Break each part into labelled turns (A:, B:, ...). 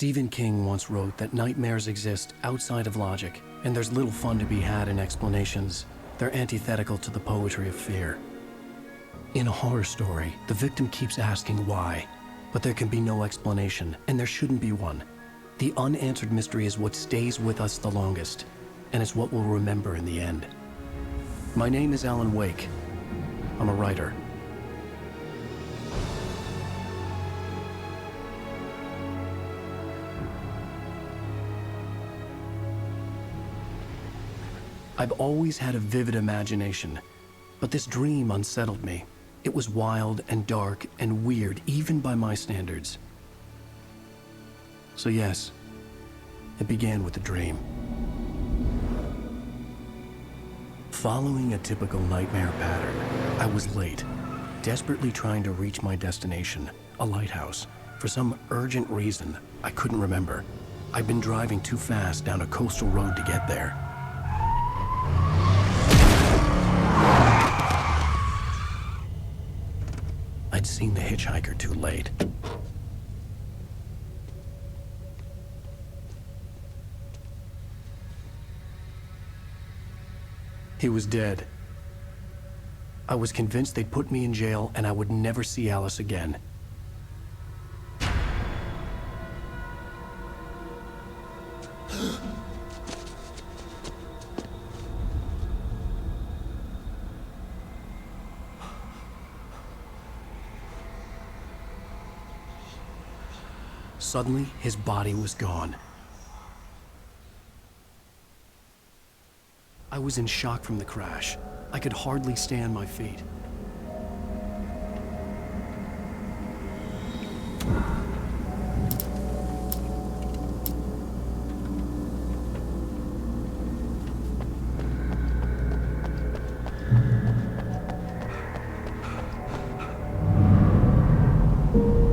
A: Stephen King once wrote that nightmares exist outside of logic, and there's little fun to be had in explanations. They're antithetical to the poetry of fear. In a horror story, the victim keeps asking why, but there can be no explanation, and there shouldn't be one. The unanswered mystery is what stays with us the longest, and it's what we'll remember in the end. My name is Alan Wake. I'm a writer. I've always had a vivid imagination, but this dream unsettled me. It was wild and dark and weird, even by my standards. So yes, it began with a dream. Following a typical nightmare pattern, I was late, desperately trying to reach my destination, a lighthouse. For some urgent reason, I couldn't remember. I'd been driving too fast down a coastal road to get there. I'd seen the hitchhiker too late. He was dead. I was convinced they'd put me in jail and I would never see Alice again. Suddenly, his body was gone. I was in shock from the crash. I could hardly stay on my feet.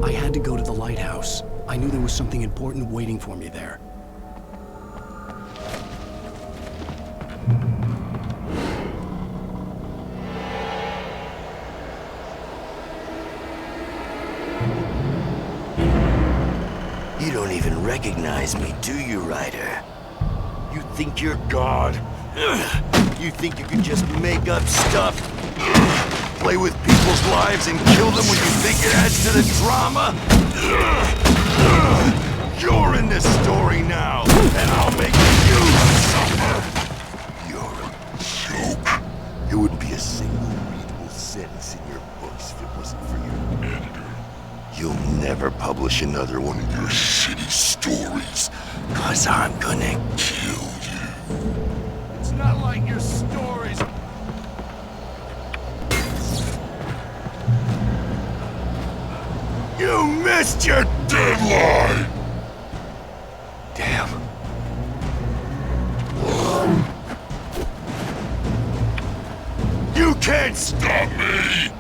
A: I had to go to the lighthouse. I knew there was something important waiting for me there.
B: You don't even recognize me, do you, Ryder? You think you're God? You think you can just make up stuff? Play with people's lives and kill them when you think it adds to the drama? You're in this story now, and I'll make you suffer! You're a joke. There wouldn't be a single readable sentence in your books if it wasn't for your editor. You'll never publish another one of your shitty stories, 'cause I'm gonna kill you. It's not like your stories. You missed your deadline! Damn. You can't stop me!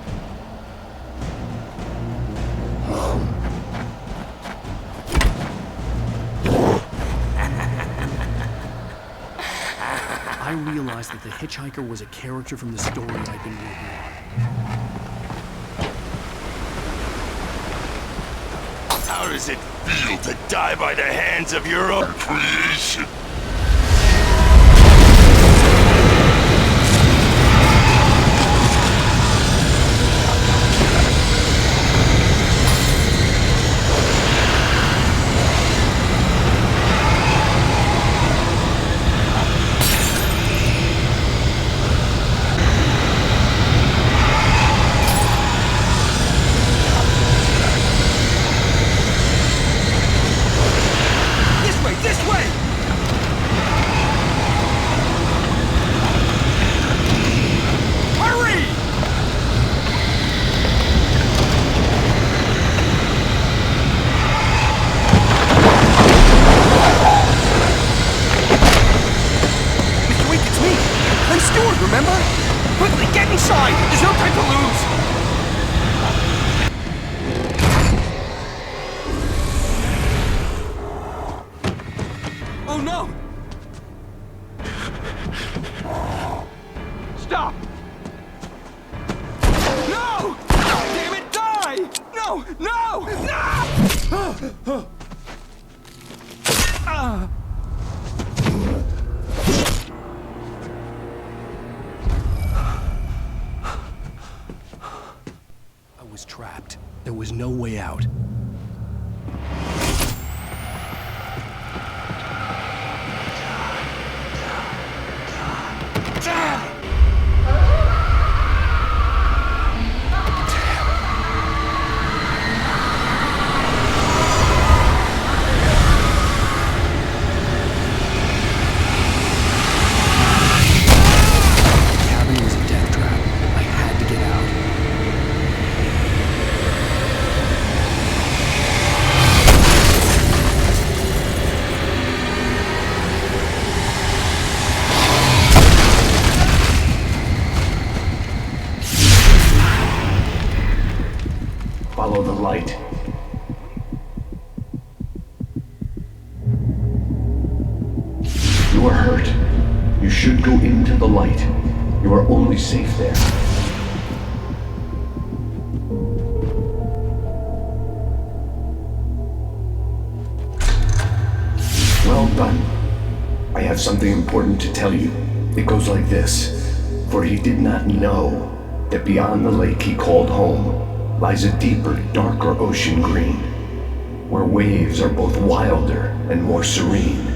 A: I realized that the hitchhiker was a character from the story I'd been working on.
B: How does it feel to die by the hands of your own creation?
C: Remember? Quickly, get inside! There's no time to lose! Oh no! Stop! No! Damn it, die! No! No! No!
A: I was trapped. There was no way out.
D: Follow the light. You are hurt. You should go into the light. You are only safe there. Well done. I have something important to tell you. It goes like this. For he did not know that beyond the lake he called home lies a deeper, darker ocean green, where waves are both wilder and more serene.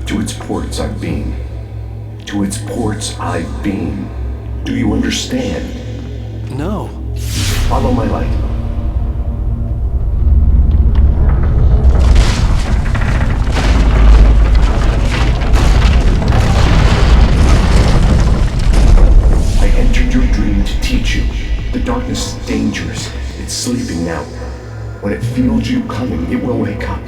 D: To its ports I've been. To its ports I've been. Do you understand?
A: No.
D: Follow my light. I entered your dream to teach you. The darkness is dangerous. It's sleeping now. When it feels you coming, it will wake up.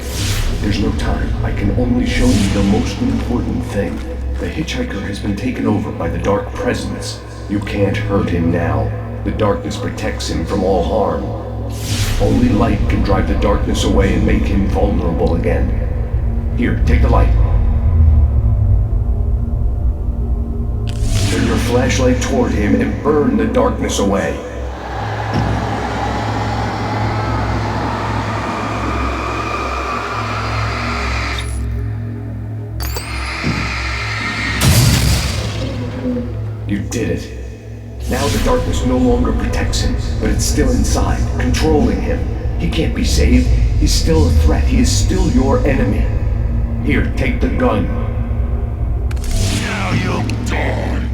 D: There's no time. I can only show you the most important thing. The hitchhiker has been taken over by the dark presence. You can't hurt him now. The darkness protects him from all harm. Only light can drive the darkness away and make him vulnerable again. Here, take the light. Turn your flashlight toward him and burn the darkness away. You did it. Now the darkness no longer protects him, but it's still inside, controlling him. He can't be saved. He's still a threat. He is still your enemy. Here, take the gun.
B: Now you'll die.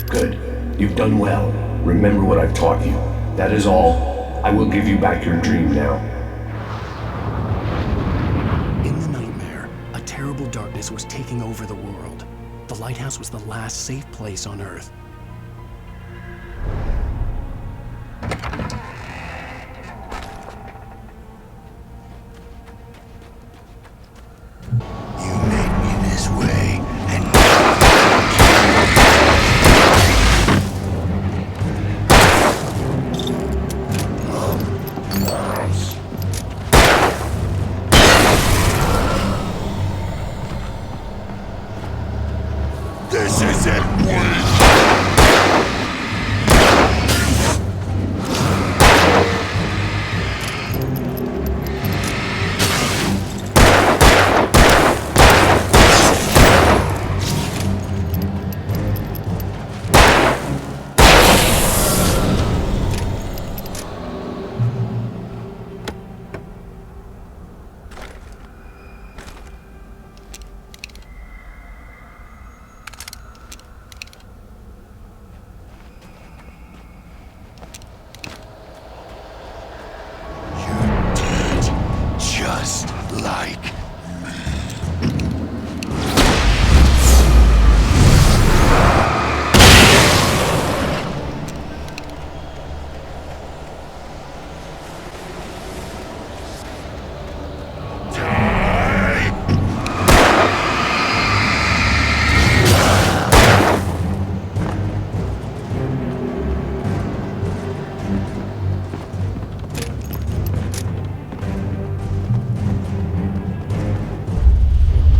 D: Good. You've done well. Remember what I've taught you. That is all. I will give you back your dream now.
A: In the nightmare, a terrible darkness was taking over the world. The lighthouse was the last safe place on Earth.
B: You made me this way, and this isn't worth. Just like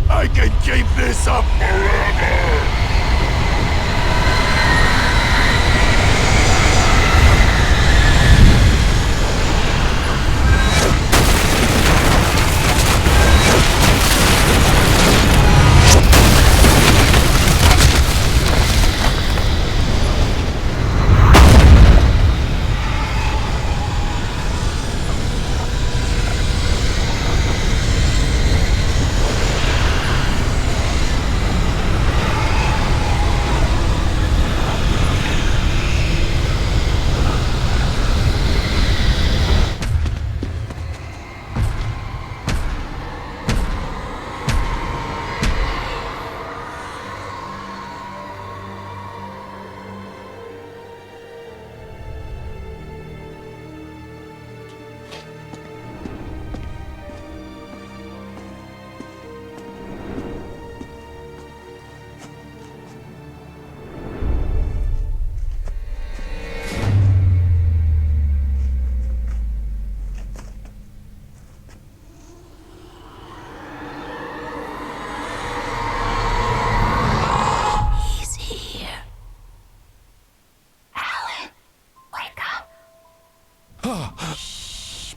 B: I can keep this up forever!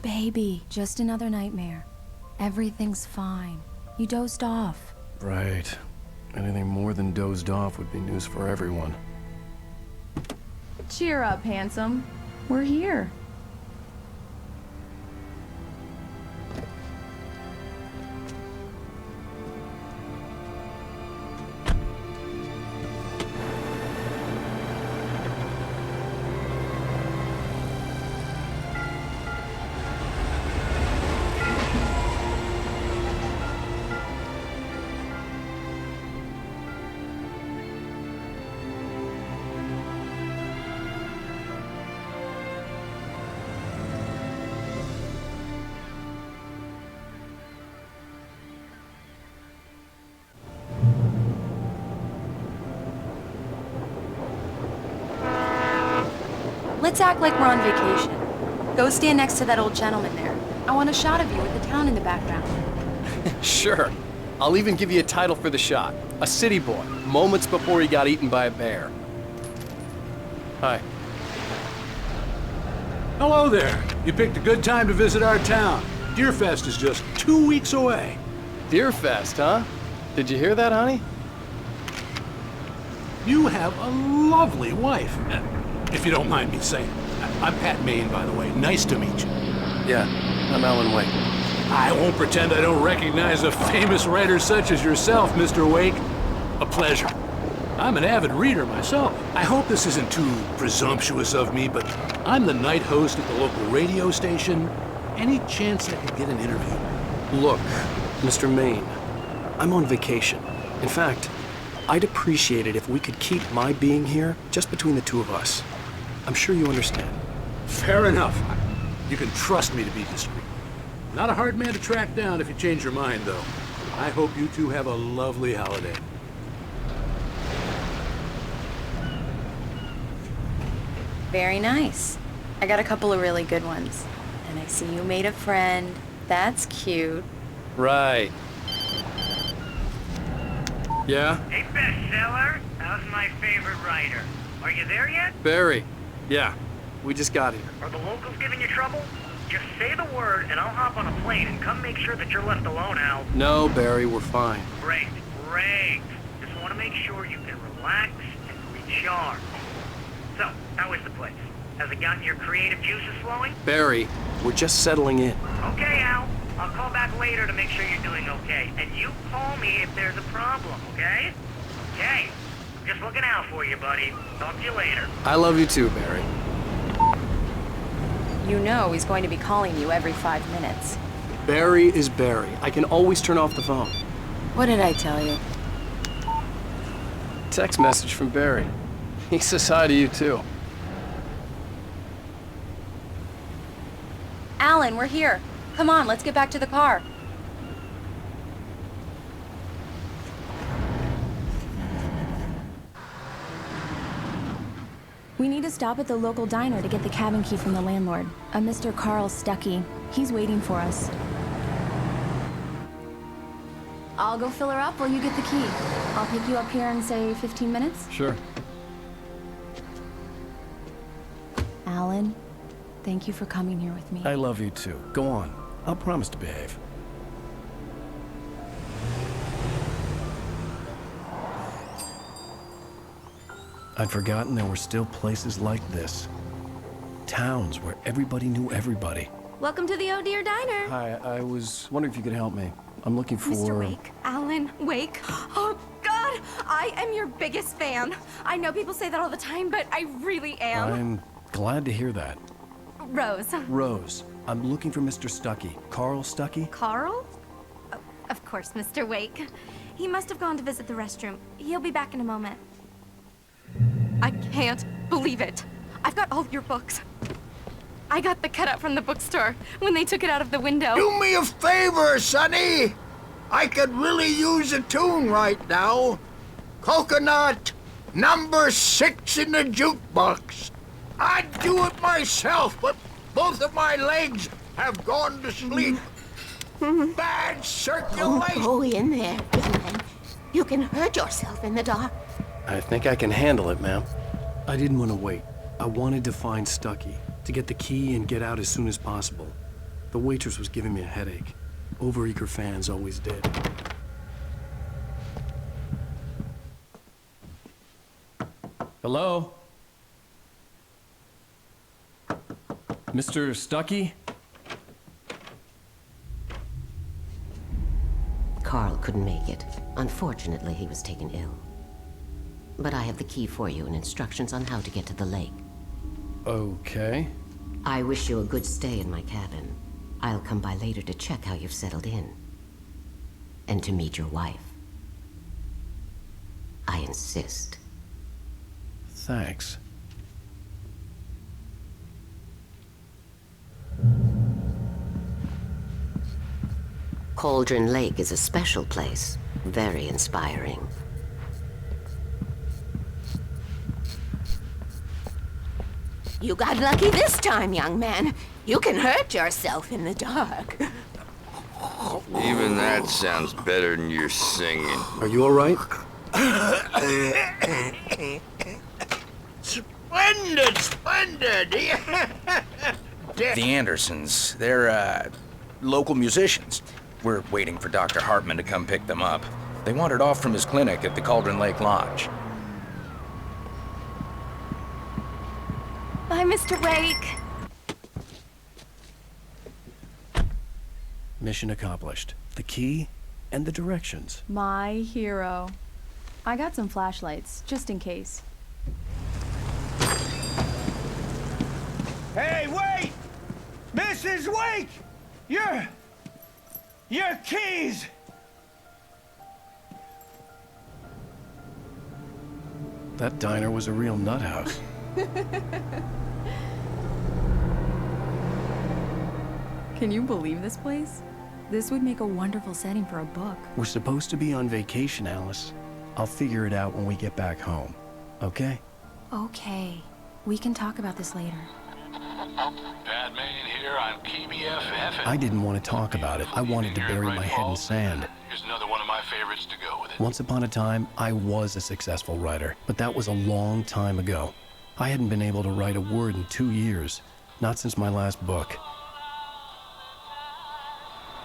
E: baby. Just another nightmare. Everything's fine. You dozed off.
A: Right. Anything more than dozed off would be news for everyone.
F: Cheer up, handsome. We're here.
E: Let's act like we're on vacation. Go stand next to that old gentleman there. I want a shot of you with the town in the background.
C: Sure. I'll even give you a title for the shot. A city boy, moments before he got eaten by a bear. Hi.
G: Hello there. You picked a good time to visit our town. Deerfest is just 2 weeks away.
C: Deerfest, huh? Did you hear that, honey?
G: You have a lovely wife. If you don't mind me saying. I'm Pat Maine, by the way. Nice to meet you.
C: Yeah, I'm Alan Wake.
G: I won't pretend I don't recognize a famous writer such as yourself, Mr. Wake. A pleasure. I'm an avid reader myself. I hope this isn't too presumptuous of me, but I'm the night host at the local radio station. Any chance I could get an interview?
A: Look, Mr. Maine, I'm on vacation. In fact, I'd appreciate it if we could keep my being here just between the two of us. I'm sure you understand.
G: Fair enough. You can trust me to be discreet. Not a hard man to track down if you change your mind, though. I hope you two have a lovely holiday.
E: Very nice. I got a couple of really good ones. And I see you made a friend. That's cute.
C: Right. Yeah?
H: Hey, bestseller, how's my favorite writer? Are you there yet?
C: Barry. Yeah. We just got here.
H: Are the locals giving you trouble? Just say the word and I'll hop on a plane and come make sure that you're left alone, Al.
C: No, Barry, we're fine.
H: Great, great. Just want to make sure you can relax and recharge. So, how is the place? Has it gotten your creative juices flowing?
A: Barry, we're just settling in.
H: Okay, Al. I'll call back later to make sure you're doing okay. And you call me if there's a problem, okay? Okay. Just looking out for you, buddy. Talk to you later.
C: I love you too, Barry.
E: You know he's going to be calling you every 5 minutes.
A: Barry is Barry. I can always turn off the phone.
E: What did I tell you?
C: Text message from Barry. He says hi to you too.
E: Alan, we're here. Come on, let's get back to the car. We need to stop at the local diner to get the cabin key from the landlord, a Mr. Carl Stuckey. He's waiting for us. I'll go fill her up while you get the key. I'll pick you up here in, say, 15 minutes?
C: Sure.
E: Alan, thank you for coming here with me.
A: I love you too. Go on. I'll promise to behave. I'd forgotten there were still places like this. Towns where everybody knew everybody.
I: Welcome to the Oh Dear Diner.
A: Hi, I was wondering if you could help me. I'm looking for...
I: Mr. Wake. Alan Wake. Oh, God! I am your biggest fan. I know people say that all the time, but I really am.
A: I'm glad to hear that.
I: Rose.
A: Rose, I'm looking for Mr. Stuckey. Carl Stuckey?
I: Carl? Oh, of course, Mr. Wake. He must have gone to visit the restroom. He'll be back in a moment. I can't believe it. I've got all your books. I got the cutout from the bookstore when they took it out of the window.
J: Do me a favor, Sonny. I could really use a tune right now. Coconut, number 6 in the jukebox. I'd do it myself, but both of my legs have gone to sleep. Bad circulation.
K: Don't go in there, Dylan. You can hurt yourself in the dark.
A: I think I can handle it, ma'am. I didn't want to wait. I wanted to find Stuckey, to get the key and get out as soon as possible. The waitress was giving me a headache. Overeager fans always did. Hello? Mr. Stuckey?
K: Carl couldn't make it. Unfortunately, he was taken ill. But I have the key for you and instructions on how to get to the lake.
A: Okay.
K: I wish you a good stay in my cabin. I'll come by later to check how you've settled in. And to meet your wife. I insist.
A: Thanks.
K: Cauldron Lake is a special place. Very inspiring. You got lucky this time, young man. You can hurt yourself in the dark.
B: Even that sounds better than your singing.
A: Are you all right?
J: Splendid, splendid!
L: The Andersons, they're, local musicians. We're waiting for Dr. Hartman to come pick them up. They wandered off from his clinic at the Cauldron Lake Lodge.
I: Bye, Mr. Wake.
A: Mission accomplished. The key and the directions.
F: My hero. I got some flashlights, just in case.
J: Hey, wait! Mrs. Wake! Your keys!
A: That diner was a real nut house.
F: Can you believe this place? This would make a wonderful setting for a book.
A: We're supposed to be on vacation, Alice. I'll figure it out when we get back home. Okay?
E: Okay. We can talk about this later.
G: Bad man here on KBFF.
A: I didn't want to talk about it. I wanted to bury my head in sand.
G: Here's another one of my favorites to go with it.
A: Once upon a time, I was a successful writer, but that was a long time ago. I hadn't been able to write a word in 2 years, not since my last book.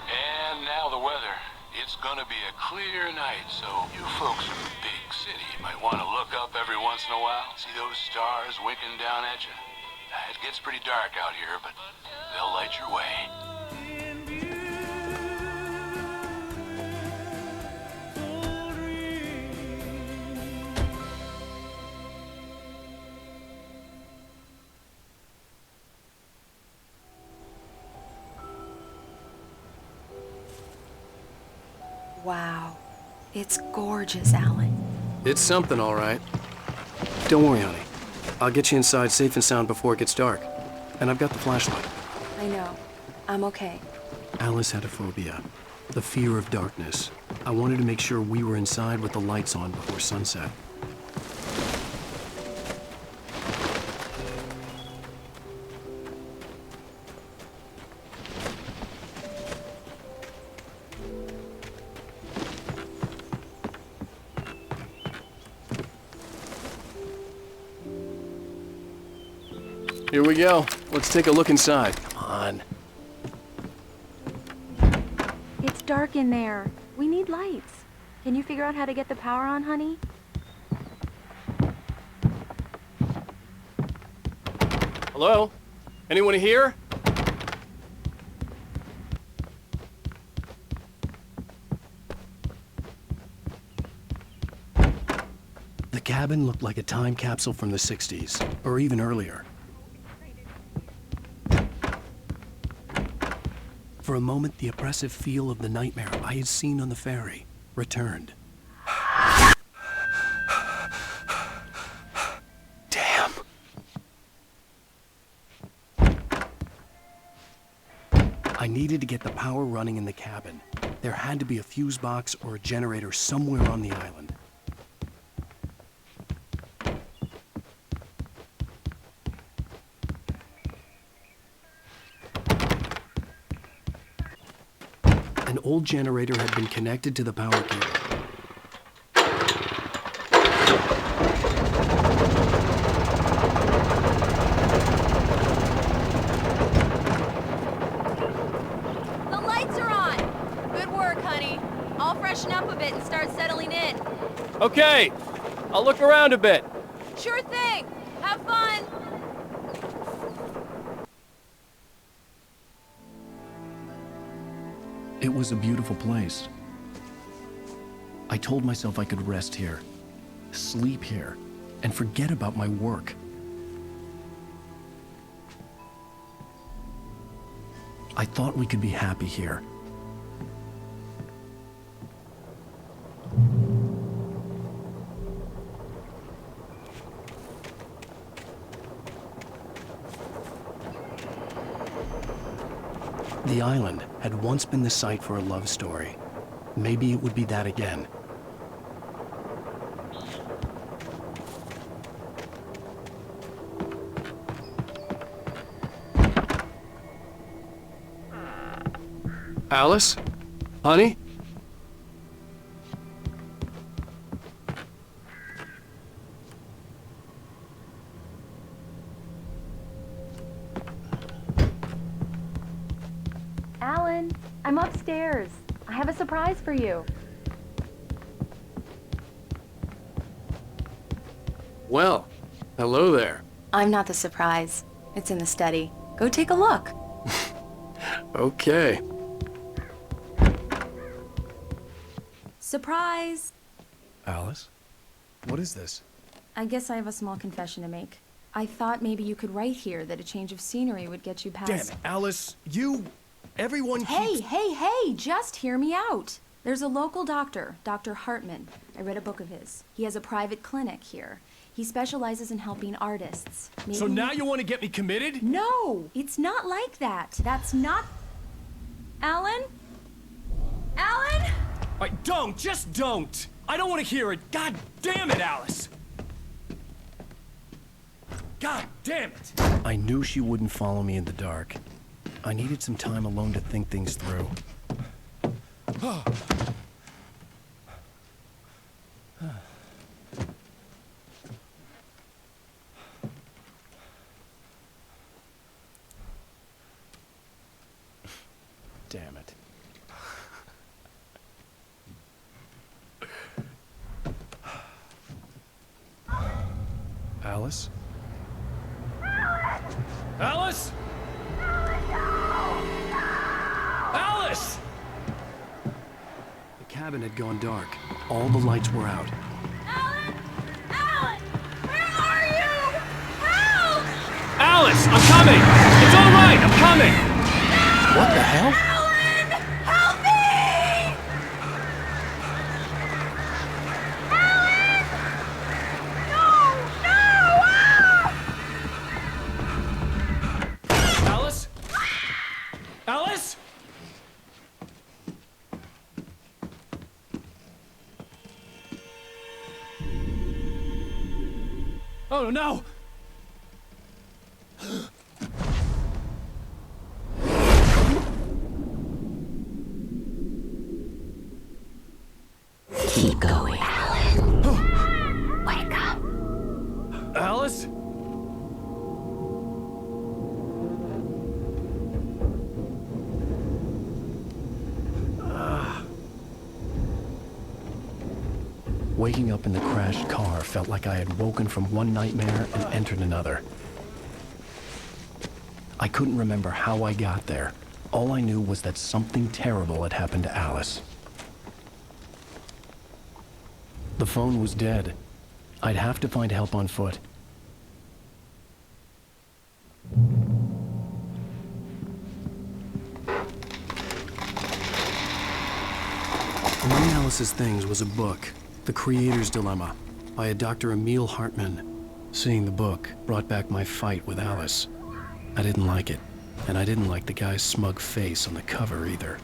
G: And now the weather. It's gonna be a clear night, so you folks in the big city might want to look up every once in a while. See those stars winking down at you? It gets pretty dark out here, but they'll light your way.
E: Wow. It's gorgeous, Alan.
C: It's something, all right. Don't worry, honey. I'll get you inside safe and sound before it gets dark. And I've got the flashlight.
E: I know. I'm okay.
A: Alice had a phobia, the fear of darkness. I wanted to make sure we were inside with the lights on before sunset.
C: Here we go. Let's take a look inside. Come on.
F: It's dark in there. We need lights. Can you figure out how to get the power on, honey?
C: Hello? Anyone here?
A: The cabin looked like a time capsule from the 60s, or even earlier. For a moment, the oppressive feel of the nightmare I had seen on the ferry returned.
C: Damn.
A: I needed to get the power running in the cabin. There had to be a fuse box or a generator somewhere on the island. An old generator had been connected to the power cable.
C: Okay, I'll look around a bit.
F: Sure thing. Have fun.
A: It was a beautiful place. I told myself I could rest here, sleep here, and forget about my work. I thought we could be happy here. The island had once been the site for a love story. Maybe it would be that again.
C: Alice? Honey?
F: Alan, I'm upstairs. I have a surprise for you.
C: Well, hello there.
E: I'm not the surprise. It's in the study. Go take a look.
C: Okay.
E: Surprise!
A: Alice? What is this?
E: I guess I have a small confession to make. I thought maybe you could write here that a change of scenery would get you past...
A: Damn it, Alice, everyone
E: Hey,
A: keeps...
E: hey, just hear me out. There's a local doctor, Dr. Hartman. I read a book of his. He has a private clinic here. He specializes in helping artists. Maybe
A: So now you want to get me committed?
E: No, it's not like that. That's not... Alan? Alan?
A: Just don't! I don't want to hear it! God damn it, Alice! God damn it! I knew she wouldn't follow me in the dark. I needed some time alone to think things through. Damn it. Alice? Alice? Alice! The cabin had gone dark. All the lights were out.
F: Alan! Alan! Where are you? Help!
C: Alice, I'm coming! It's all right, I'm coming! What the hell?
F: Alan! Help me! Alan! No! No! Ah!
C: Alice? Alice? Oh no!
K: Keep going, Alan. Wake up.
C: Alice?
A: Waking up in the crashed car felt like I had woken from one nightmare and entered another. I couldn't remember how I got there. All I knew was that something terrible had happened to Alice. The phone was dead. I'd have to find help on foot. Among Alice's things was a book, The Creator's Dilemma, by a Dr. Emil Hartman. Seeing the book brought back my fight with Alice. I didn't like it, and I didn't like the guy's smug face on the cover either.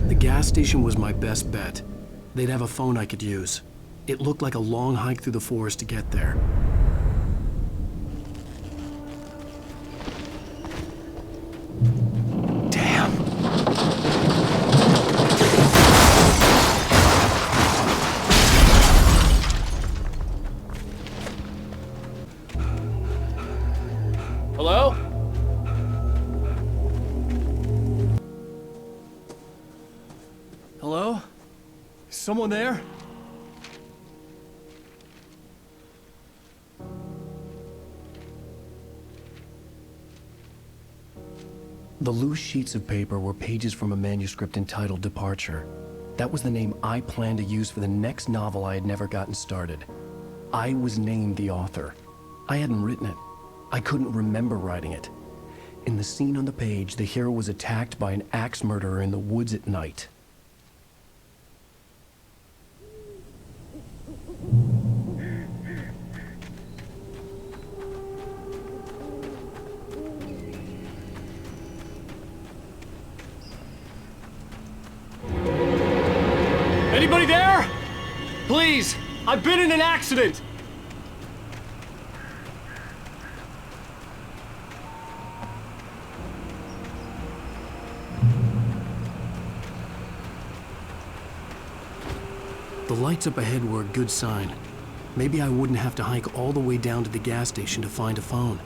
A: The gas station was my best bet. They'd have a phone I could use. It looked like a long hike through the forest to get there.
C: Hello? Hello? Someone there?
A: The loose sheets of paper were pages from a manuscript entitled Departure. That was the name I planned to use for the next novel I had never gotten started. I was named the author. I hadn't written it. I couldn't remember writing it. In the scene on the page, the hero was attacked by an axe murderer in the woods at night.
C: Anybody there? Please, I've been in an accident.
A: The lights up ahead were a good sign. Maybe I wouldn't have to hike all the way down to the gas station to find a phone.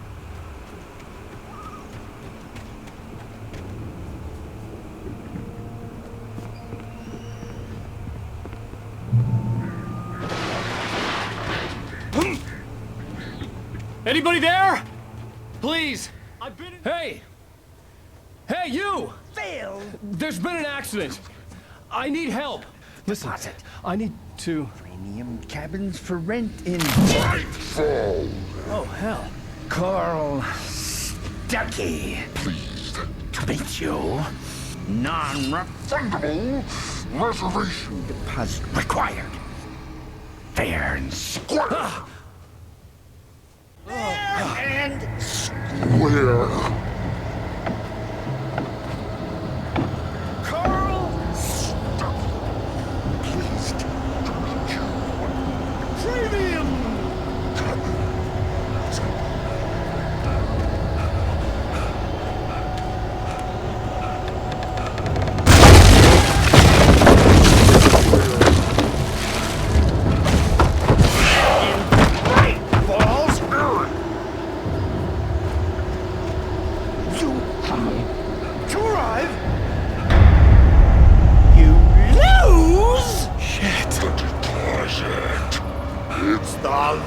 C: Anybody there? Please, I've been in... Hey! Hey, you!
J: Phil!
C: There's been an accident. I need help. Listen, I need to...
J: Premium cabins for rent in...
C: Oh, hell.
J: Carl Stuckey.
B: Pleased
J: To meet you. Non-refundable
B: reservation
J: deposit required. Fair and square. And
B: square.
J: Carl Stuckey. Pleased to meet you. Premium.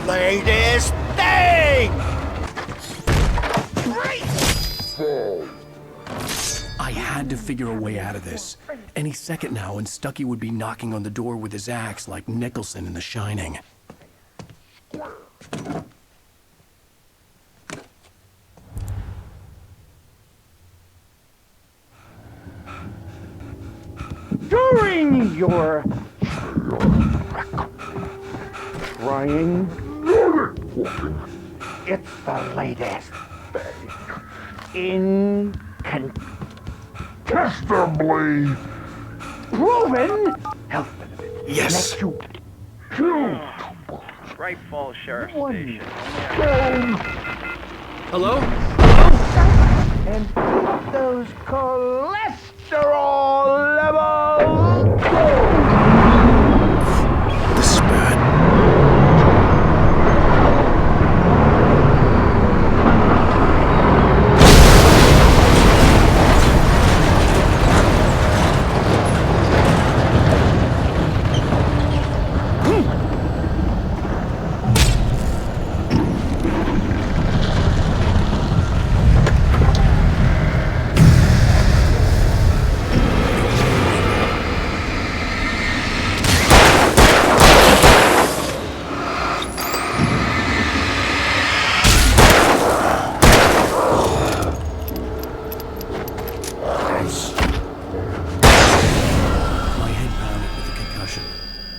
J: Latest thing!
A: I had to figure a way out of this. Any second now, and Stuckey would be knocking on the door with his axe like Nicholson in The Shining.
J: During your trying, it's the latest thing. Incontestably proven health benefits.
A: Yes.
J: Makes you kill
H: Great Falls Sheriff
J: one
H: Station.
J: stone
C: Hello?
J: and keep those cholesterol levels low.
A: This is bad.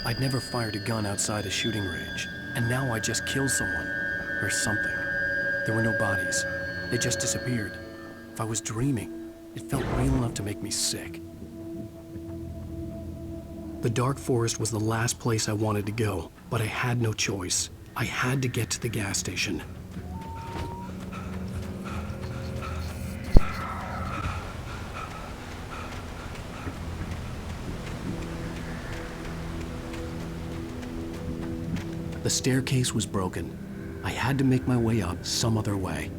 A: I'd never fired a gun outside a shooting range, and now I just killed someone. Or something. There were no bodies. They just disappeared. If I was dreaming, it felt real enough to make me sick. The dark forest was the last place I wanted to go, but I had no choice. I had to get to the gas station. The staircase was broken. I had to make my way up some other way.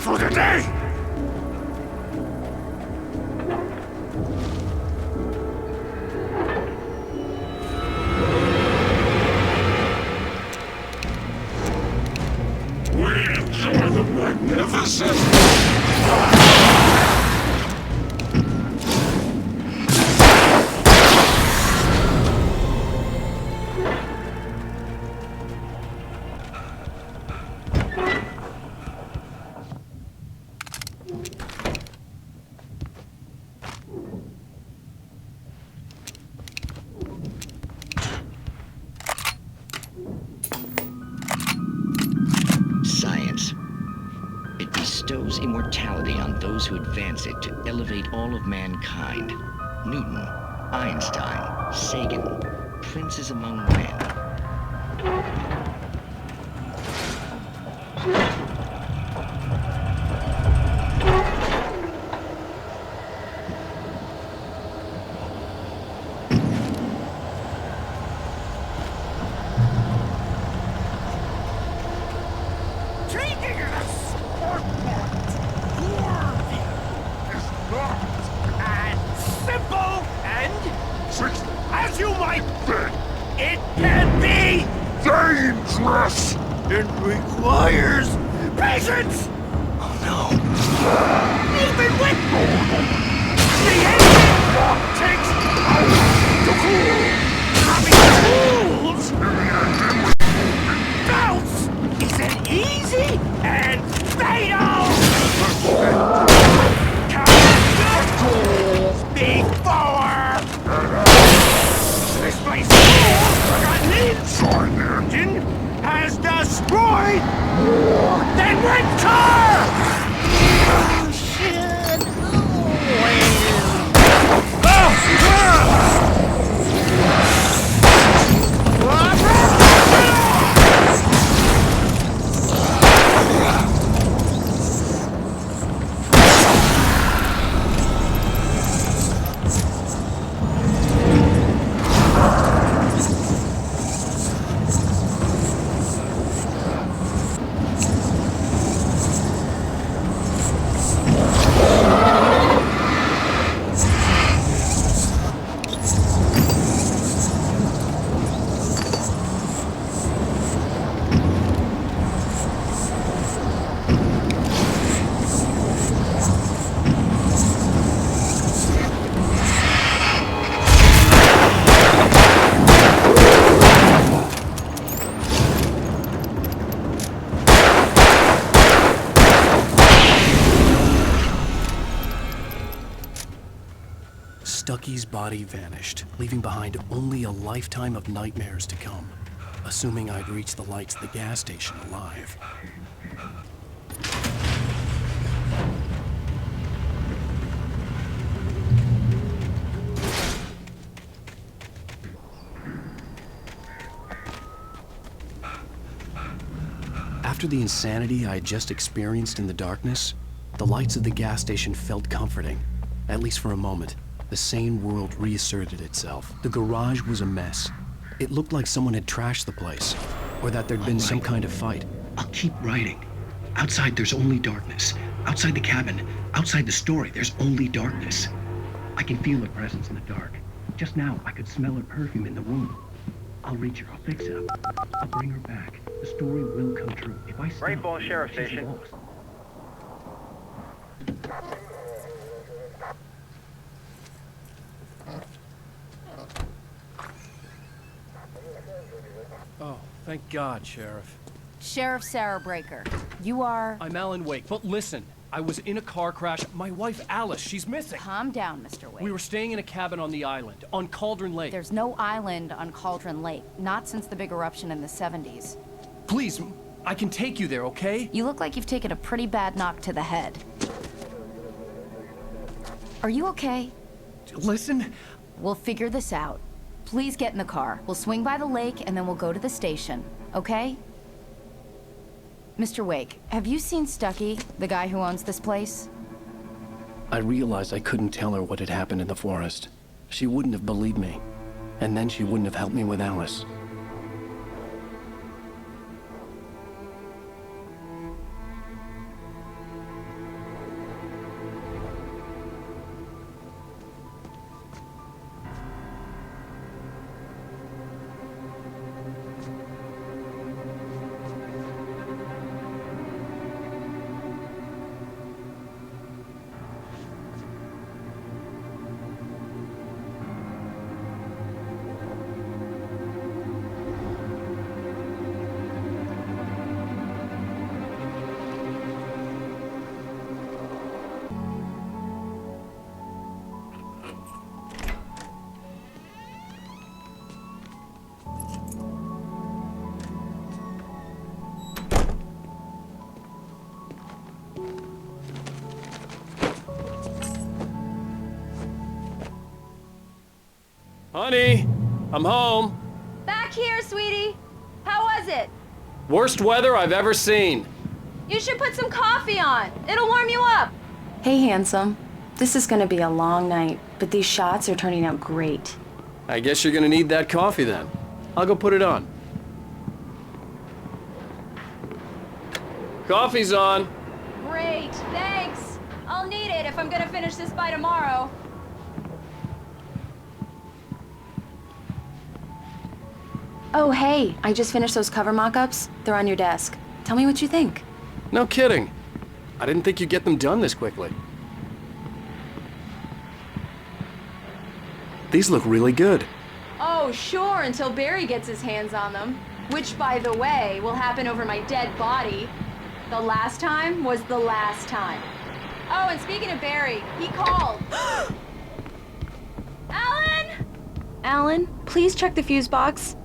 B: For the day! We enjoy the magnificent...
M: Science. It bestows immortality on those who advance it to elevate all of mankind. Newton, Einstein, Sagan, princes among men.
B: As you might think, it can be dangerous!
J: It requires patience!
B: Oh no.
J: Even with the engine takes to cool. Having tools doubts is an easy and fatal before this place forgotten inside engine has destroyed then winter!
A: Stucky's body vanished, leaving behind only a lifetime of nightmares to come, assuming I'd reach the lights of the gas station alive. After the insanity I had just experienced in the darkness, the lights of the gas station felt comforting, at least for a moment. The sane world reasserted itself. The garage was a mess. It looked like someone had trashed the place, or that there'd been some kind of fight.
N: I'll keep writing. Outside, there's only darkness. Outside the cabin, outside the story, there's only darkness. I can feel her presence in the dark. Just now, I could smell her perfume in the room. I'll reach her. I'll fix it up. I'll bring her back. The story will come true. If I stop,
H: Rainbow Sheriff
N: she's
H: Station.
N: lost.
C: Oh, thank God, Sheriff.
E: Sheriff Sarah Breaker. You are...
C: I'm Alan Wake, but listen. I was in a car crash. My wife, Alice, she's missing.
E: Calm down, Mr. Wake.
C: We were staying in a cabin on the island, on Cauldron Lake.
E: There's no island on Cauldron Lake. Not since the big eruption in the 70s.
C: Please, I can take you there, okay?
E: You look like you've taken a pretty bad knock to the head. Are you okay?
C: Listen.
E: We'll figure this out. Please get in the car. We'll swing by the lake and then we'll go to the station, okay? Mr. Wake, have you seen Stucky, the guy who owns this place?
A: I realized I couldn't tell her what had happened in the forest. She wouldn't have believed me. And then she wouldn't have helped me with Alice.
C: Honey, I'm home.
F: Back here, sweetie. How was it?
C: Worst weather I've ever seen.
F: You should put some coffee on. It'll warm you up.
E: Hey, handsome. This is gonna be a long night, but these shots are turning out great.
C: I guess you're gonna need that coffee then. I'll go put it on. Coffee's on.
F: Great, thanks. I'll need it if I'm gonna finish this by tomorrow.
E: Oh, hey, I just finished those cover mock-ups. They're on your desk. Tell me what you think.
C: No kidding. I didn't think you'd get them done this quickly. These look really good.
E: Oh, sure, until Barry gets his hands on them. Which, by the way, will happen over my dead body. The last time was the last time. Oh, and speaking of Barry, he called. Alan! Alan, please check the fuse box.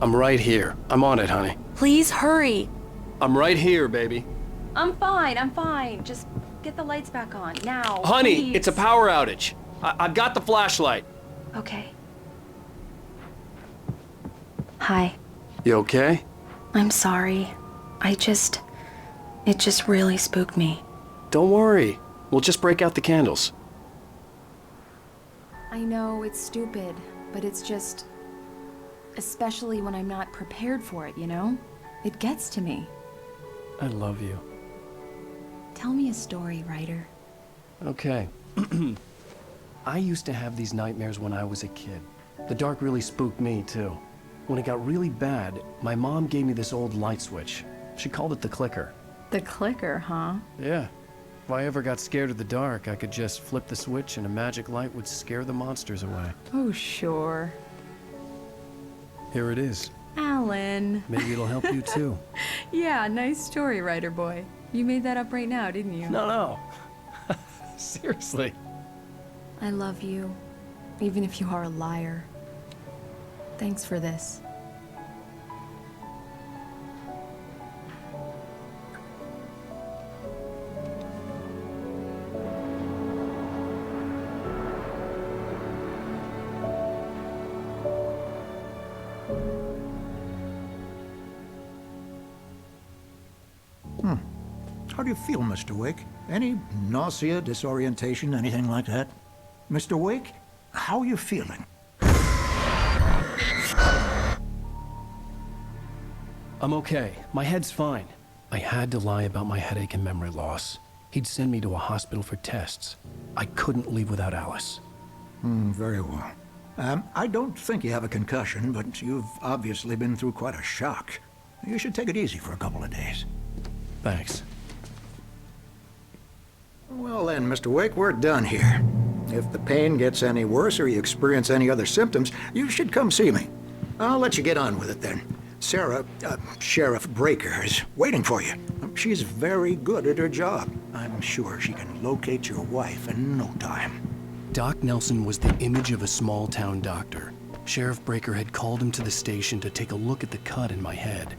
C: I'm right here. I'm on it, honey.
E: Please hurry.
C: I'm right here, baby.
E: I'm fine. Just get the lights back on, now.
C: Honey,
E: please.
C: it's a power outage. I've got the flashlight.
E: Okay. Hi.
C: You okay?
E: I'm sorry. It just really spooked me.
C: Don't worry. We'll just break out the candles.
E: I know it's stupid, but it's just... especially when I'm not prepared for it, you know? It gets to me.
A: I love you.
E: Tell me a story, writer.
A: Okay. I used to have these nightmares when I was a kid. The dark really spooked me, too. When it got really bad, my mom gave me this old light switch. She called it the clicker.
E: The clicker, huh?
A: Yeah. If I ever got scared of the dark, I could just flip the switch and a magic light would scare the monsters away.
E: Oh, sure.
A: Here it is.
E: Alan.
A: Maybe it'll help you, too.
E: Yeah, nice story, writer boy. You made that up right now, didn't you?
A: No. Seriously.
E: I love you, even if you are a liar. Thanks for this.
O: How do you feel, Mr. Wake? Any nausea, disorientation, anything like that? Mr. Wake, how are you feeling?
A: I'm okay. My head's fine. I had to lie about my headache and memory loss. He'd send me to a hospital for tests. I couldn't leave without Alice.
O: Very well. I don't think you have a concussion, but you've obviously been through quite a shock. You should take it easy for a couple of days.
A: Thanks.
O: Well then, Mr. Wake, we're done here. If the pain gets any worse or you experience any other symptoms, you should come see me. I'll let you get on with it then. Sarah, Sheriff Breaker, is waiting for you. She's very good at her job. I'm sure she can locate your wife in no time.
A: Doc Nelson was the image of a small-town doctor. Sheriff Breaker had called him to the station to take a look at the cut in my head.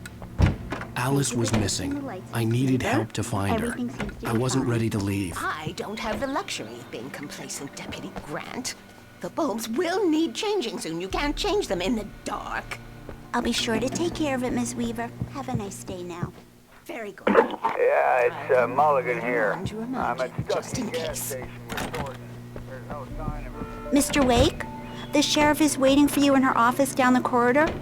A: Alice was missing. I needed help to find her. I wasn't ready to leave.
K: I don't have the luxury of being complacent, Deputy Grant. The bulbs will need changing soon. You can't change them in the dark.
P: I'll be sure to take care of it, Miss Weaver. Have a nice day now.
K: Very good.
Q: Yeah, it's Mulligan here. I'm at
K: Just in case.
P: Mr. Wake, the sheriff is waiting for you in her office down the corridor.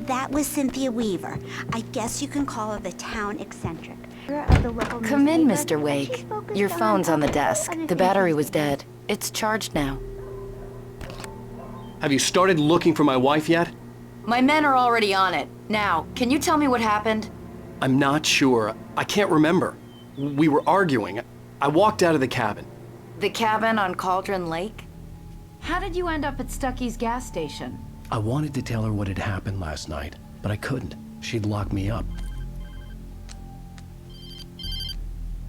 P: That was Cynthia Weaver. I guess you can call her the town eccentric.
R: Come in, Mr. Wake. Your phone's on the desk. The battery was dead. It's charged now.
C: Have you started looking for my wife yet?
R: My men are already on it. Now, can you tell me what happened?
C: I'm not sure. I can't remember. We were arguing. I walked out of the cabin.
R: The cabin on Cauldron Lake? How did you end up at Stucky's gas station?
A: I wanted to tell her what had happened last night, but I couldn't. She'd lock me up.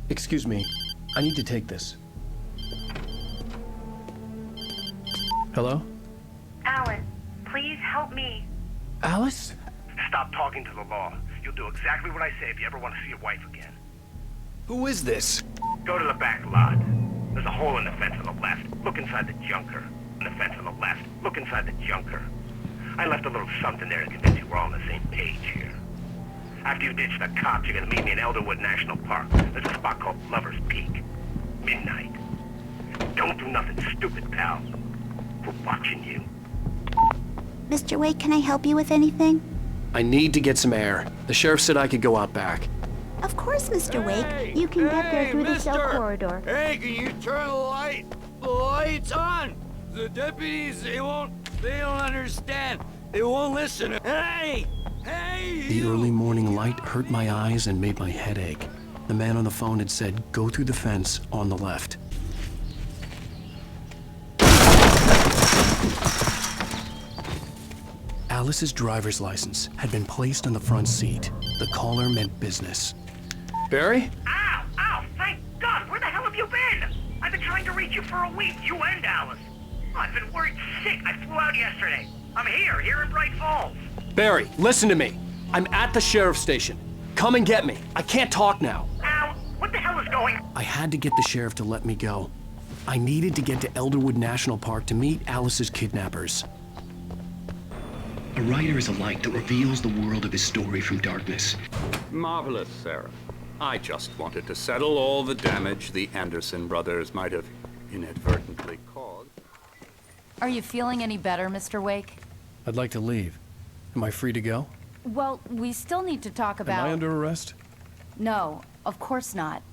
A: Excuse me. I need to take this. Hello?
H: Alan, please help me.
A: Alice?
S: Stop talking to the law. You'll do exactly what I say if you ever want to see your wife again.
C: Who is this?
S: Go to the back lot. There's a hole in the fence on the left. Look inside the junker. On the fence on the left. Look inside the junker. I left a little something there to convince you we're all on the same page here. After you ditch the cops, you're gonna meet me in Elderwood National Park. There's a spot called Lover's Peak. Midnight. Don't do nothing stupid, pal. We're watching you.
P: Mr. Wake, can I help you with anything?
C: I need to get some air. The sheriff said I could go out back.
P: Of course, Mr. Wake. You can get there through the cell corridor.
J: Hey, can you turn the lights on? The deputies, they don't understand.
T: He won't listen. Hey! Hey!
A: The early morning light hurt my eyes and made my head ache. The man on the phone had said, go through the fence on the left. Alice's driver's license had been placed on the front seat. The caller meant business.
C: Barry?
H: Ow! Ow! Thank God! Where the hell have you been? I've been trying to reach you for a week, you and Alice. Oh, I've been worried sick. I flew out yesterday. I'm here in Bright Falls.
C: Barry, listen to me. I'm at the sheriff's station. Come and get me. I can't talk now.
H: Al, what the hell is going on?
A: I had to get the sheriff to let me go. I needed to get to Elderwood National Park to meet Alice's kidnappers.
N: A writer is a light that reveals the world of his story from darkness.
U: Marvelous, Sarah. I just wanted to settle all the damage the Anderson brothers might have inadvertently caused.
R: Are you feeling any better, Mr. Wake?
A: I'd like to leave. Am I free to go?
R: Well, we still need to talk about...
A: Am I under arrest?
R: No, of course not.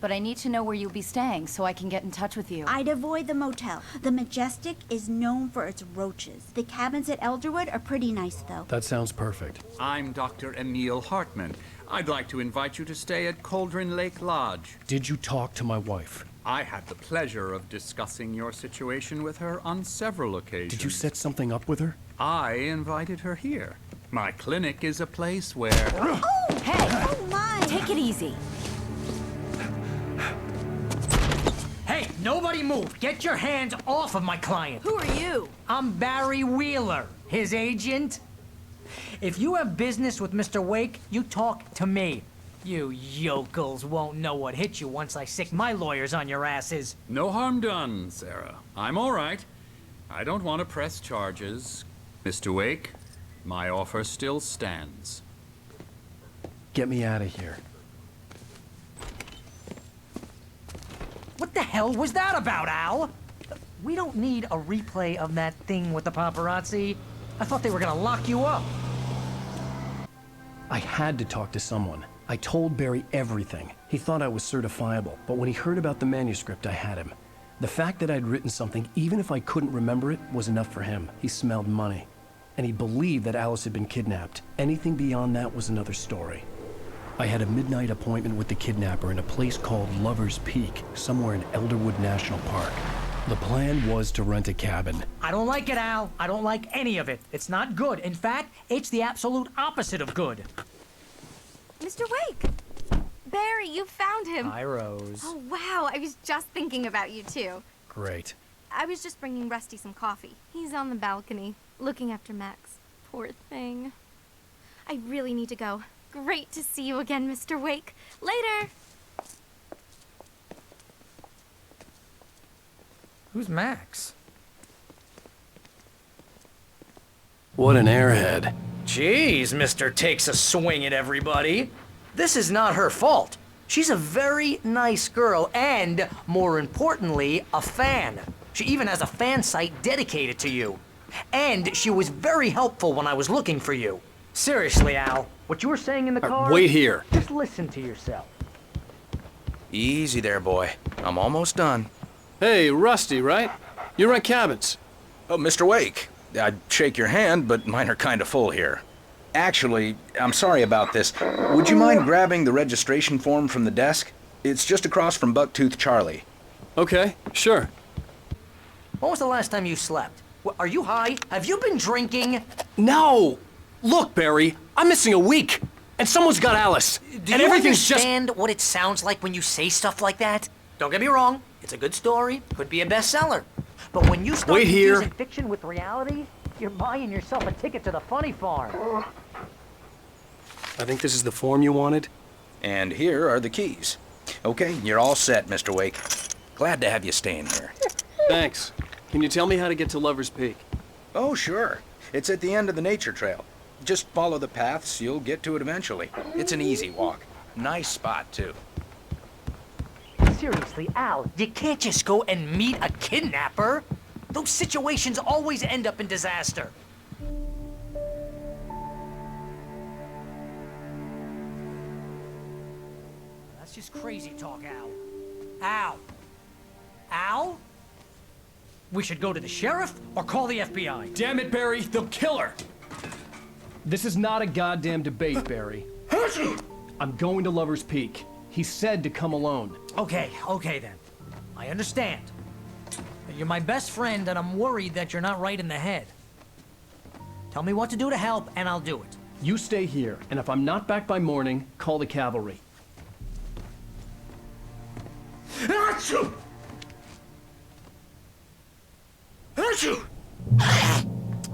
R: But I need to know where you'll be staying so I can get in touch with you.
P: I'd avoid the motel. The Majestic is known for its roaches. The cabins at Elderwood are pretty nice, though.
A: That sounds perfect.
U: I'm Dr. Emil Hartman. I'd like to invite you to stay at Cauldron Lake Lodge.
A: Did you talk to my wife?
U: I had the pleasure of discussing your situation with her on several occasions.
A: Did you set something up with her?
U: I invited her here. My clinic is a place where...
P: Oh! Hey! Oh, my!
R: Take it easy.
V: Hey, nobody move. Get your hands off of my client.
E: Who are you?
V: I'm Barry Wheeler, his agent. If you have business with Mr. Wake, you talk to me. You yokels won't know what hit you once I sick my lawyers on your asses.
U: No harm done, Sarah. I'm all right. I don't want to press charges. Mr. Wake, my offer still stands.
A: Get me out of here.
V: What the hell was that about, Al? We don't need a replay of that thing with the paparazzi. I thought they were gonna lock you up.
A: I had to talk to someone. I told Barry everything. He thought I was certifiable, but when he heard about the manuscript, I had him. The fact that I'd written something, even if I couldn't remember it, was enough for him. He smelled money. And he believed that Alice had been kidnapped. Anything beyond that was another story. I had a midnight appointment with the kidnapper in a place called Lover's Peak, somewhere in Elderwood National Park. The plan was to rent a cabin.
V: I don't like it, Al. I don't like any of it. It's not good. In fact, it's the absolute opposite of good.
I: Mr. Wake! Barry, you found him.
V: Hi, Rose.
I: Oh, wow. I was just thinking about you, too.
A: Great.
I: I was just bringing Rusty some coffee. He's on the balcony, looking after Max. Poor thing. I really need to go. Great to see you again, Mr. Wake. Later!
V: Who's Max?
A: What an airhead.
V: Jeez, Mr. Takes a swing at everybody. This is not her fault. She's a very nice girl and, more importantly, a fan. She even has a fan site dedicated to you. And she was very helpful when I was looking for you. Seriously, Al, what you were saying in the car...
C: Wait here.
V: Just listen to yourself.
L: Easy there, boy. I'm almost done.
C: Hey, Rusty, right? You rent cabins.
L: Oh, Mr. Wake. I'd shake your hand, but mine are kind of full here. Actually, I'm sorry about this. Would you mind grabbing the registration form from the desk? It's just across from Bucktooth Charlie.
C: Okay, sure.
V: When was the last time you slept? Are you high? Have you been drinking?
C: No! Look, Barry, I'm missing a week, and someone's got Alice.
V: Do
C: and
V: you
C: everything's
V: understand what it sounds like when you say stuff like that? Don't get me wrong, it's a good story, could be a bestseller. But when you start confusing fiction with reality, you're buying yourself a ticket to the funny farm.
A: I think this is the form you wanted.
L: And here are the keys. Okay, you're all set, Mr. Wake. Glad to have you staying here.
C: Thanks. Can you tell me how to get to Lover's Peak?
L: Oh, sure. It's at the end of the nature trail. Just follow the paths, you'll get to it eventually. It's an easy walk. Nice spot, too.
V: Seriously, Al, you can't just go and meet a kidnapper. Those situations always end up in disaster. That's just crazy talk, Al. Al? Al? We should go to the sheriff or call the FBI.
C: Damn it, Barry, they'll kill her. This is not a goddamn debate, Barry. I'm going to Lover's Peak. He said to come alone.
V: Okay then. I understand. You're my best friend, and I'm worried that you're not right in the head. Tell me what to do to help, and I'll do it.
C: You stay here, and if I'm not back by morning, call the cavalry.
V: Achoo! Achoo!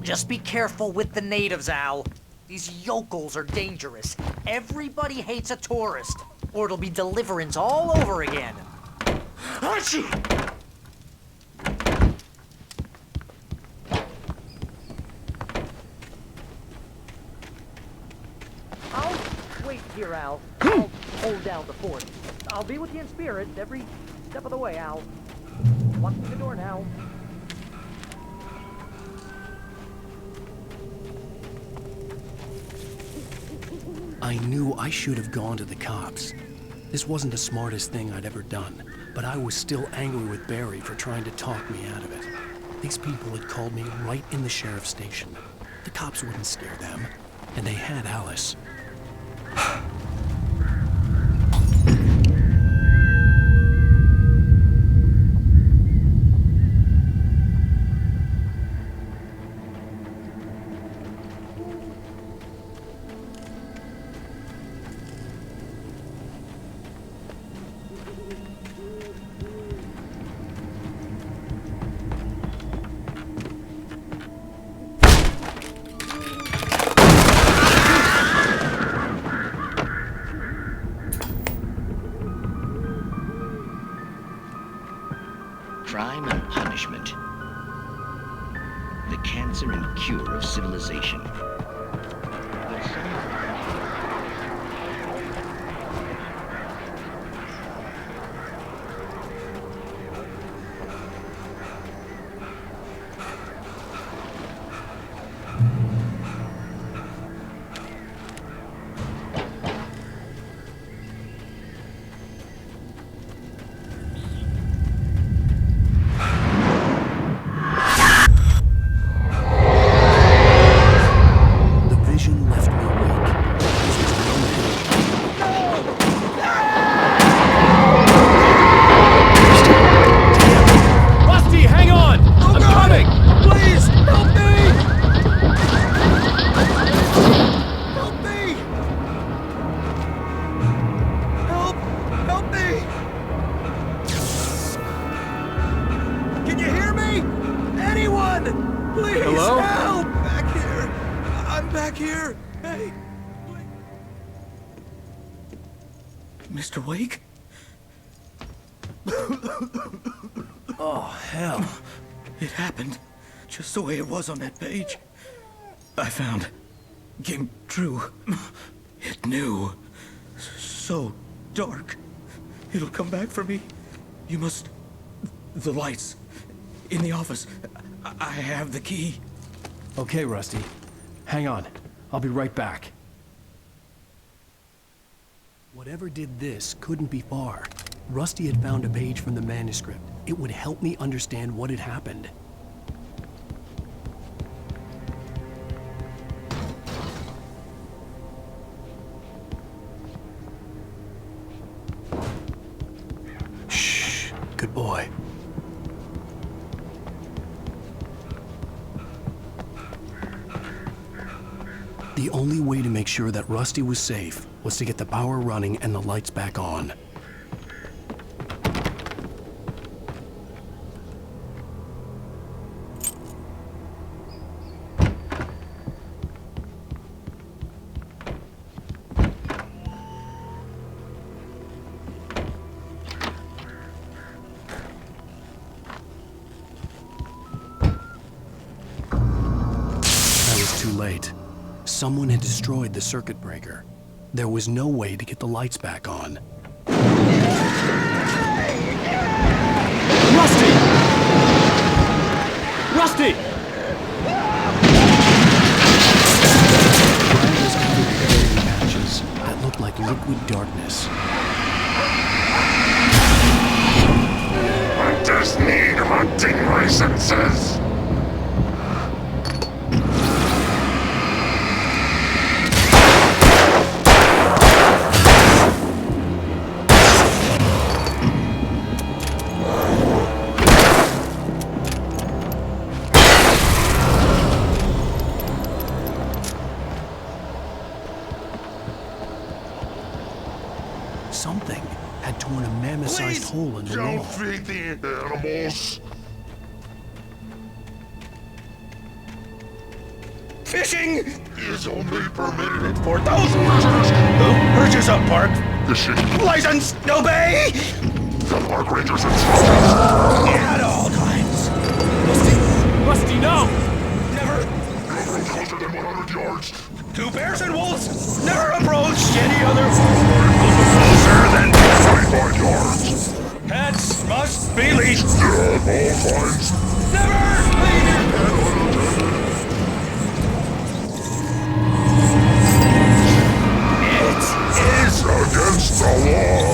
V: Just be careful with the natives, Al. These yokels are dangerous. Everybody hates a tourist, or it'll be Deliverance all over again. Achoo! I'll wait here, Al. I'll hold down the fort. I'll be with you in spirit every step of the way, Al. Walk through the door now.
A: I knew I should have gone to the cops. This wasn't the smartest thing I'd ever done, but I was still angry with Barry for trying to talk me out of it. These people had called me right in the sheriff's station. The cops wouldn't scare them, and they had Alice.
M: Crime and punishment. The cancer and cure of civilization.
D: Mr. Wake?
A: Oh, hell.
D: It happened just the way it was on that page. I found. Came true. It knew. So dark. It'll come back for me. You must... The lights. In the office. I have the key.
A: Okay, Rusty. Hang on. I'll be right back. Whatever did this couldn't be far. Rusty had found a page from the manuscript. It would help me understand what had happened. Shh. Good boy. The only way to make sure that Rusty was safe was to get the power running and the lights back on. That was too late. Someone had destroyed the circuit breaker. There was no way to get the lights back on.
C: Rusty! Rusty!
A: Ground was covered with fading patches that looked like liquid darkness.
B: Hunters need hunting licenses.
A: Something had torn a mammoth-sized hole in the
B: Don't
A: wall.
B: feed the animals.
L: Fishing
B: is only permitted
L: for those losers who purchase a park
B: fishing
L: license. Obey!
B: The park rangers
L: At all times.
C: Musty, no!
B: Never approach closer than 100 yards.
L: Two bears and wolves never approach any other
B: Closer than 25 yards.
L: pets must be leashed.
B: At all times.
L: Never leave your
B: Is against the law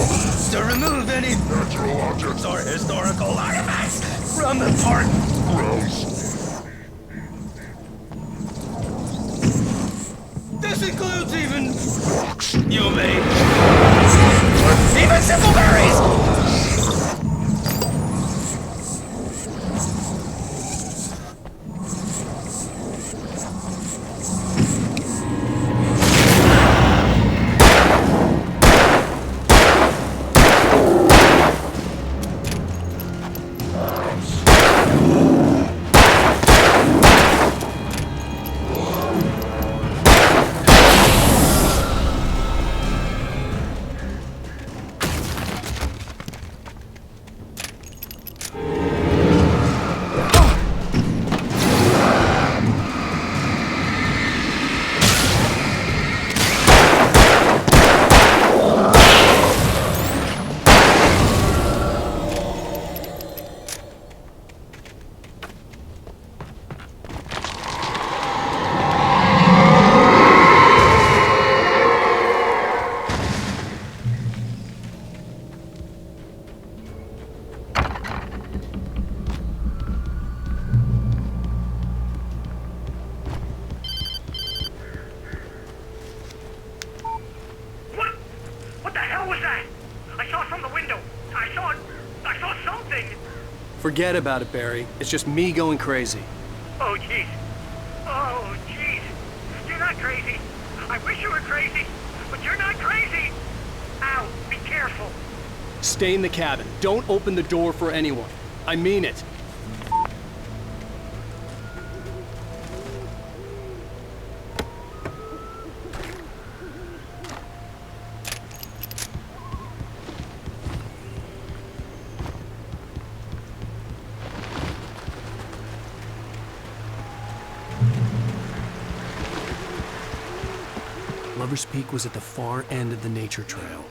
L: to remove any
B: natural objects
L: or historical artifacts from the park
B: grounds.
L: This includes even
B: Rocks.
L: you may even simple berries.
H: What the hell was that? I saw from the window. I saw something.
C: Forget about it, Barry. It's just me going crazy.
H: Oh, jeez. Oh, jeez. You're not crazy. I wish you were crazy, but you're not crazy. Ow, be careful.
C: Stay in the cabin. Don't open the door for anyone. I mean it. Lover's Peak was at the far end of the nature trail.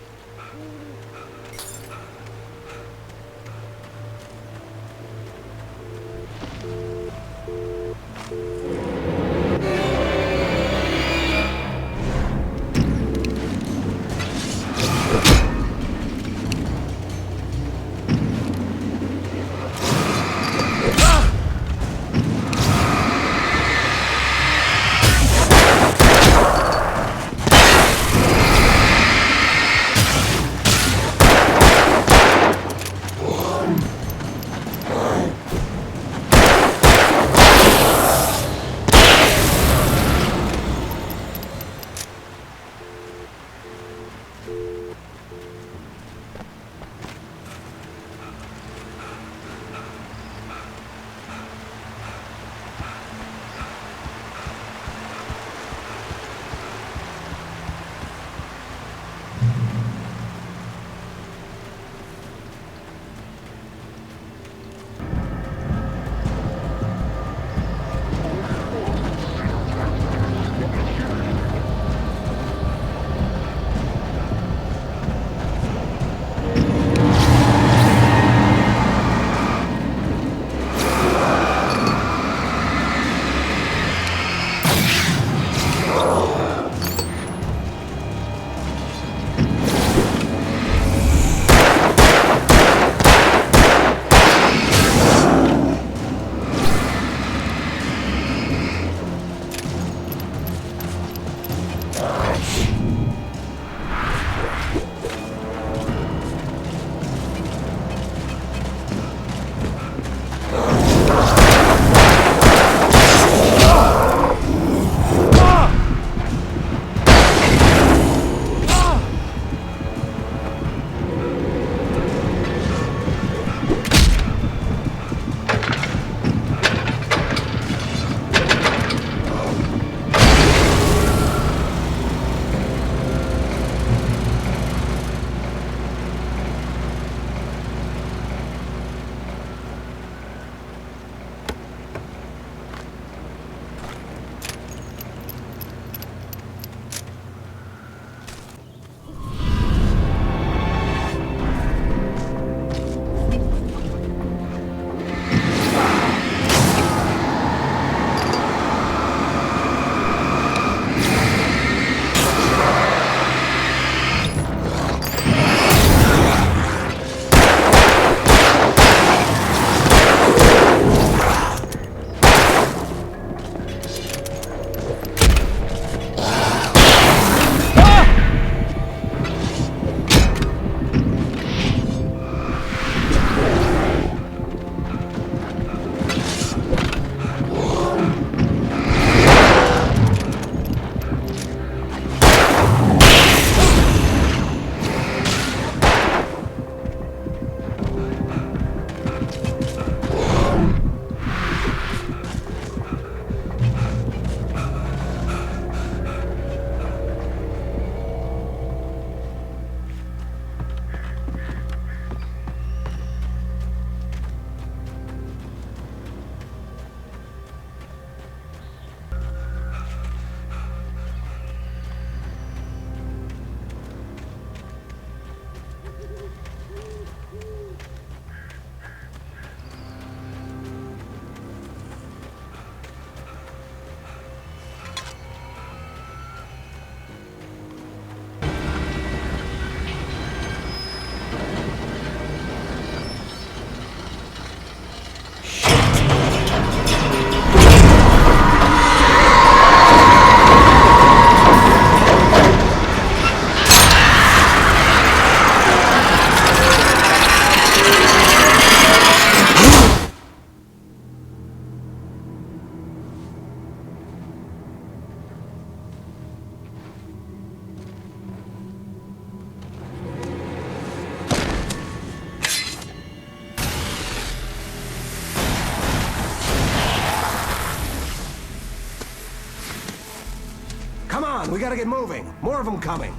F: on, we gotta get moving. More of them coming.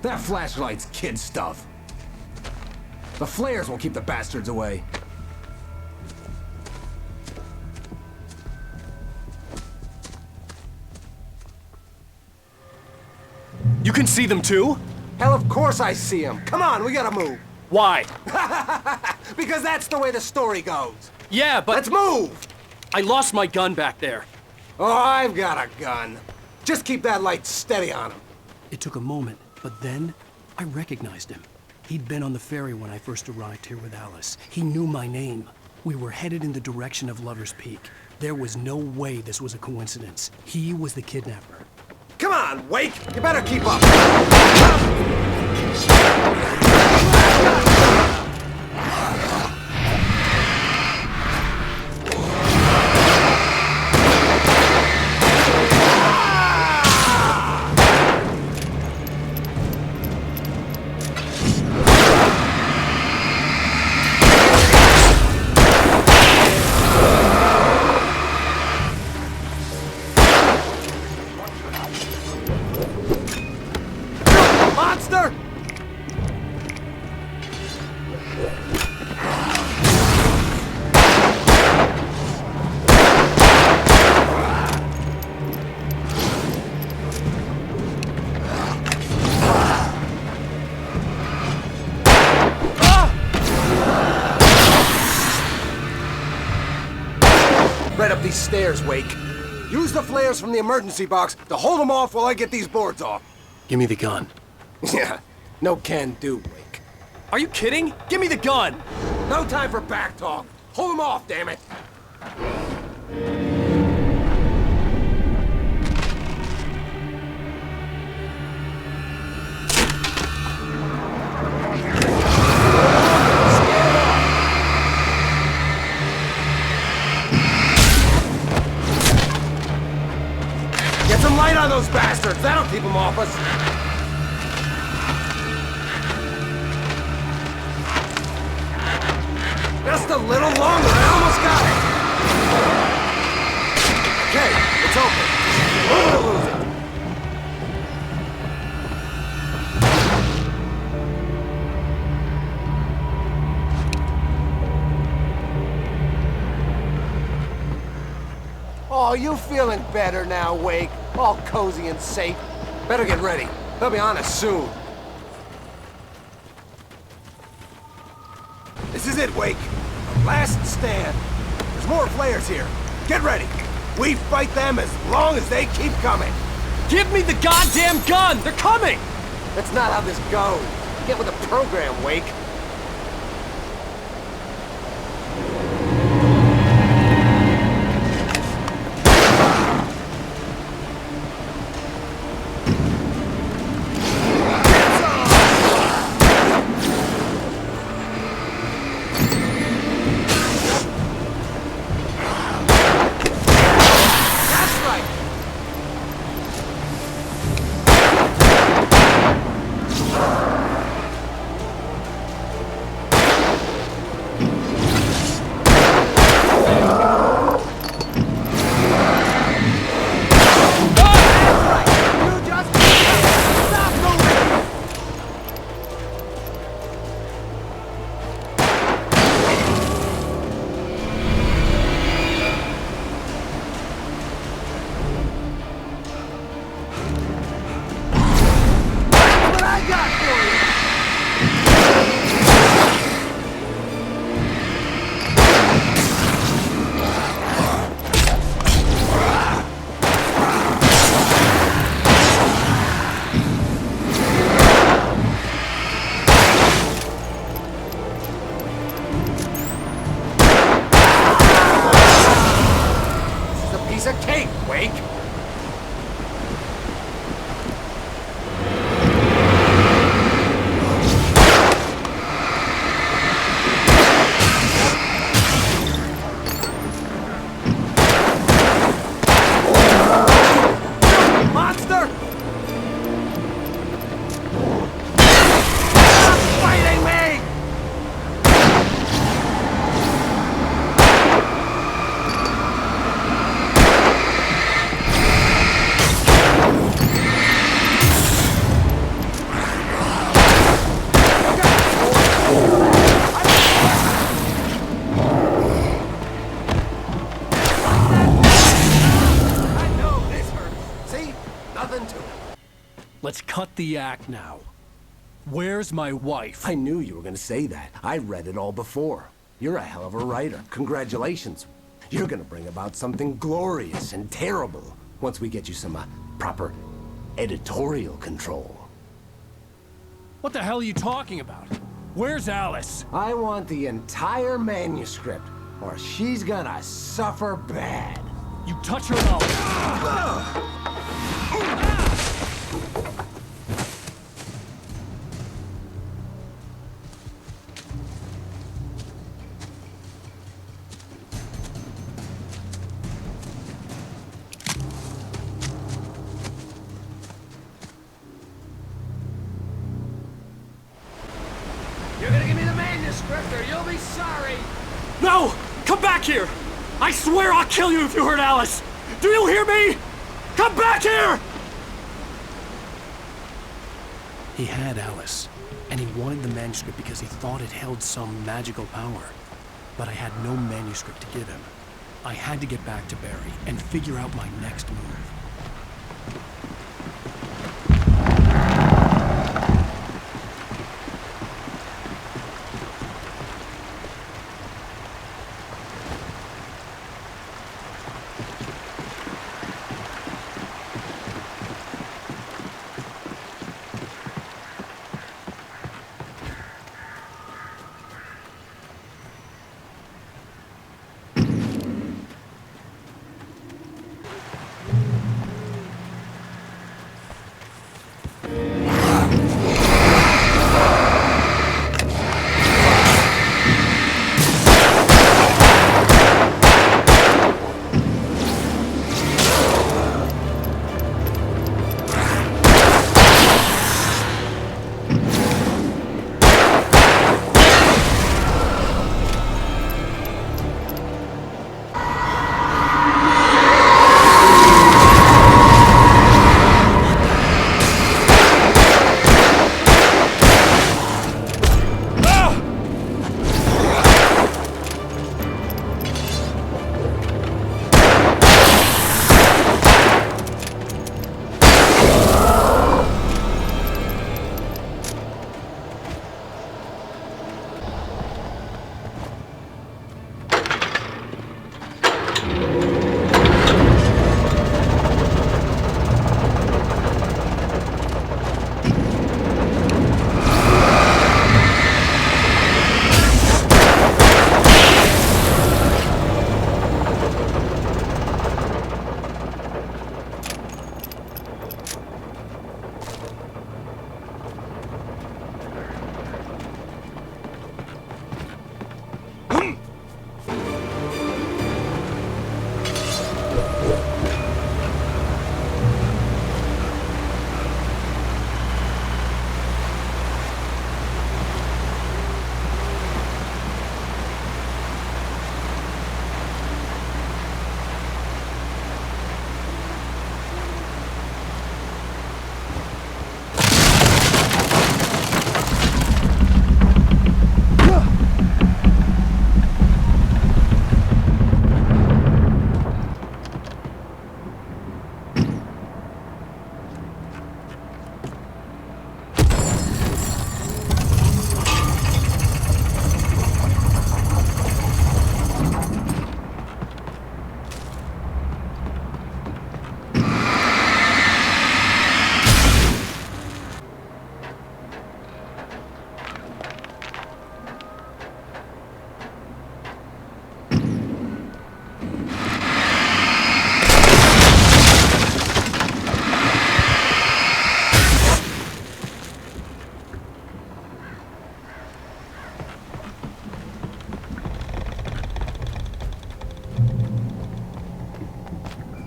F: That flashlight's kid stuff. The flares will keep the bastards away.
C: You can see them too?
F: Hell, of course I see them. Come on, we gotta move.
C: Why?
F: Because that's the way the story goes.
C: Yeah, but...
F: Let's move!
C: I lost my gun back there.
F: Oh, I've got a gun. Just keep that light steady on him.
A: It took a moment, but then I recognized him. He'd been on the ferry when I first arrived here with Alice. He knew my name. We were headed in the direction of Lover's Peak. There was no way this was a coincidence. He was the kidnapper.
F: Come on, Wake! You better keep up! Monster! Right up these stairs, Wake. Use the flares from the emergency box to hold them off while I get these boards off.
A: Give me the gun.
F: Yeah, no can do, Wake.
C: Are you kidding? Give me the gun!
F: No time for back talk. Hold them off, damn it. Get some light on those bastards. That'll keep them off us. Just a little longer. I almost got it. Okay, it's open. We're gonna lose it. Oh, you feeling better now, Wake? All cozy and safe. Better get ready. They'll be on us soon. This is it, Wake. Our last stand. There's more flares here. Get ready. We fight them as long as they keep coming.
C: Give me the goddamn gun! They're coming!
F: That's not how this goes. Get with the program, Wake.
C: nothing to it. Let's cut the act now. Where's my wife?
F: I knew you were gonna say that. I read it all before. You're a hell of a writer. Congratulations. You're gonna bring about something glorious and terrible once we get you some proper editorial control.
C: What the hell are you talking about? Where's Alice?
F: I want the entire manuscript, or she's gonna suffer bad.
C: You touch her and I'll...
T: You're gonna give me the manuscript or you'll be sorry!
C: No! Come back here! I swear I'll kill you if you hurt Alice! Do you hear me? Come back here! He had Alice, and he wanted the manuscript because he thought it held some magical power. But I had no manuscript to give him. I had to get back to Barry and figure out my next move.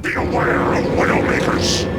B: Beware of Widowmakers!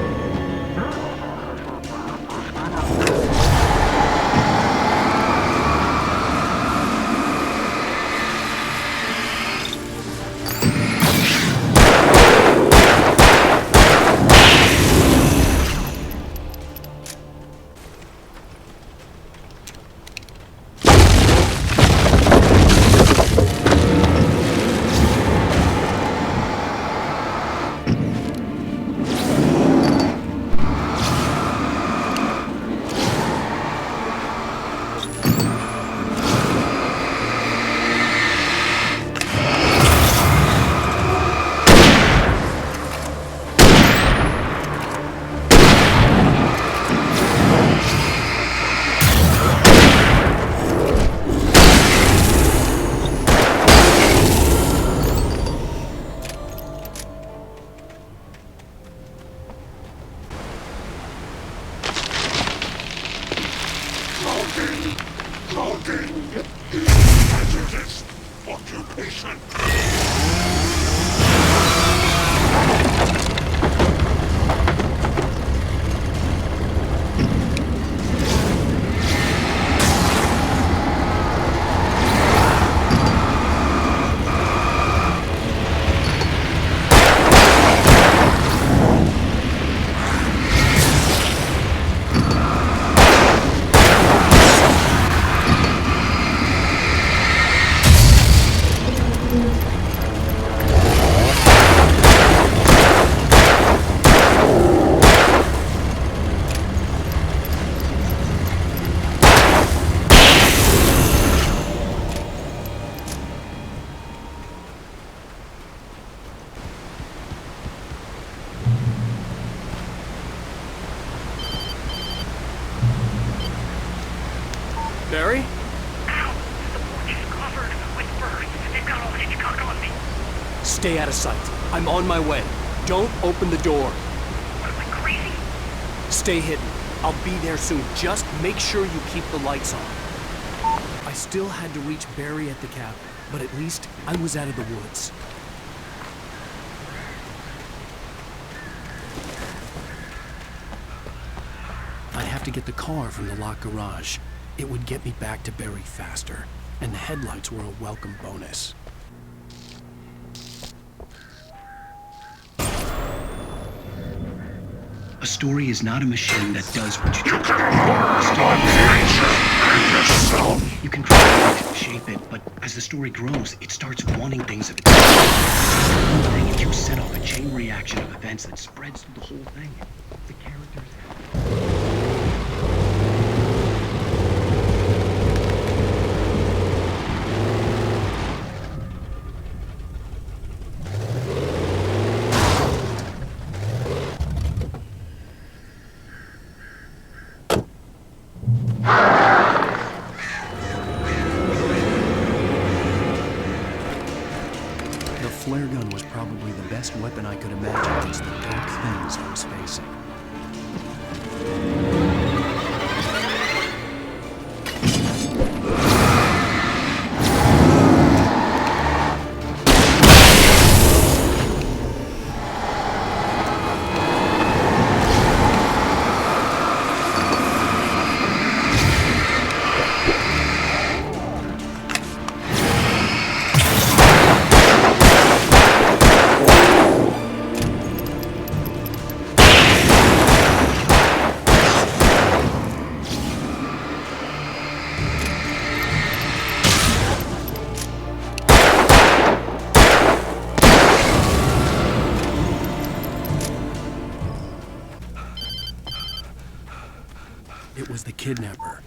B: Hazardous occupation.
C: Barry?
H: Ow! The porch is covered with birds. They've got all Hitchcock on me.
C: Stay out of sight. I'm on my way. Don't open the door.
H: What am I, crazy?
C: Stay hidden. I'll be there soon. Just make sure you keep the lights on. I still had to reach Barry at the cabin, but at least I was out of the woods. I'd have to get the car from the locked garage. It would get me back to Barry faster, and the headlights were a welcome bonus.
N: A story is not a machine that does what you
B: You can harm nature and yourself.
N: You can try to shape it, but as the story grows, it starts wanting things of its own. One thing if you set off a chain reaction of events that spreads through the whole thing. The characters...
C: The flare gun was probably the best weapon I could imagine against the dark things I was facing. It was the kidnapper.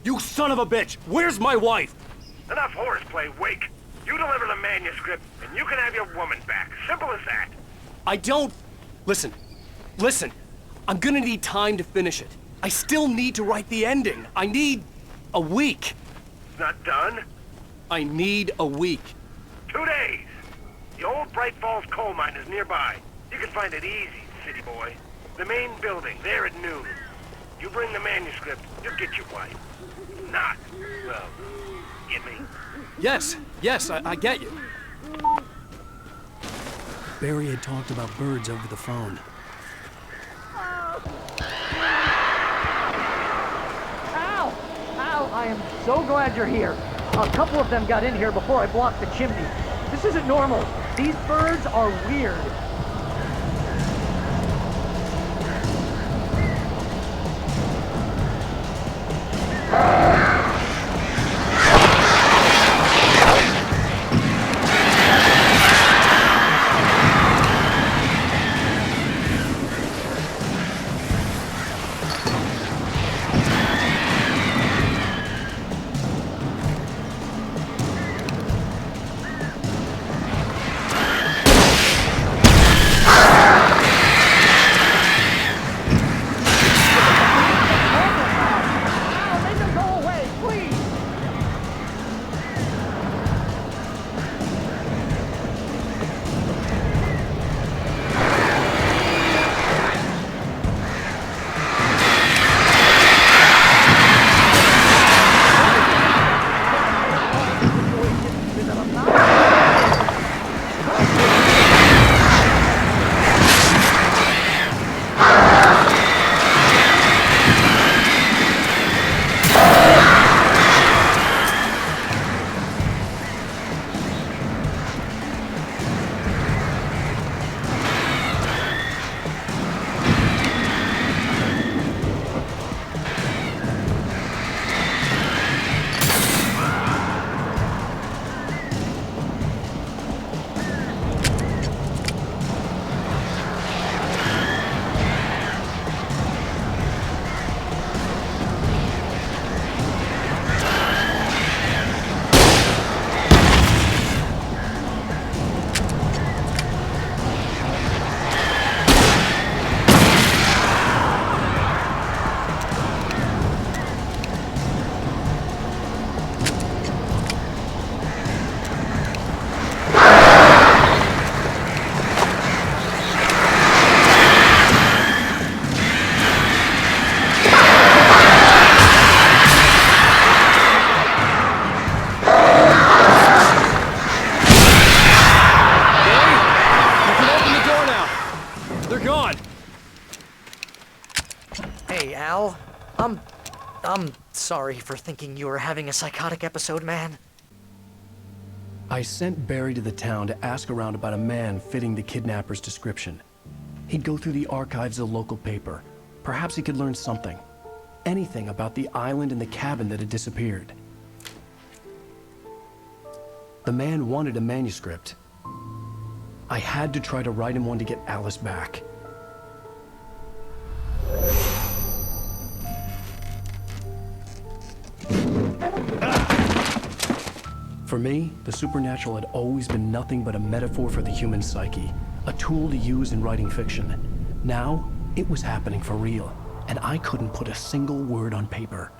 T: You son of a bitch! Where's my wife?
S: Enough horseplay, Wake. You deliver the manuscript, and you can have your woman back. Simple as that.
C: I don't... Listen. I'm gonna need time to finish it. I still need to write the ending. I need a week.
S: It's not done.
C: I need a week.
S: 2 days. The old Bright Falls coal mine is nearby. You can find it easy, city boy. The main building, there at noon. You bring the manuscript, you'll get your wife. Not, well, get me?
C: Yes, I get you. Barry had talked about birds over the phone.
V: Ow! Ow! I am so glad you're here. A couple of them got in here before I blocked the chimney. This isn't normal. These birds are weird. Hey, Al. I'm sorry for thinking you were having a psychotic episode, man.
A: I sent Barry to the town to ask around about a man fitting the kidnapper's description. He'd go through the archives of the local paper. Perhaps he could learn something. Anything about the island and the cabin that had disappeared. The man wanted a manuscript. I had to try to write him one to get Alice back. For me, the supernatural had always been nothing but a metaphor for the human psyche, a tool to use in writing fiction. Now, it was happening for real, and I couldn't put a single word on paper.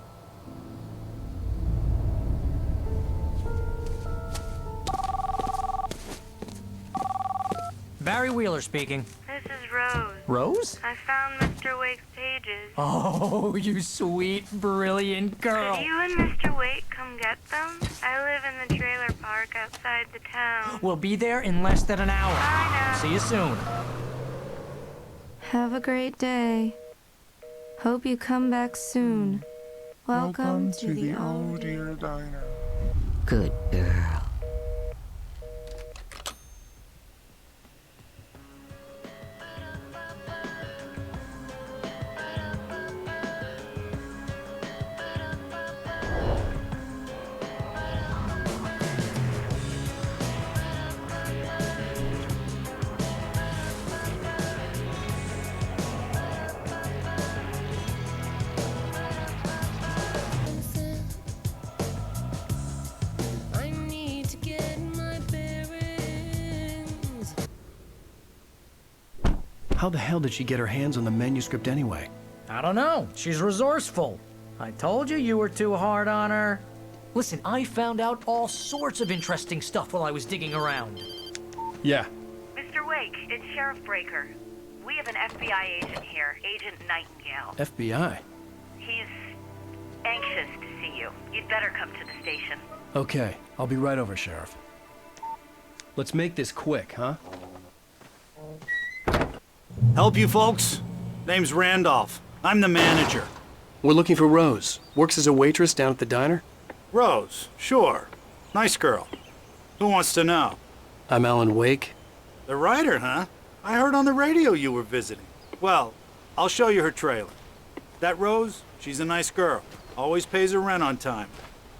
V: Barry Wheeler speaking.
G: This is Rose.
V: Rose?
G: I found Mr. Wake's pages.
V: Oh, you sweet, brilliant girl.
G: Could you and Mr. Wake come get them? I live in the trailer park outside the town.
V: We'll be there in less than an hour.
G: Bye now.
V: See you soon.
I: Have a great day. Hope you come back soon. Welcome to the
J: Oh Dear Diner.
K: Good girl.
A: How the hell did she get her hands on the manuscript anyway?
V: I don't know. She's resourceful. I told you were too hard on her. Listen, I found out all sorts of interesting stuff while I was digging around.
A: Yeah.
G: Mr. Wake, it's Sheriff Breaker. We have an FBI agent here, Agent Nightingale.
A: FBI?
G: He's anxious to see you. You'd better come to the station.
A: Okay, I'll be right over, Sheriff. Let's make this quick, huh?
O: Help you folks? Name's Randolph. I'm the manager.
A: We're looking for Rose. Works as a waitress down at the diner.
O: Rose, sure. Nice girl. Who wants to know?
A: I'm Alan Wake.
O: The writer, huh? I heard on the radio you were visiting. Well, I'll show you her trailer. That Rose, she's a nice girl. Always pays her rent on time.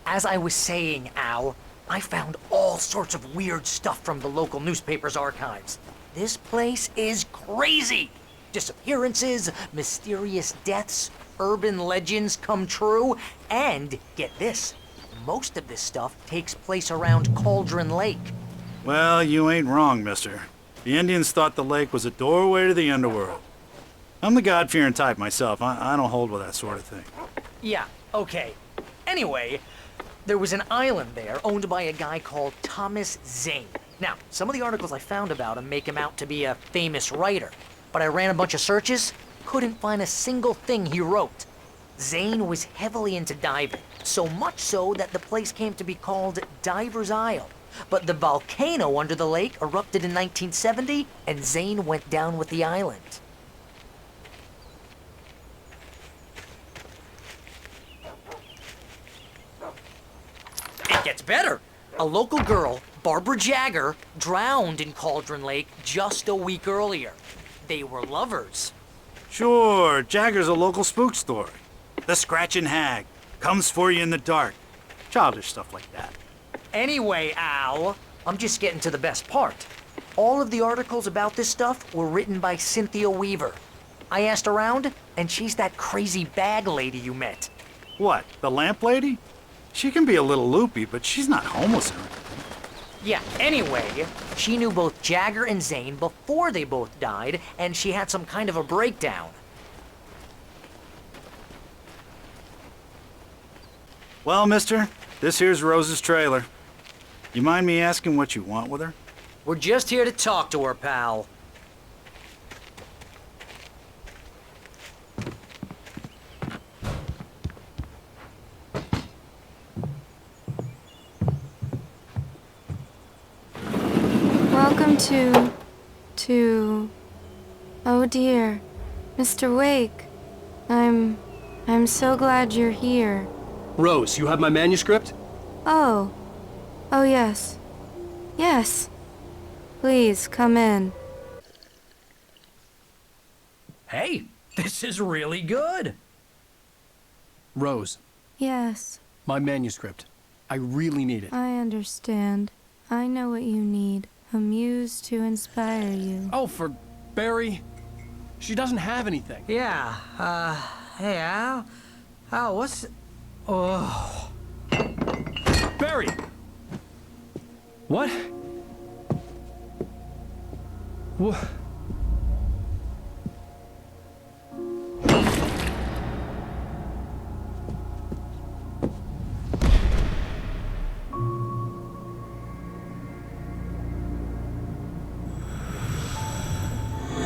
V: As I was saying, Al, I found all sorts of weird stuff from the local newspaper's archives. This place is crazy. Disappearances, mysterious deaths, urban legends come true, and get this, most of this stuff takes place around Cauldron Lake.
O: Well, you ain't wrong, mister. The Indians thought the lake was a doorway to the underworld. I'm the God-fearing type myself. I don't hold with that sort of thing.
V: Yeah, okay. Anyway, there was an island there owned by a guy called Thomas Zane. Now, some of the articles I found about him make him out to be a famous writer, but I ran a bunch of searches, couldn't find a single thing he wrote. Zane was heavily into diving, so much so that the place came to be called Diver's Isle. But the volcano under the lake erupted in 1970, and Zane went down with the island. It gets better. A local girl, Barbara Jagger, drowned in Cauldron Lake just a week earlier. They were lovers.
O: Sure, Jagger's a local spook story. The Scratching Hag. Comes for you in the dark. Childish stuff like that.
V: Anyway, Al, I'm just getting to the best part. All of the articles about this stuff were written by Cynthia Weaver. I asked around, and she's that crazy bag lady you met.
O: What, the lamp lady? She can be a little loopy, but she's not homeless or anything.
V: Yeah, anyway, she knew both Jagger and Zane before they both died, and she had some kind of a breakdown.
O: Well, mister, this here's Rose's trailer. You mind me asking what you want with her?
V: We're just here to talk to her, pal.
I: Welcome to... Oh dear. Mr. Wake.
P: I'm so glad you're here.
C: Rose, you have my manuscript?
P: Oh. Oh, yes. Yes. Please, come in.
V: Hey, this is really good.
C: Rose,
P: Yes,
C: my manuscript. I really need it.
P: I understand. I know what you need. A muse to inspire you.
C: Oh, for Barry? She doesn't have anything.
V: Yeah, hey, Al, what's... Oh...
C: Barry! What? What?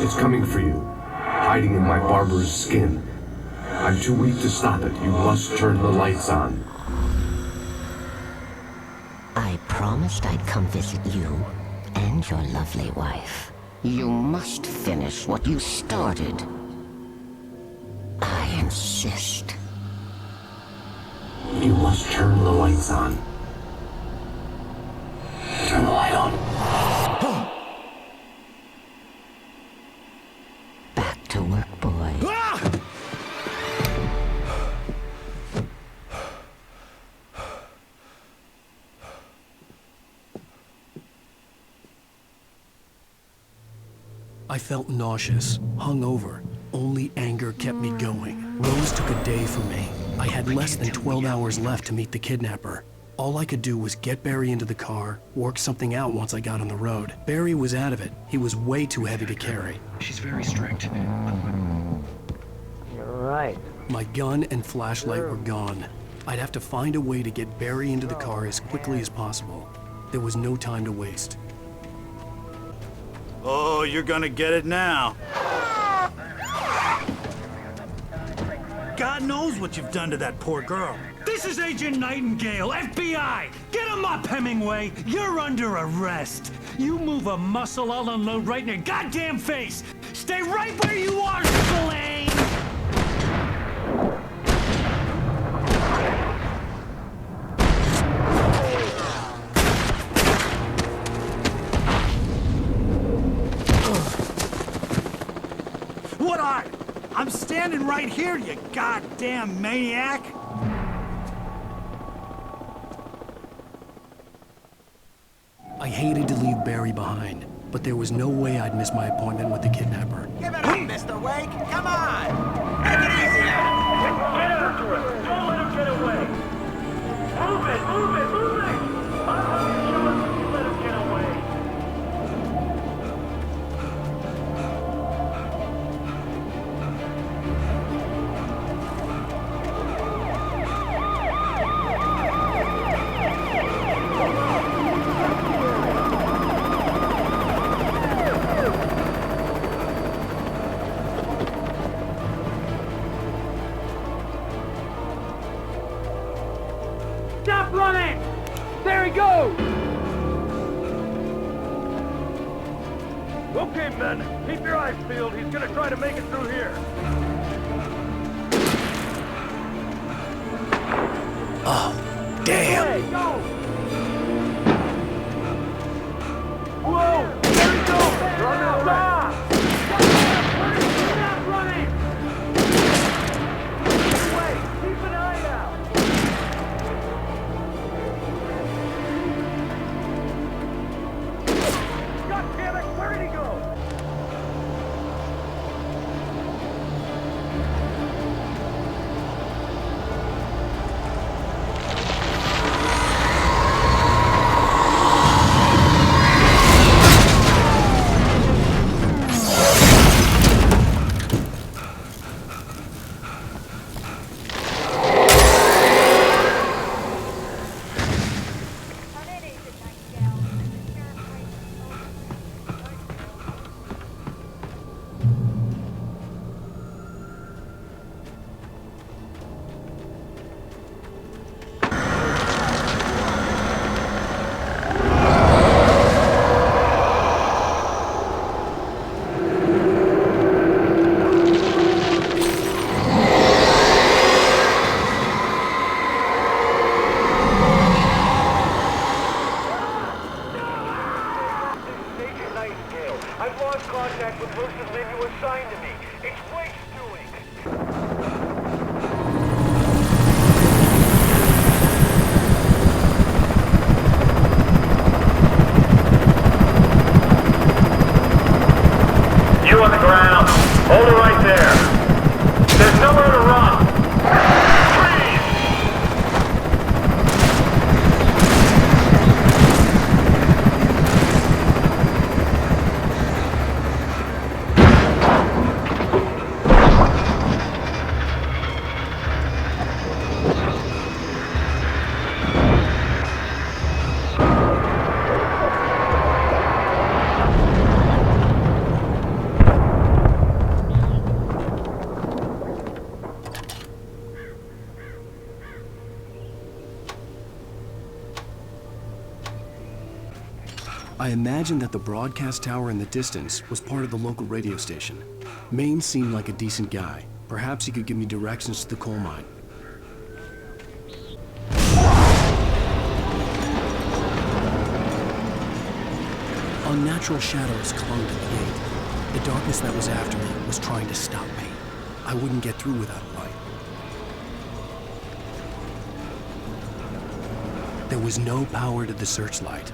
Q: It's coming for you, hiding in my barber's skin. I'm too weak to stop it. You must turn the lights on.
K: I promised I'd come visit you and your lovely wife. You must finish what you started. I insist.
Q: You must turn the lights on. Turn the light on.
K: Back to work, boy.
C: I felt nauseous, hungover. Only anger kept me going. Rose took a day from me. I had less than 12 hours left to meet the kidnapper. All I could do was get Barry into the car, work something out once I got on the road. Barry was out of it. He was way too heavy to carry.
N: She's very strict.
V: You're right.
C: My gun and flashlight were gone. I'd have to find a way to get Barry into the car as quickly as possible. There was no time to waste.
O: Oh, you're gonna get it now. God knows what you've done to that poor girl.
W: This is Agent Nightingale, FBI! Get him up, Hemingway! You're under arrest! You move a muscle, I'll unload right in your goddamn face! Stay right where you are, Spillane!
O: What are? I'm standing right here, you goddamn maniac!
C: I hated to leave Barry behind, but there was no way I'd miss my appointment with the kidnapper.
J: Give it up, Mr. Wake! Come on! Make it easy now!
S: Get after him! Don't let him get away! Move it! Move it! Move it! I'll have you show us if you let him get away!
T: Stop running! There he goes!
S: Okay, men. Keep your eyes peeled. He's gonna try to make it through here.
C: Oh, damn!
S: Hey, go! Whoa! There he goes! Stop! Stop running! Wait! Keep an eye out! God damn it! Where did he go?
C: I imagined that the broadcast tower in the distance was part of the local radio station. Maine seemed like a decent guy. Perhaps he could give me directions to the coal mine. Unnatural shadows clung to the gate. The darkness that was after me was trying to stop me. I wouldn't get through without a light. There was no power to the searchlight.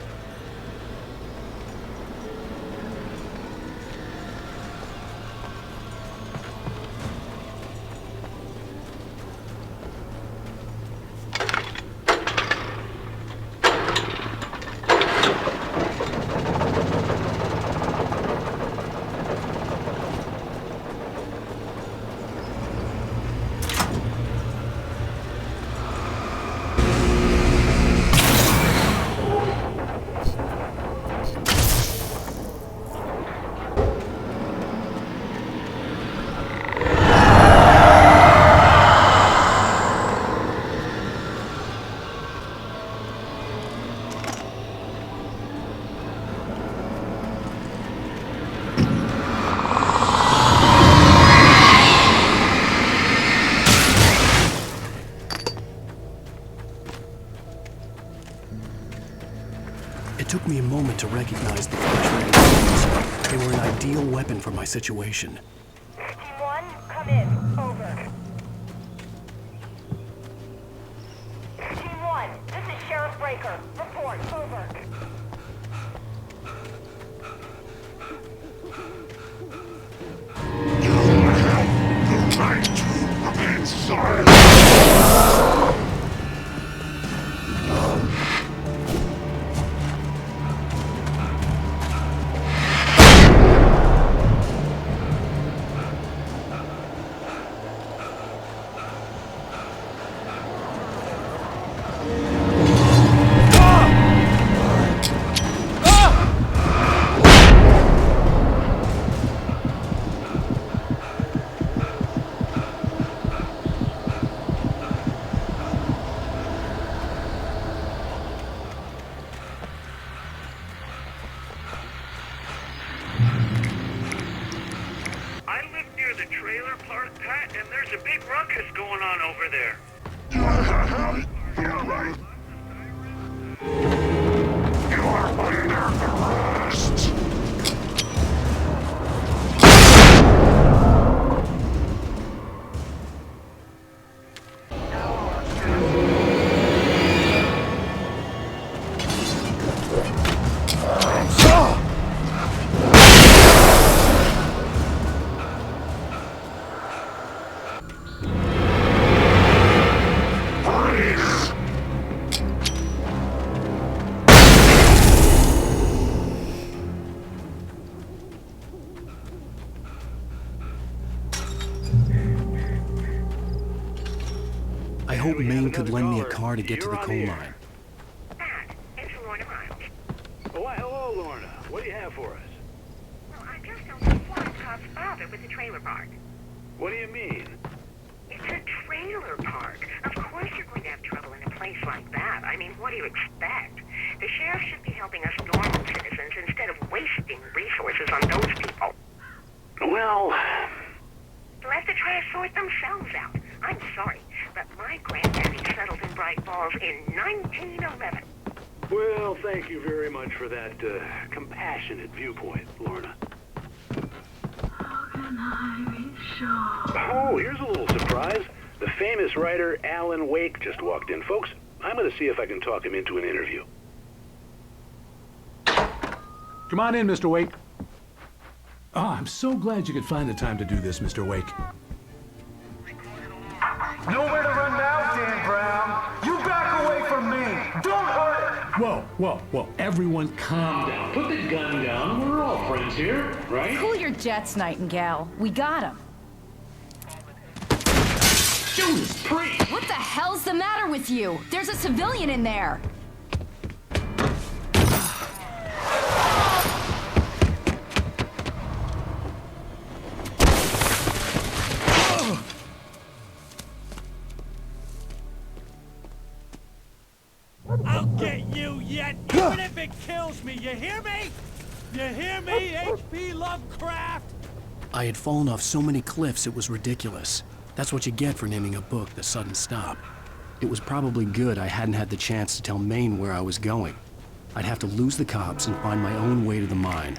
C: It took me a moment to recognize the flashbang weapons. They were an ideal weapon for my situation.
G: Team 1, come in. Over. Team 1, this is Sheriff Breaker. Report. Over.
B: Remain silent.
H: The trailer park, Pat, and there's a big ruckus going on over there.
B: You're right. You're under arrest.
C: I hope Maine could lend me a car to get to the coal mine.
G: Pat, it's Lorna Miles.
O: Oh, why, hello, Lorna. What do you have for us?
G: Well, I just don't know what's Cobb's father with the trailer park.
O: What do you mean?
G: It's a trailer park. Of course you're going to have trouble in a place like that. I mean, what do you expect? The sheriff should be helping us normal citizens instead of wasting resources on those people.
O: Well...
G: Let the trash sort themselves out. I'm sorry, but my granddaddy settled in Bright Falls in 1911.
O: Well, thank you very much for that compassionate viewpoint, Lorna. Oh, here's a little surprise. The famous writer Alan Wake just walked in. Folks, I'm going to see if I can talk him into an interview.
Q: Come on in, Mr. Wake. Oh, I'm so glad you could find the time to do this, Mr. Wake.
W: Nowhere to run now, Dan Brown. You back away from me. Don't hurt it.
Q: Whoa. Everyone calm down. Put the gun down. We're all friends here, right?
E: Cool your jets, Nightingale. We got him.
Q: Judas Priest!
E: What the hell's the matter with you? There's a civilian in there.
W: I'll get you yet, even if it kills me. You hear me? You hear me, H.P. Lovecraft?
C: I had fallen off so many cliffs it was ridiculous. That's what you get for naming a book The Sudden Stop. It was probably good I hadn't had the chance to tell Maine where I was going. I'd have to lose the cops and find my own way to the mine.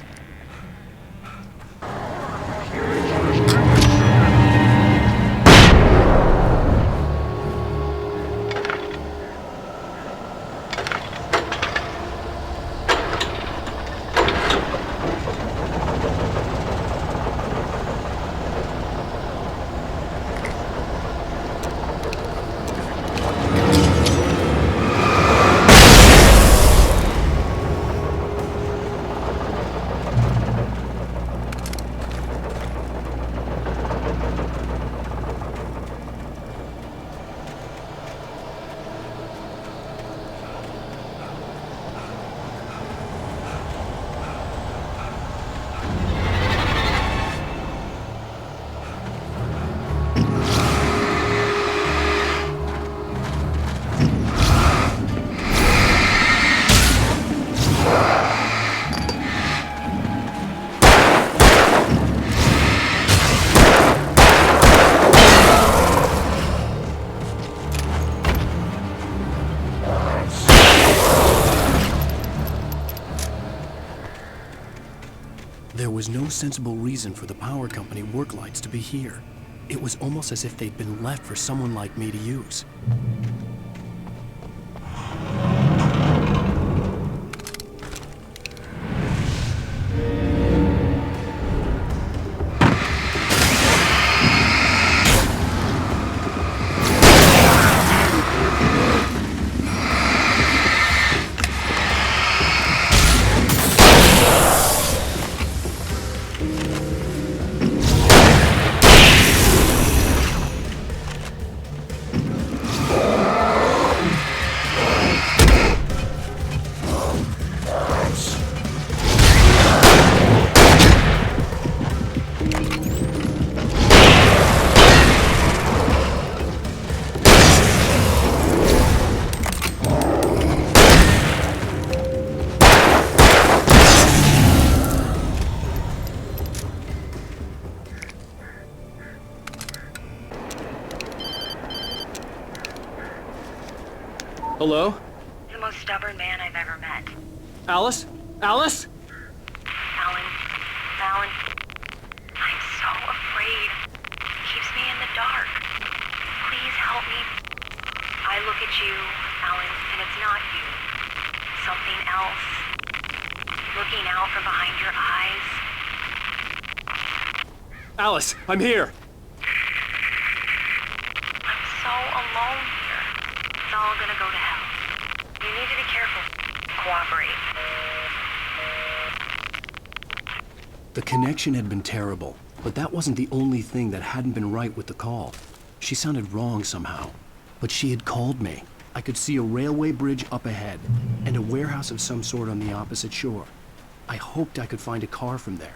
C: There was no sensible reason for the power company work lights to be here. It was almost as if they'd been left for someone like me to use.
M: Hello?
G: The most stubborn man I've ever met.
M: Alice? Alice?
G: Alan, I'm so afraid. It keeps me in the dark. Please help me. I look at you, Alan, and it's not you. Something else. Looking out from behind your eyes.
M: Alice, I'm here.
G: I'm so alone here. It's all gonna go to hell. You need to be careful. Cooperate.
C: The connection had been terrible, but that wasn't the only thing that hadn't been right with the call. She sounded wrong somehow, but she had called me. I could see a railway bridge up ahead, and a warehouse of some sort on the opposite shore. I hoped I could find a car from there.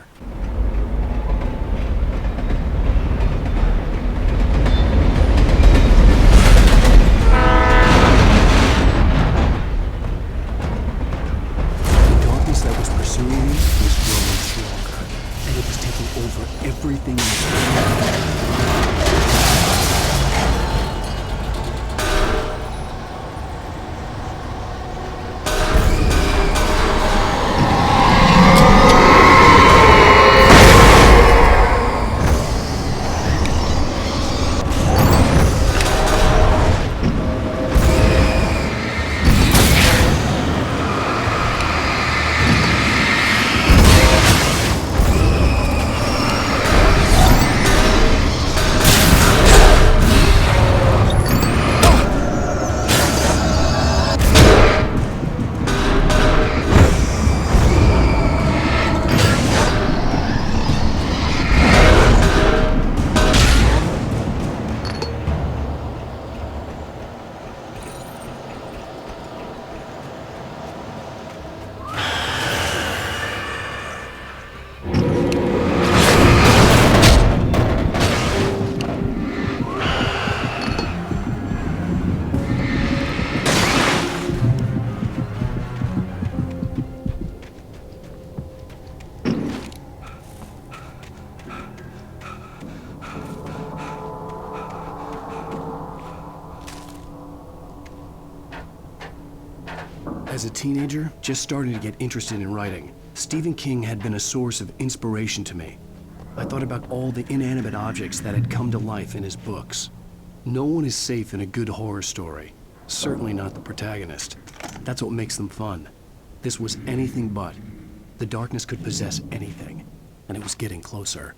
C: The darkness that was pursuing me was growing stronger, and it was taking over everything in its As a teenager, just starting to get interested in writing, Stephen King had been a source of inspiration to me. I thought about all the inanimate objects that had come to life in his books. No one is safe in a good horror story. Certainly not the protagonist. That's what makes them fun. This was anything but. The darkness could possess anything, and it was getting closer.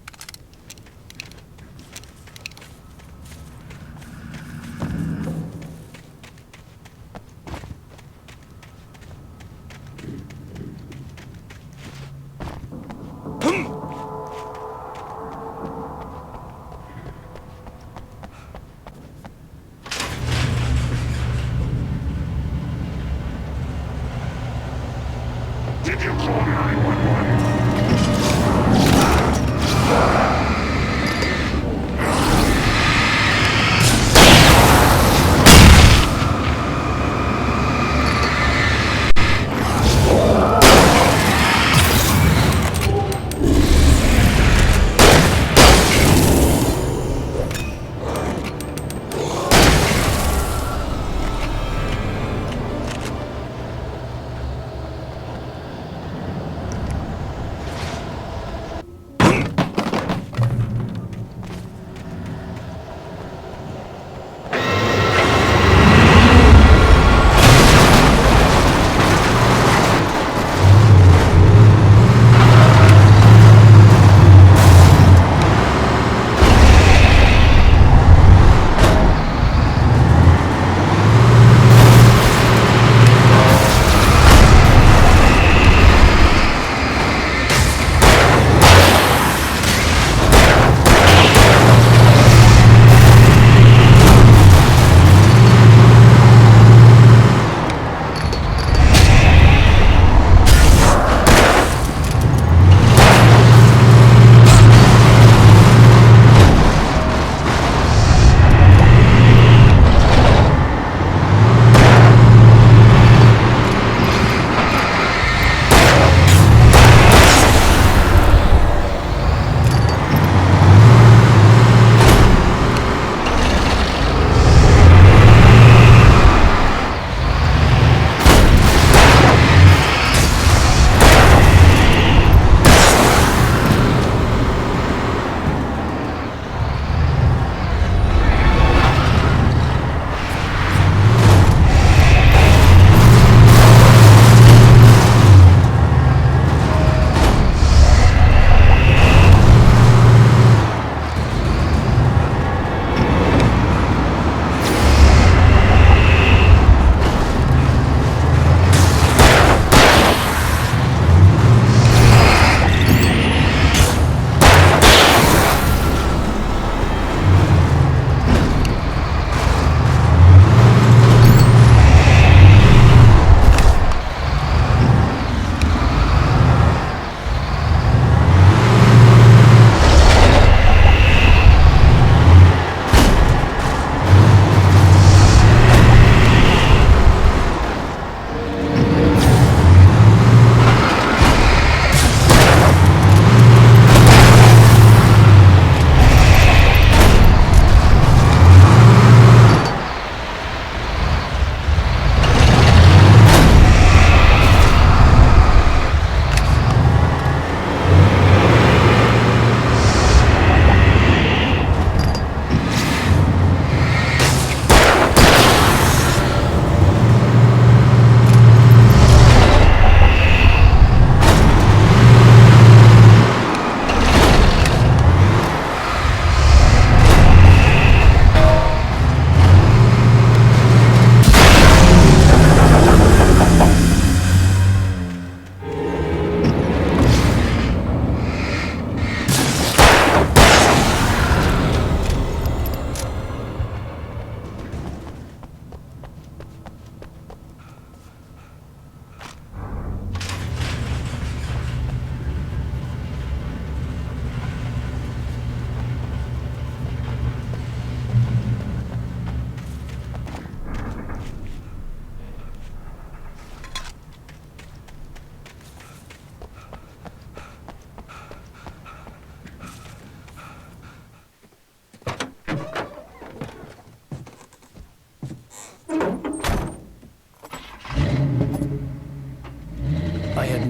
B: Did you call 911?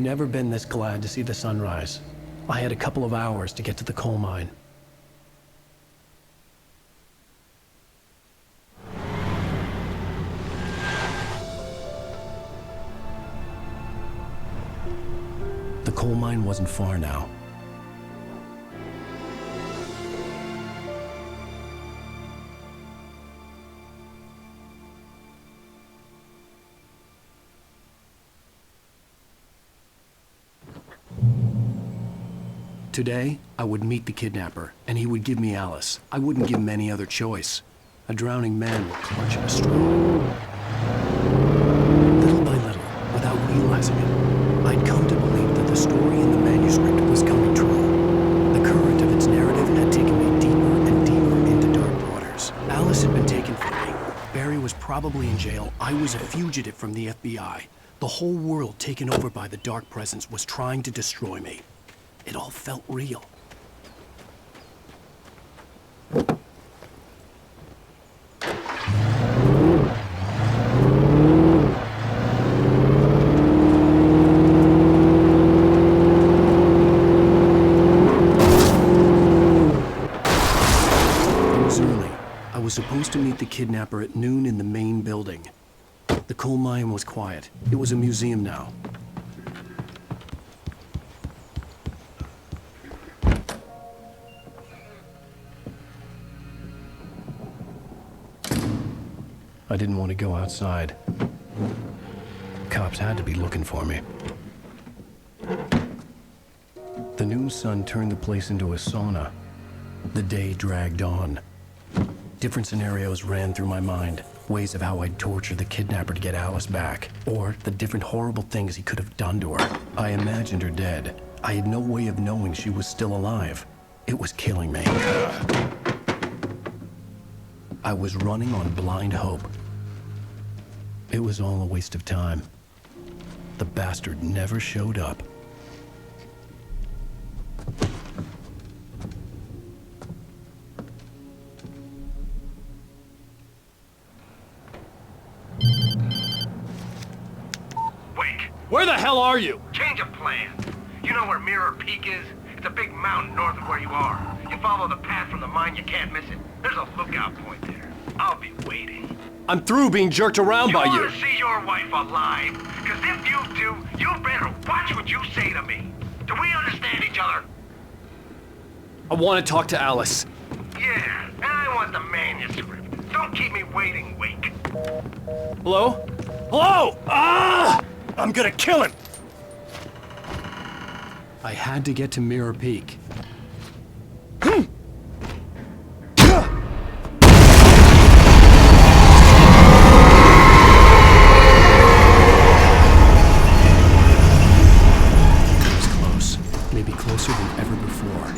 A: never been this glad to see the sunrise. I had a couple of hours to get to the coal mine. The coal mine wasn't far now. Today, I would meet the kidnapper, and he would give me Alice. I wouldn't give him any other choice. A drowning man will clutch at a straw. Little by little, without realizing it, I'd come to believe that the story in the manuscript was coming true. The current of its narrative had taken me deeper and deeper into dark waters. Alice had been taken from me. Barry was probably in jail. I was a fugitive from the FBI. The whole world taken over by the dark presence was trying to destroy me. It all felt real. I was supposed to meet the kidnapper at noon in the main building. The coal mine was quiet. It was a museum now. I didn't want to go outside. Cops had to be looking for me. The noon sun turned the place into a sauna. The day dragged on. Different scenarios ran through my mind. Ways of how I'd torture the kidnapper to get Alice back. Or the different horrible things he could have done to her. I imagined her dead. I had no way of knowing she was still alive. It was killing me. I was running on blind hope. It was all a waste of time. The bastard never showed up.
M: Where the hell are you?
S: Change of plan. You know where Mirror Peak is? It's a big mountain north of where you are. You follow the path from the mine, you can't miss it. There's a lookout point there. I'll be waiting.
M: I'm through being jerked around by you.
S: You want to see your wife alive? Because if you do, you better watch what you say to me. Do we understand each other?
M: I want to talk to Alice.
S: Yeah, and I want the manuscript. Don't keep me waiting, Wake.
M: Hello? Hello! Ah! I'm gonna kill him!
A: I had to get to Mirror Peak. Maybe closer than ever before.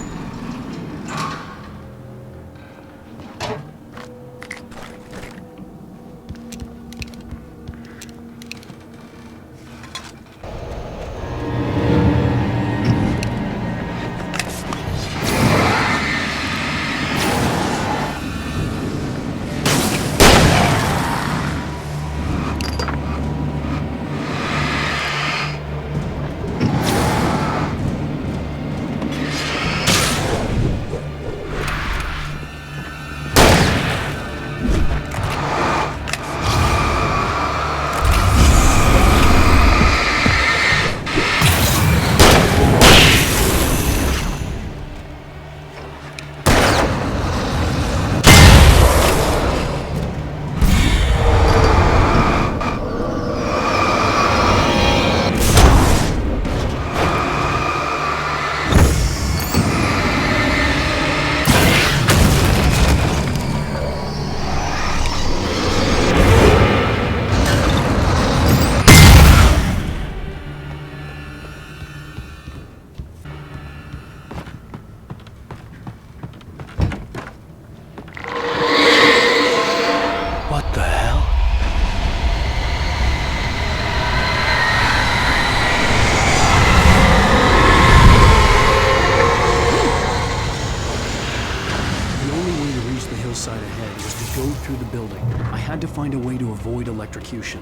A: Find a way to avoid electrocution.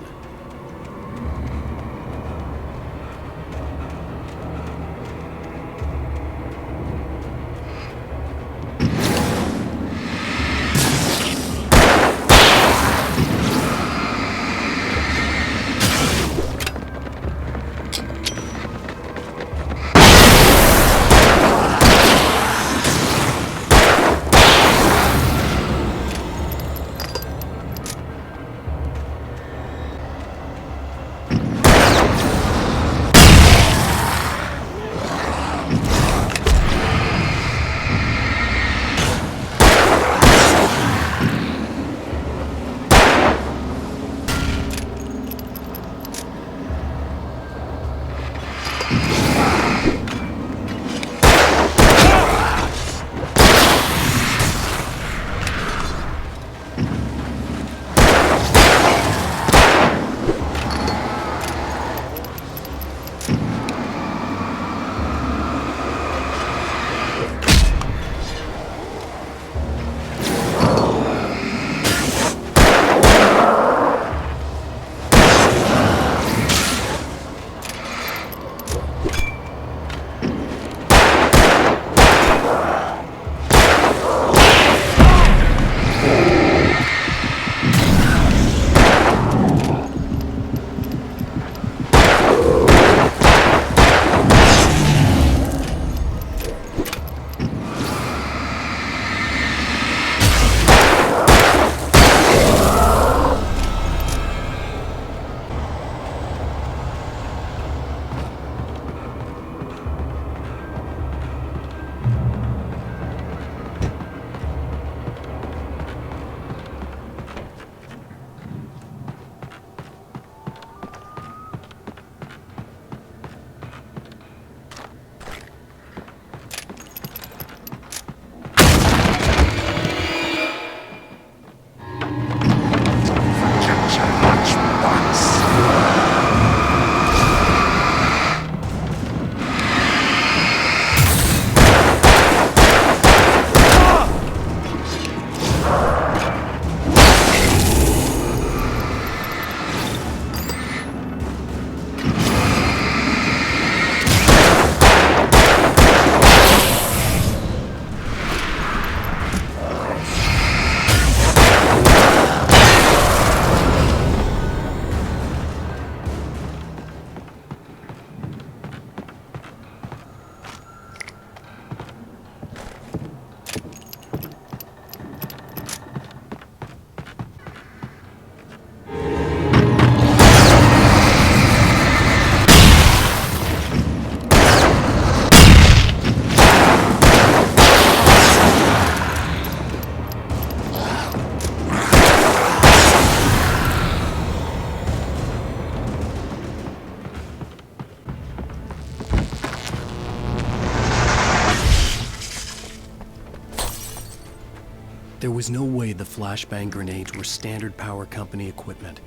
C: There was no way the flashbang grenades were standard power company equipment.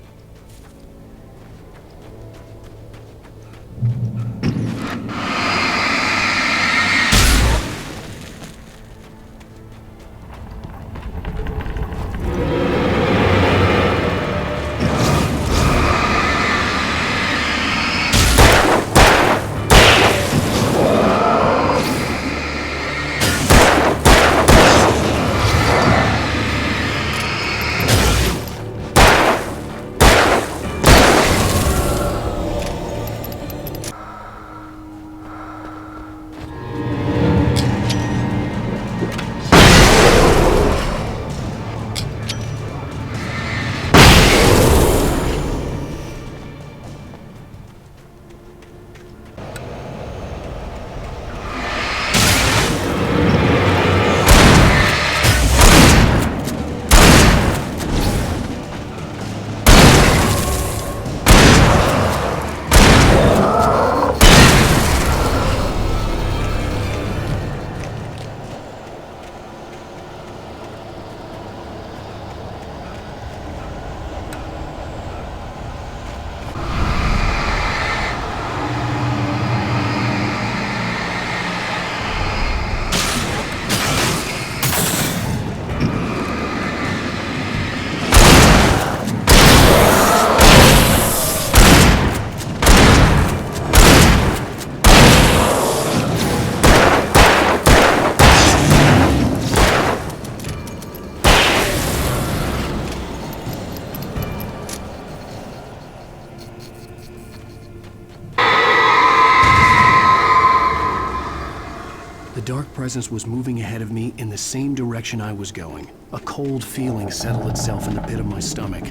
C: The dark presence was moving ahead of me in the same direction I was going. A cold feeling settled itself in the pit of my stomach.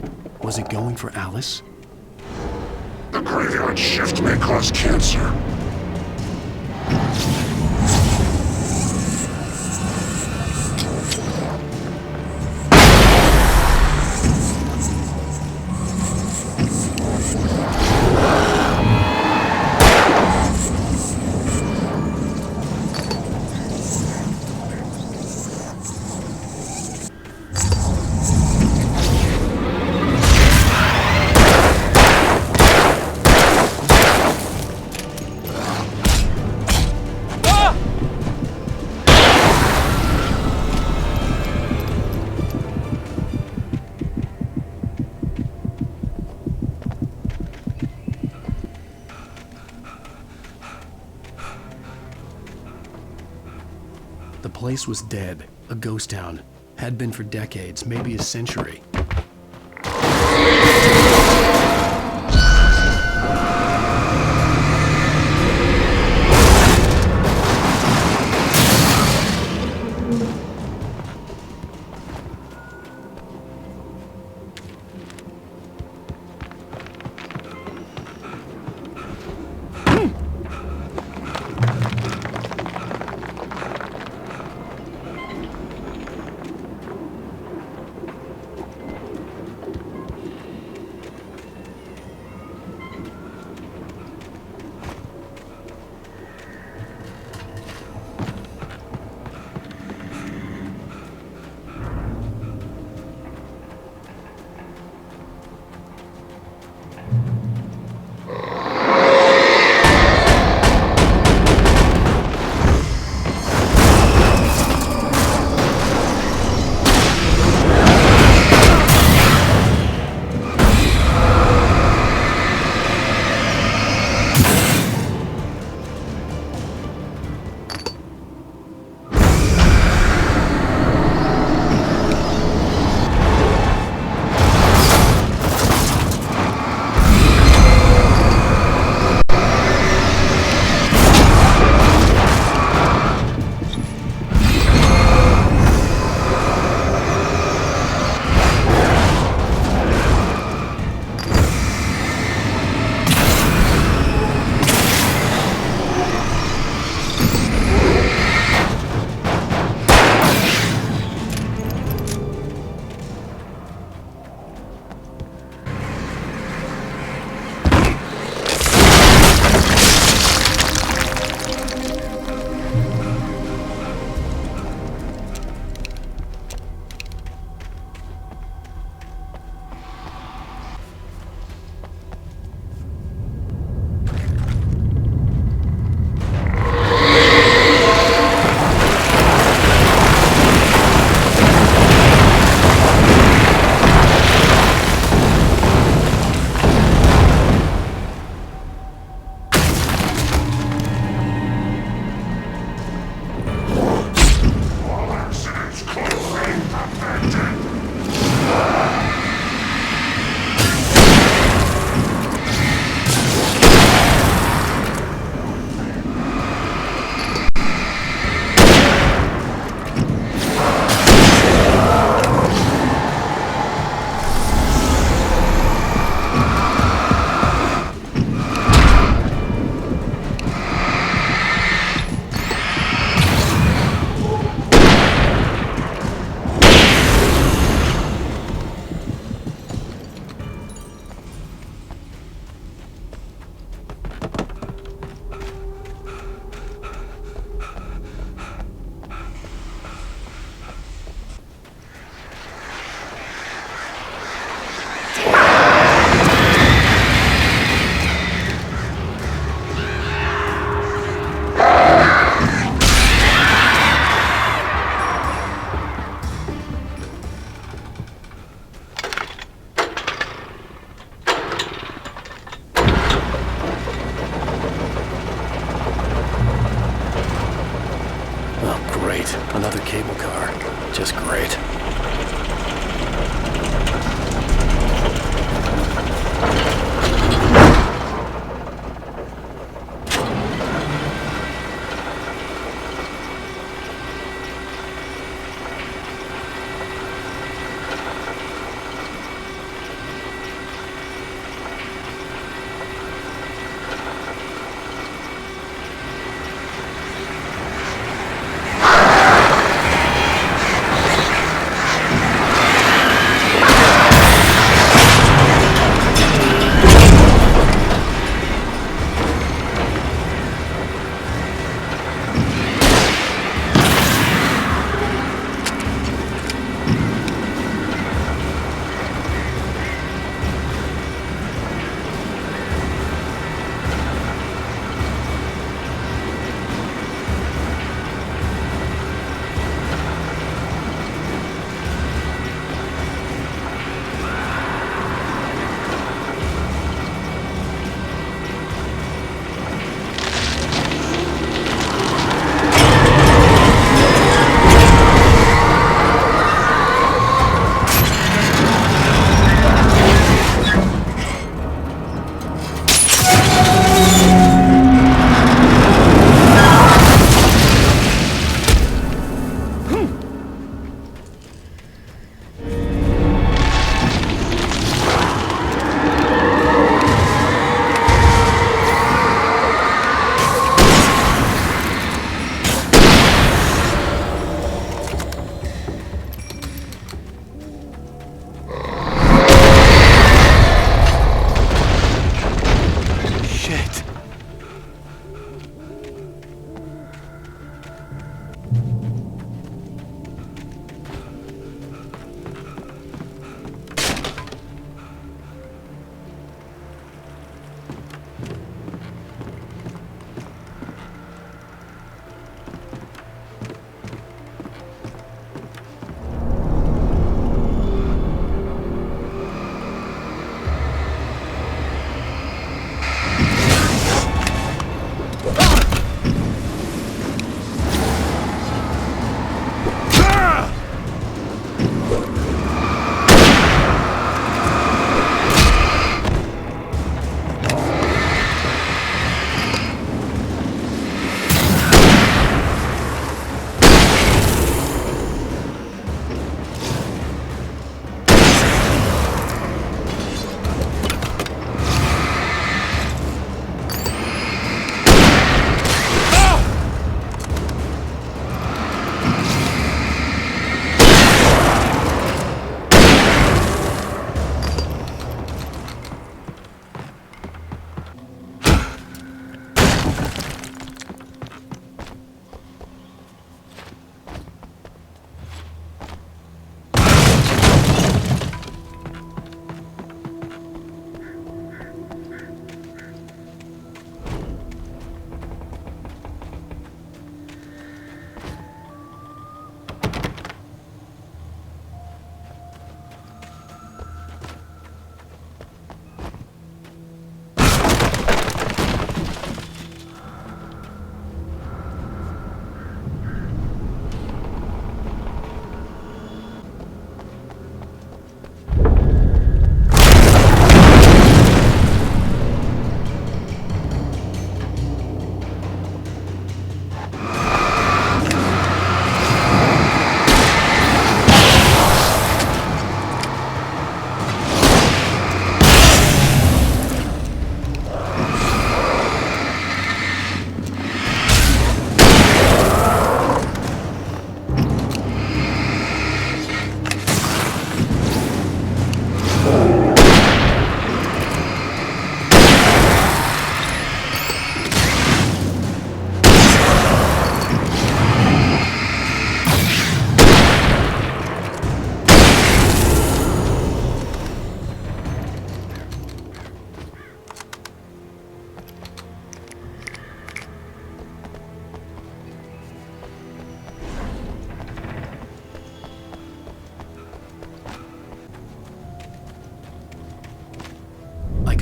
C: Was it going for Alice?
B: The graveyard shift may cause cancer.
C: The place was dead, a ghost town. Had been for decades, maybe a century.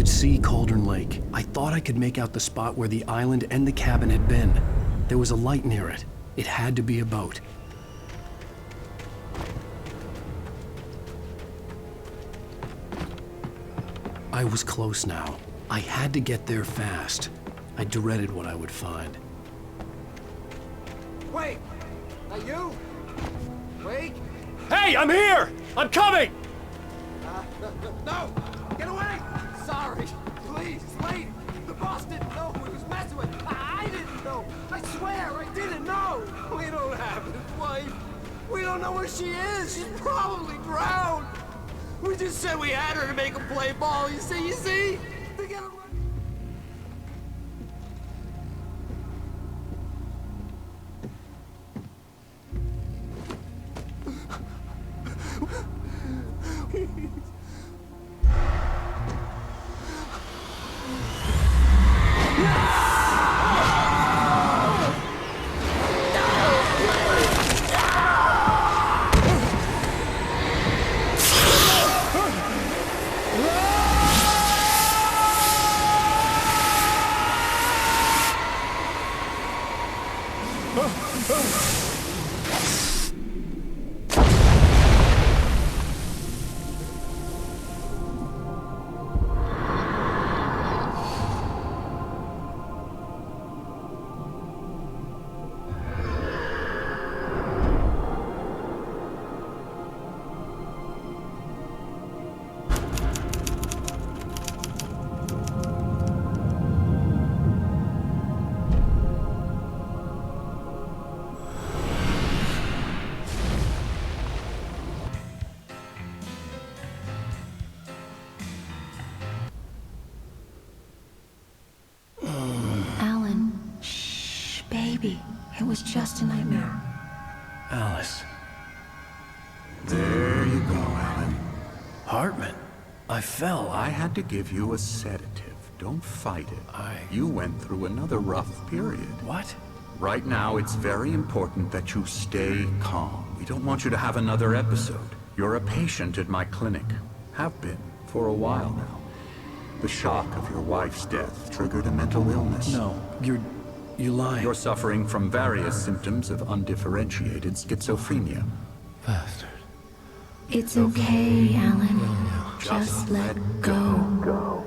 A: could see Cauldron Lake. I thought I could make out the spot where the island and the cabin had been. There was a light near it. It had to be a boat. I was close now. I had to get there fast. I dreaded what I would find.
J: Wait! Are you? Wait!
M: Hey, I'm here! I'm coming!
J: No! Get away! Sorry. Please, wait! The boss didn't know who he was messing with. I didn't know. I swear, I didn't know. We don't have his wife. We don't know where she is. She's probably drowned. We just said we had her to make him play ball. You see? To get away.
P: It was just a nightmare.
A: Alice.
B: There you go, Alan.
A: Hartman. I fell.
B: I had to give you a sedative. Don't fight it. You went through another rough period.
A: What?
B: Right now, it's very important that you stay calm. We don't want you to have another episode. You're a patient at my clinic. Have been for a while now. The shock of your wife's death triggered a mental illness.
A: No, you lie.
B: You're suffering from various symptoms of undifferentiated schizophrenia.
A: Bastard.
P: It's okay, Alan. Just let go.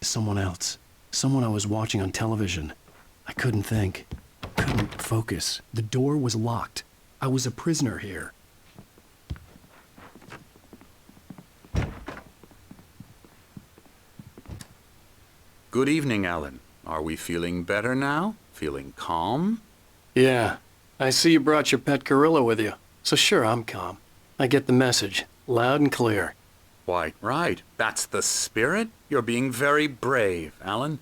A: Someone else. Someone I was watching on television. I couldn't think. Couldn't focus. The door was locked. I was a prisoner here.
B: Good evening, Alan. Are we feeling better now? Feeling calm?
A: Yeah. I see you brought your pet gorilla with you. So sure, I'm calm. I get the message. Loud and clear.
B: Why, right. That's the spirit. You're being very brave, Alan.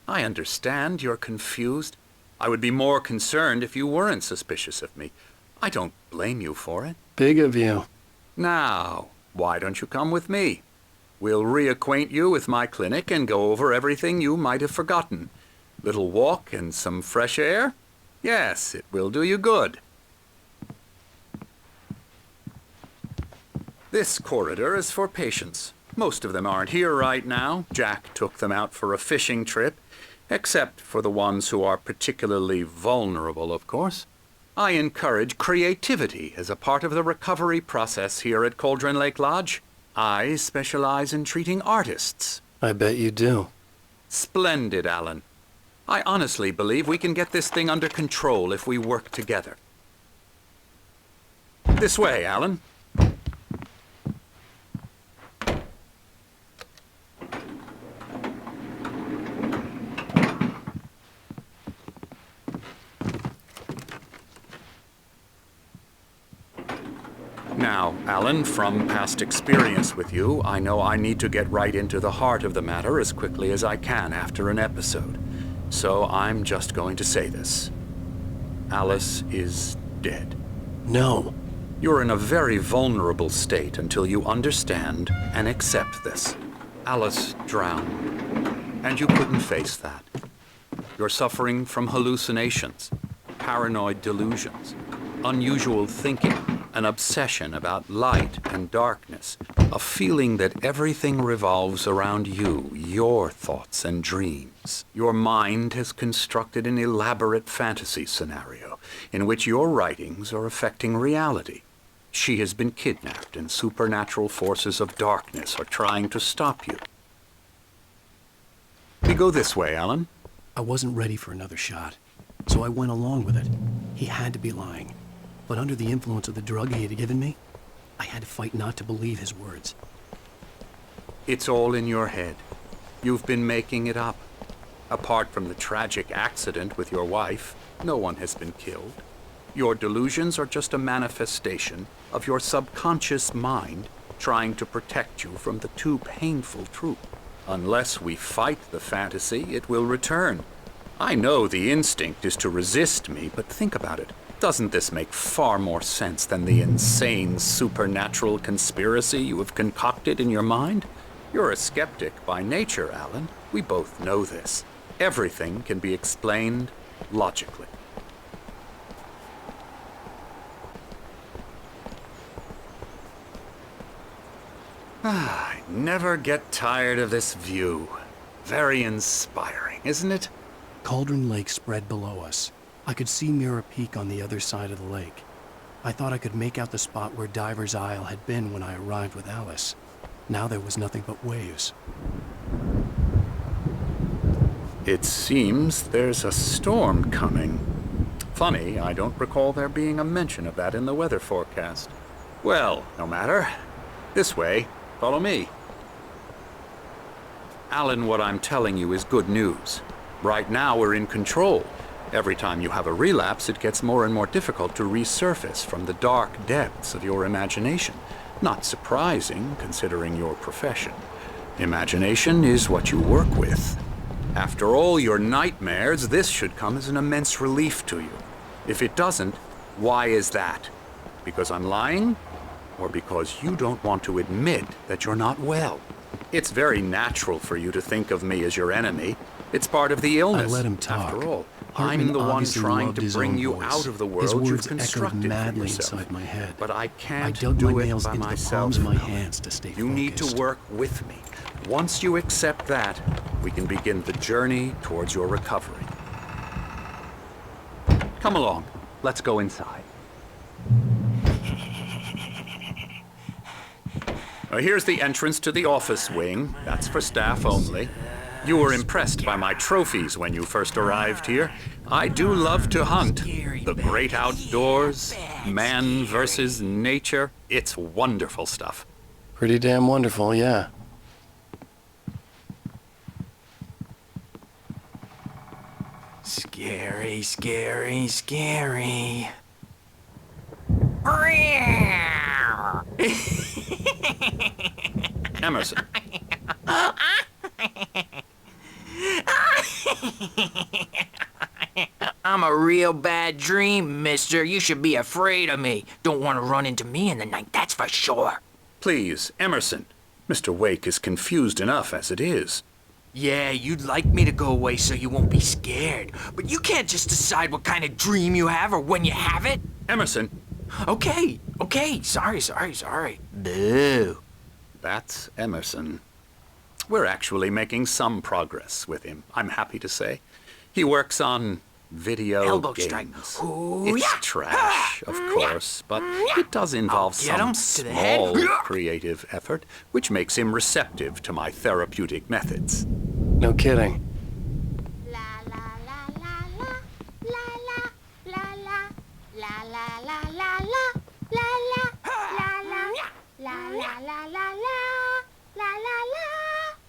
B: I understand you're confused. I would be more concerned if you weren't suspicious of me. I don't blame you for it.
A: Big of you.
B: Now, why don't you come with me? We'll reacquaint you with my clinic and go over everything you might have forgotten. Little walk and some fresh air? Yes, it will do you good. This corridor is for patients. Most of them aren't here right now. Jack took them out for a fishing trip, except for the ones who are particularly vulnerable, of course. I encourage creativity as a part of the recovery process here at Cauldron Lake Lodge. I specialize in treating artists.
A: I bet you do.
B: Splendid, Alan. I honestly believe we can get this thing under control if we work together. This way, Alan. Now, Alan, from past experience with you, I know I need to get right into the heart of the matter as quickly as I can after an episode. So I'm just going to say this. Alice is dead.
A: No.
B: You're in a very vulnerable state until you understand and accept this.
D: Alice drowned, and you couldn't face that. You're suffering from hallucinations, paranoid delusions, unusual thinking, an obsession about light and darkness, a feeling that everything revolves around you, your thoughts and dreams. Your mind has constructed an elaborate fantasy scenario in which your writings are affecting reality. She has been kidnapped and supernatural forces of darkness are trying to stop you. We go this way, Alan.
C: I wasn't ready for another shot, so I went along with it. He had to be lying. But under the influence of the drug he had given me, I had to fight not to believe his words.
D: It's all in your head. You've been making it up. Apart from the tragic accident with your wife, no one has been killed. Your delusions are just a manifestation of your subconscious mind trying to protect you from the too painful truth. Unless we fight the fantasy, it will return. I know the instinct is to resist me, but think about it. Doesn't this make far more sense than the insane supernatural conspiracy you have concocted in your mind? You're a skeptic by nature, Alan. We both know this. Everything can be explained logically. I never get tired of this view. Very inspiring, isn't it?
C: Cauldron Lake spread below us. I could see Mirror Peak on the other side of the lake. I thought I could make out the spot where Diver's Isle had been when I arrived with Alice. Now there was nothing but waves.
D: It seems there's a storm coming. Funny, I don't recall there being a mention of that in the weather forecast. Well, no matter. This way. Follow me. Alan, what I'm telling you is good news. Right now we're in control. Every time you have a relapse, it gets more and more difficult to resurface from the dark depths of your imagination. Not surprising, considering your profession. Imagination is what you work with. After all your nightmares, this should come as an immense relief to you. If it doesn't, why is that? Because I'm lying? Or because you don't want to admit that you're not well? It's very natural for you to think of me as your enemy. It's part of the illness.
C: I let him talk.
D: After all,
C: Hartman
D: I'm the one
C: obviously
D: trying
C: loved
D: to
C: his
D: bring
C: own
D: you
C: voice.
D: out of the
C: His
D: world you've
C: words echoed
D: constructed for
C: madly
D: yourself.
C: inside my head.
D: But I can't
C: I dug
D: do
C: my
D: it
C: nails
D: by
C: into
D: myself.
C: the palms of my hands to stay
D: You need to
C: focused.
D: work with me. Once you accept that, we can begin the journey towards your recovery. Come along. Let's go inside. Here's the entrance to the office wing. That's for staff only. You were impressed by my trophies when you first arrived here. I do love to hunt. The great outdoors, man versus nature. It's wonderful stuff.
A: Pretty damn wonderful, yeah.
V: Scary, scary, scary.
D: Emerson.
R: I'm a real bad dream, mister. You should be afraid of me. Don't want to run into me in the night, that's for sure.
D: Please, Emerson. Mr. Wake is confused enough as it is.
R: Yeah, you'd like me to go away so you won't be scared. But you can't just decide what kind of dream you have or when you have it.
D: Emerson.
R: Okay. Sorry. Boo.
D: That's Emerson. We're actually making some progress with him, I'm happy to say. He works on video
R: Elbow
D: games.
R: strike. Ooh,
D: It's
R: yeah.
D: trash, of course, but it does involve
R: I'll get him
D: some
R: to the head.
D: small creative effort, which makes him receptive to my therapeutic methods.
A: No kidding.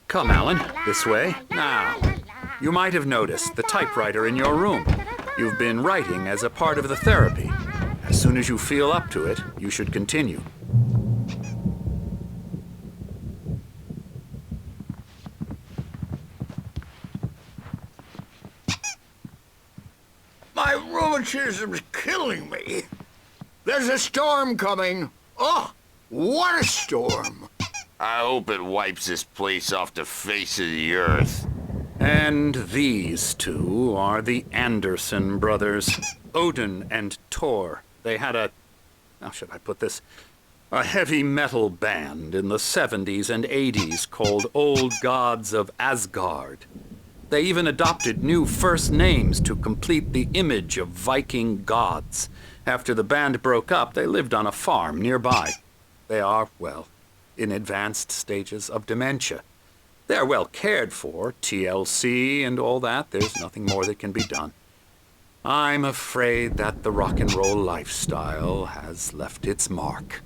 D: Come, Alan, this way. Now, you might have noticed the typewriter in your room. You've been writing as a part of the therapy. As soon as you feel up to it, you should continue.
J: My rheumatism's killing me. There's a storm coming. Oh, what a storm.
B: I hope it wipes this place off the face of the earth.
D: And these two are the Anderson brothers, Odin and Tor. They had how should I put this? A heavy metal band in the 70s and 80s called Old Gods of Asgard. They even adopted new first names to complete the image of Viking gods. After the band broke up, they lived on a farm nearby. They are, well, in advanced stages of dementia. They're well cared for, TLC and all that. There's nothing more that can be done. I'm afraid that the rock and roll lifestyle has left its mark.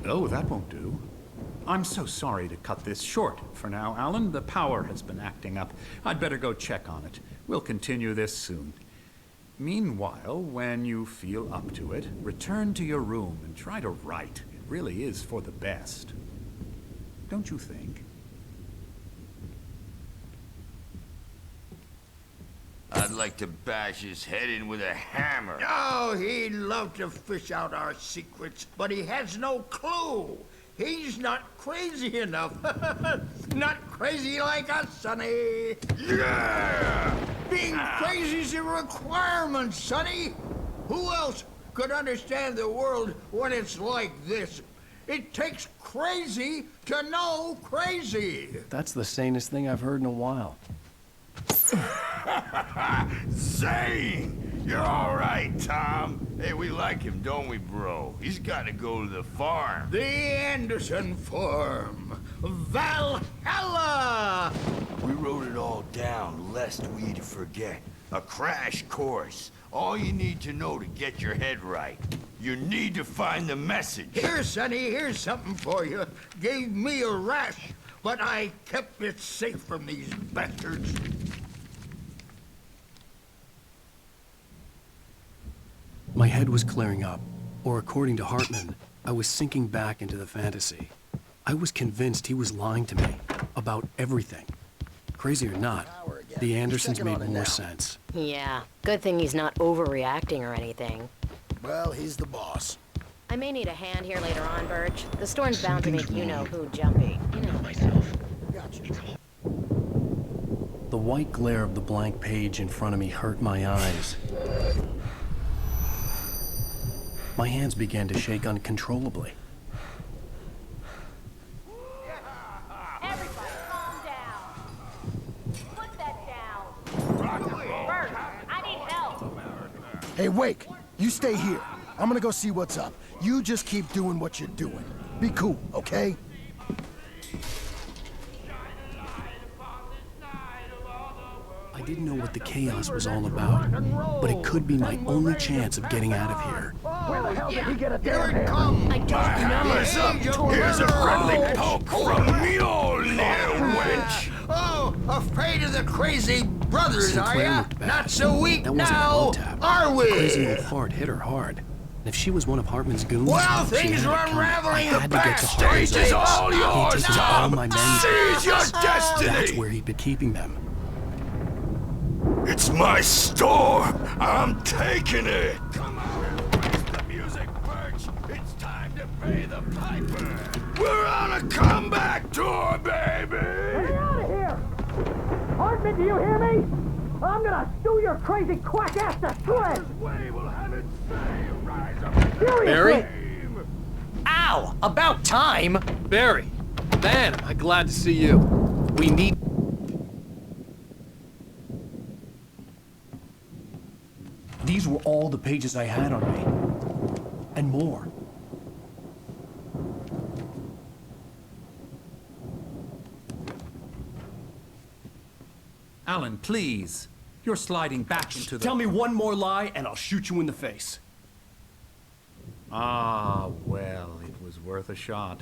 D: Oh, that won't do. I'm so sorry to cut this short for now, Alan. The power has been acting up. I'd better go check on it. We'll continue this soon. Meanwhile, when you feel up to it, return to your room and try to write. It really is for the best. Don't you think?
B: I'd like to bash his head in with a hammer.
J: Oh, he'd love to fish out our secrets, but he has no clue. He's not crazy enough. Not crazy like us, Sonny.
B: Yeah!
J: Being crazy's a requirement, Sonny. Who else could understand the world when it's like this? It takes crazy to know crazy.
A: That's the sanest thing I've heard in a while.
B: Zane! You're all right, Tom. Hey, we like him, don't we, bro? He's got to go to the farm.
J: The Anderson farm. Valhalla!
B: We wrote it all down, lest we'd forget. A crash course. All you need to know to get your head right. You need to find the message.
J: Here, Sonny, here's something for you. Gave me a rash, but I kept it safe from these bastards.
C: My head was clearing up, or according to Hartman, I was sinking back into the fantasy. I was convinced he was lying to me about everything. Crazy or not, the Andersons made more sense.
F: Yeah, good thing he's not overreacting or anything.
L: Well, he's the boss.
F: I may need a hand here later on, Birch. The storm's bound to make you-know-who jumpy. You know
N: myself.
A: The white glare of the blank page in front of me hurt my eyes. My hands began to shake uncontrollably.
U: Everybody, calm down. Put that down. Bert, I need help.
L: Hey, Wake, you stay here. I'm gonna go see what's up. You just keep doing what you're doing. Be cool, okay?
C: I didn't know what the chaos was all about, but it could be my only chance of getting out of here.
J: Where the hell did he get a damn hammer?
F: I don't know.
B: Here's a friendly poke from Mjolnir, wench.
J: Oh, afraid of the crazy brothers, are
C: Sinclair
J: ya?
C: looked bad.
J: Not so weak
C: That wasn't a
J: now,
C: blow tap.
J: are
C: The
J: we?
C: crazy old fart hit her hard. And if she was one of Hartman's goons,
J: Well,
C: she
J: things
C: had
J: are
C: it coming.
J: unraveling
C: I had to
J: the
C: get to Hartman's
B: Stage is
C: office.
B: all
C: He had
B: yours,
C: taken all
B: Tom.
C: my manuscripts.
B: Seize your destiny.
C: That's where he'd been keeping them.
B: It's my store. I'm taking it. Come on, raise the music, Birch. It's time to pay the piper. We're on a comeback tour, baby.
U: Get out of here! Hartman, do you hear me? I'm gonna sue your crazy quack ass to shreds!
M: Barry?
V: Ow! About time!
M: Barry! Man, I'm glad to see you. We need...
C: These were all the pages I had on me. And more.
D: Alan, please. You're sliding back into the...
C: Tell me one more lie and I'll shoot you in the face.
D: Ah, well, it was worth a shot.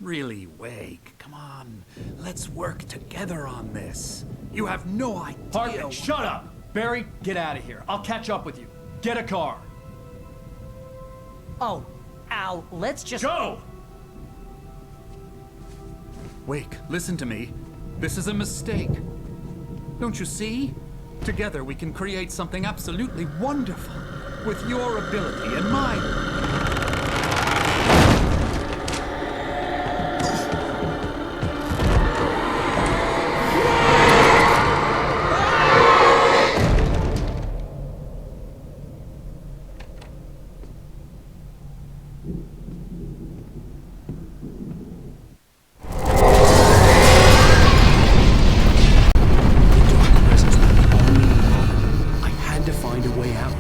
D: Really, Wake, come on. Let's work together on this. You have no idea...
C: Hartman, shut up! Barry, get out of here. I'll catch up with you. Get a car.
V: Oh, Al, let's just...
C: Go!
D: Wake, listen to me. This is a mistake. Don't you see? Together we can create something absolutely wonderful. With your ability and mine.
C: I had to find a way out.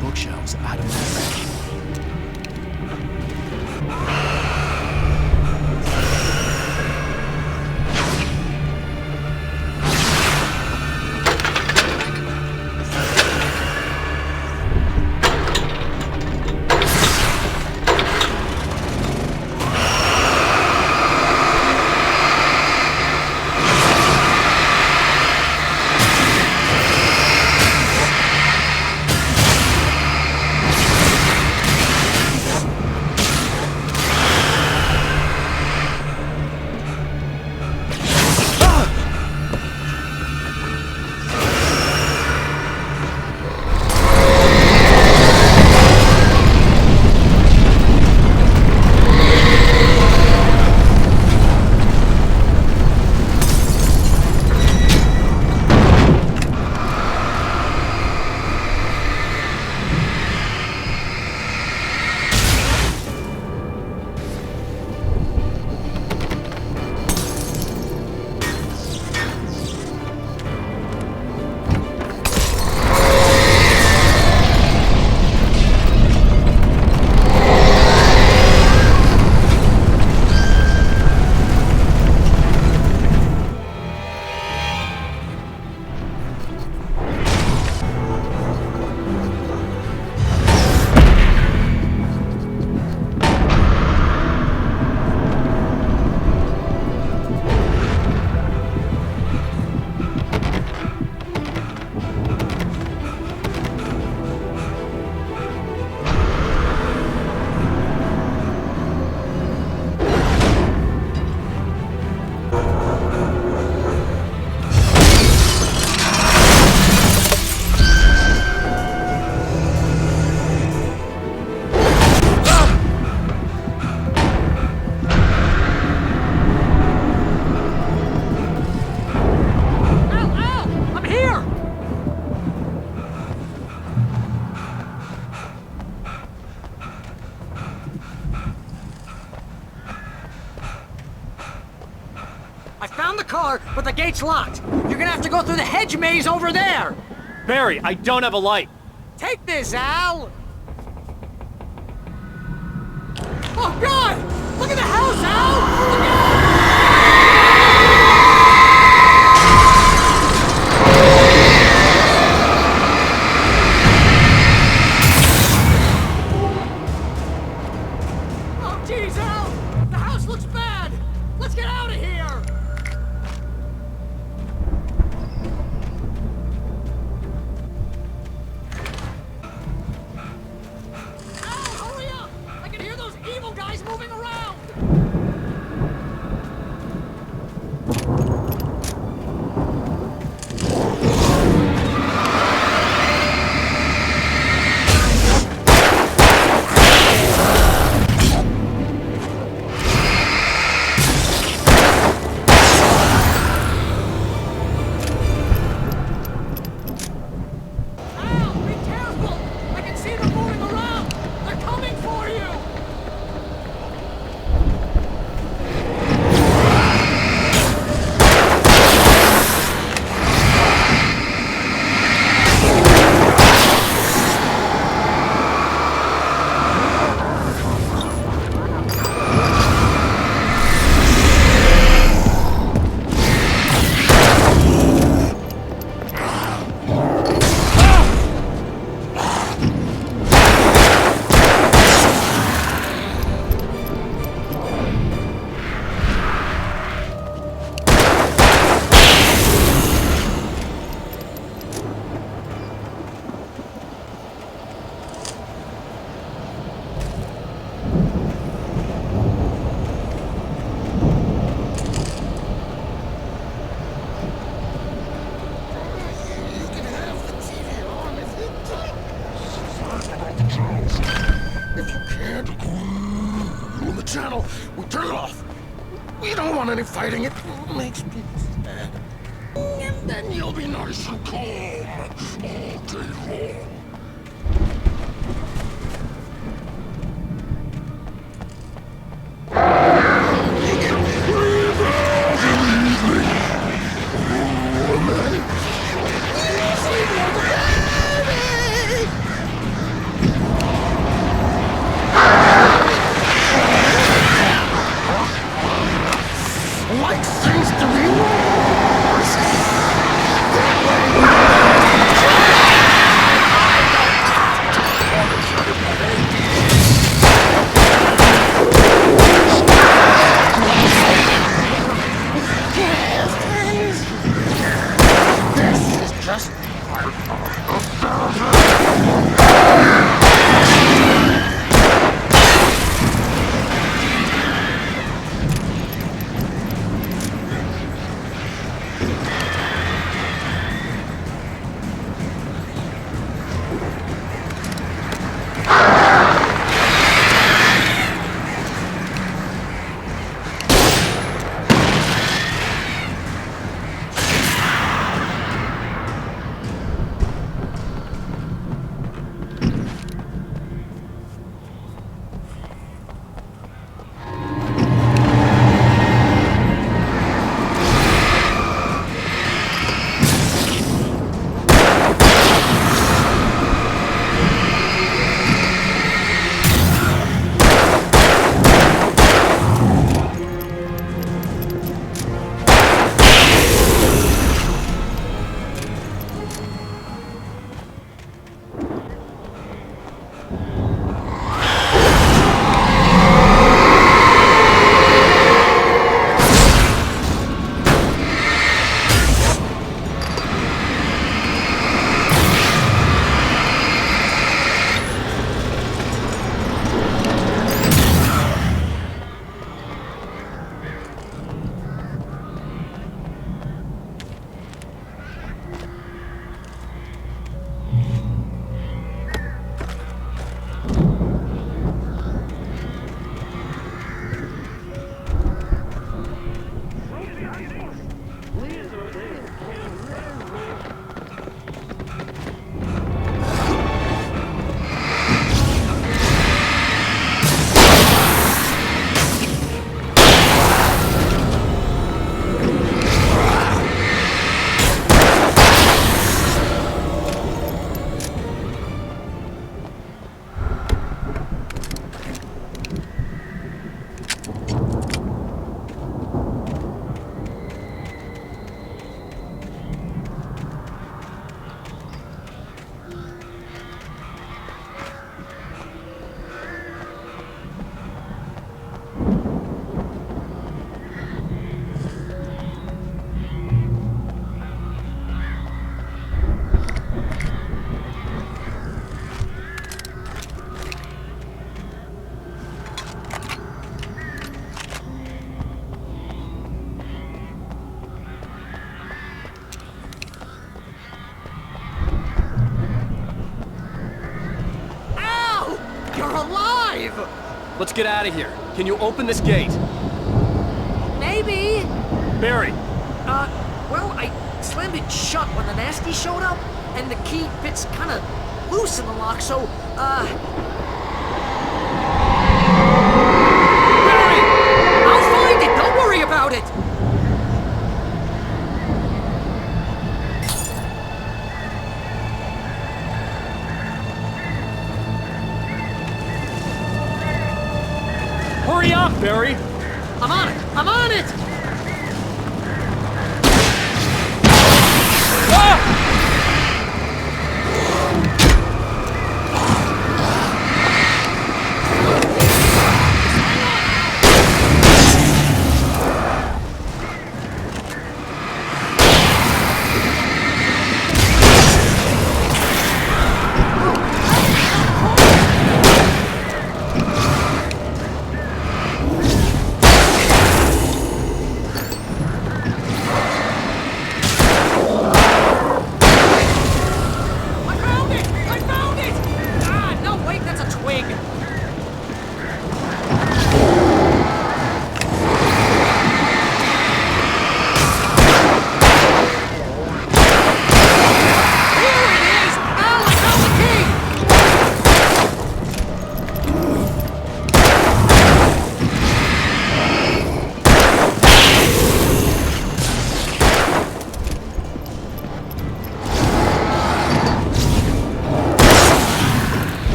C: Bookshelves out of my reach.
V: I found the car, but the gate's locked. You're gonna have to go through the hedge maze over there.
M: Barry, I don't have a light.
V: Take this, Al. Oh, God! Look at the house, Al! Look out! Oh, geez, Al! The house looks bad! Let's get out of here! Al, hurry up! I can hear those evil guys moving around!
J: want any fighting. It makes people sad. And then you'll be nice and calm all day long. Like things to be worse. This is just part of the
M: Let's get out of here. Can you open this gate?
V: Maybe.
M: Barry.
V: Well, I slammed it shut when the nasty showed up, and the key fits kind of loose in the lock, so, Barry! I'll find it! Don't worry about it!
M: Hurry up, Barry!
V: I'm on it! I'm on it!
M: Ah!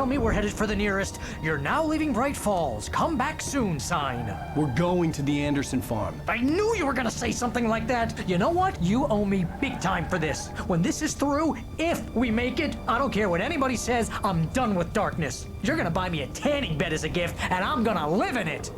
V: tell me we're headed for the nearest "You're now leaving Bright Falls. Come back soon" sign.
C: We're going to the Anderson farm.
V: I knew you were gonna say something like that. You know what? You owe me big time for this. When this is through, if we make it, I don't care what anybody says, I'm done with darkness. You're gonna buy me a tanning bed as a gift, and I'm gonna live in it.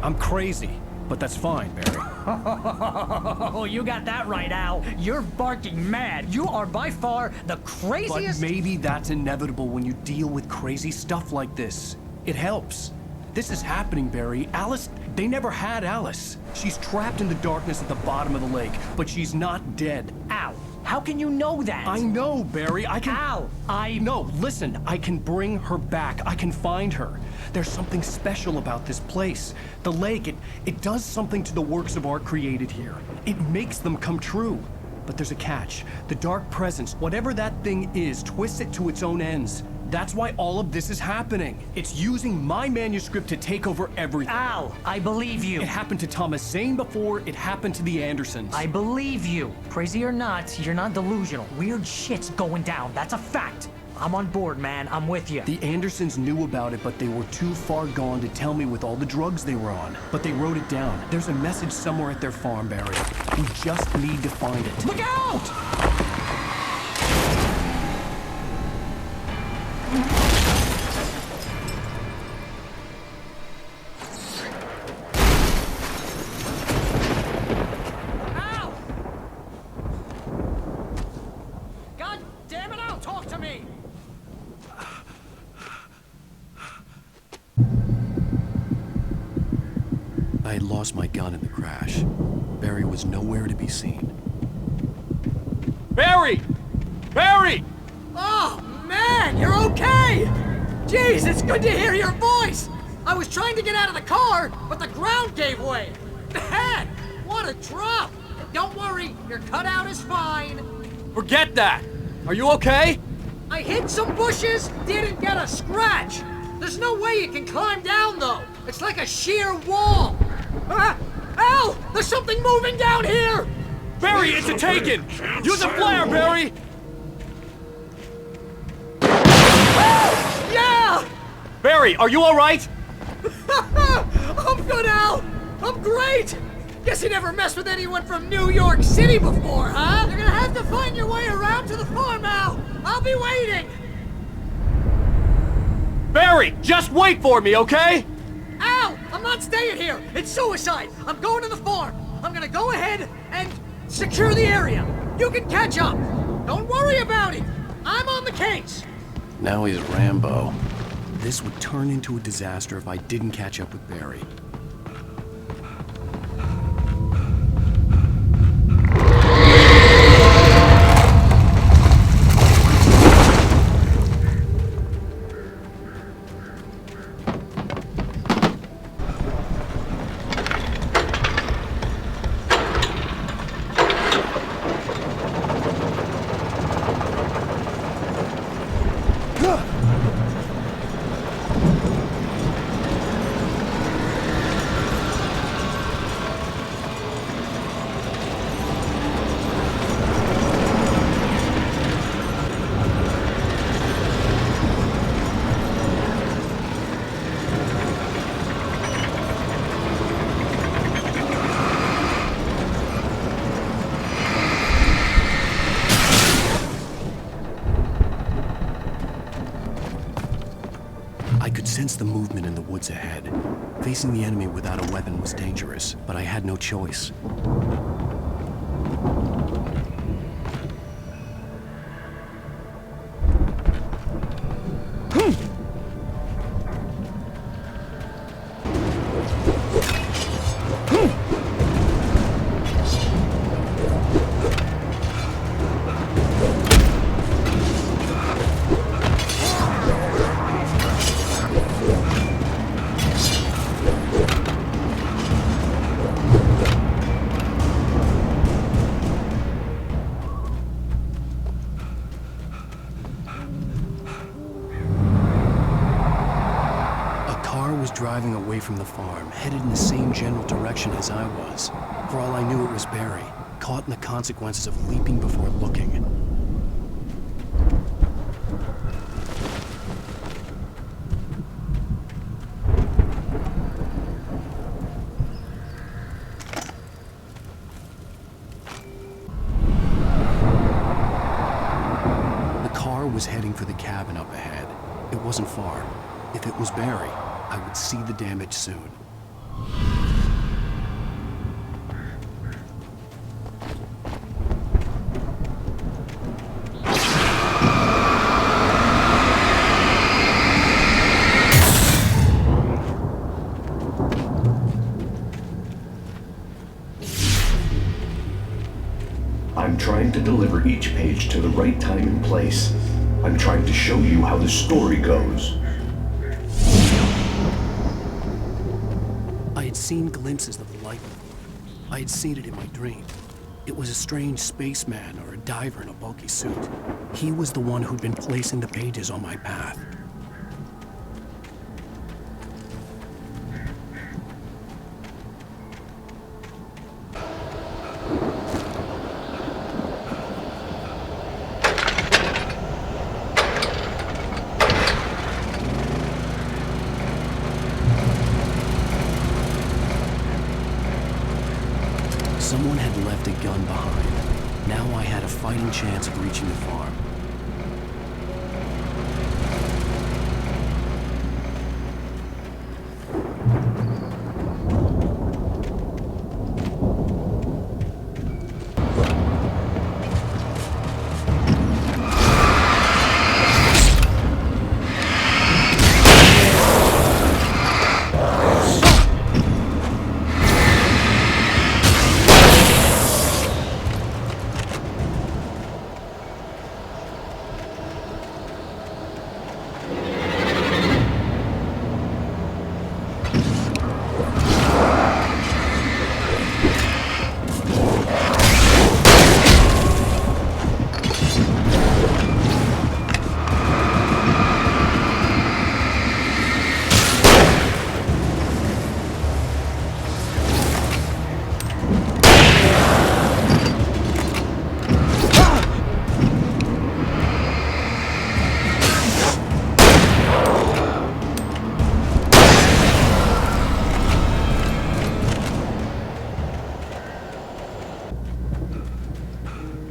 C: I'm crazy, but that's fine, Barry.
V: Oh, you got that right, Al. You're barking mad. You are by far the craziest.
C: But maybe that's inevitable when you deal with crazy stuff like this. It helps. This is happening, Barry. Alice, they never had Alice. She's trapped in the darkness at the bottom of the lake, but she's not dead.
V: Al, how can you know that?
C: I know, Barry. I can...
V: Al,
C: No, listen. I can bring her back. I can find her. There's something special about this place. The lake, it does something to the works of art created here. It makes them come true. But there's a catch. The dark presence, whatever that thing is, twists it to its own ends. That's why all of this is happening. It's using my manuscript to take over everything.
V: Al, I believe you.
C: It happened to Thomas Zane before, it happened to the Andersons.
V: I believe you. Crazy or not, you're not delusional. Weird shit's going down. That's a fact. I'm on board, man. I'm with you.
C: The Andersons knew about it, but they were too far gone to tell me with all the drugs they were on. But they wrote it down. There's a message somewhere at their farm, Barry. We just need to find it.
V: Look out!
C: I had lost my gun in the crash. Barry was nowhere to be seen.
M: Barry! Barry!
U: Oh, man, you're okay! Jeez, it's good to hear your voice! I was trying to get out of the car, but the ground gave way. Man, what a drop! Don't worry, your cutout is fine.
M: Forget that! Are you okay?
U: I hit some bushes, didn't get a scratch. There's no way you can climb down, though. It's like a sheer wall. Al! There's something moving down here!
M: Barry, it's a taken! Use a flare, Barry!
U: Yeah!
M: Barry, are you alright?
U: I'm good, Al! I'm great! Guess you never messed with anyone from New York City before, huh? You're gonna have to find your way around to the farm, Al! I'll be waiting!
M: Barry, just wait for me, okay?
U: Al! I'm not staying here! It's suicide! I'm going to the farm! I'm gonna go ahead and secure the area! You can catch up! Don't worry about it! I'm on the case!
C: Now he's Rambo. This would turn into a disaster if I didn't catch up with Barry. I could sense the movement in the woods ahead. Facing the enemy without a weapon was dangerous, but I had no choice. from the farm, headed in the same general direction as I was. For all I knew, it was Barry, caught in the consequences of leaping before looking. The car was heading for the cabin up ahead. It wasn't far. If it was Barry, I would see the damage soon.
Q: I'm trying to deliver each page to the right time and place. I'm trying to show you how the story goes.
C: I had seen glimpses of the light before. I had seen it in my dream. It was a strange spaceman or a diver in a bulky suit. He was the one who'd been placing the pages on my path. Someone had left a gun behind. Now I had a fighting chance of reaching the farm.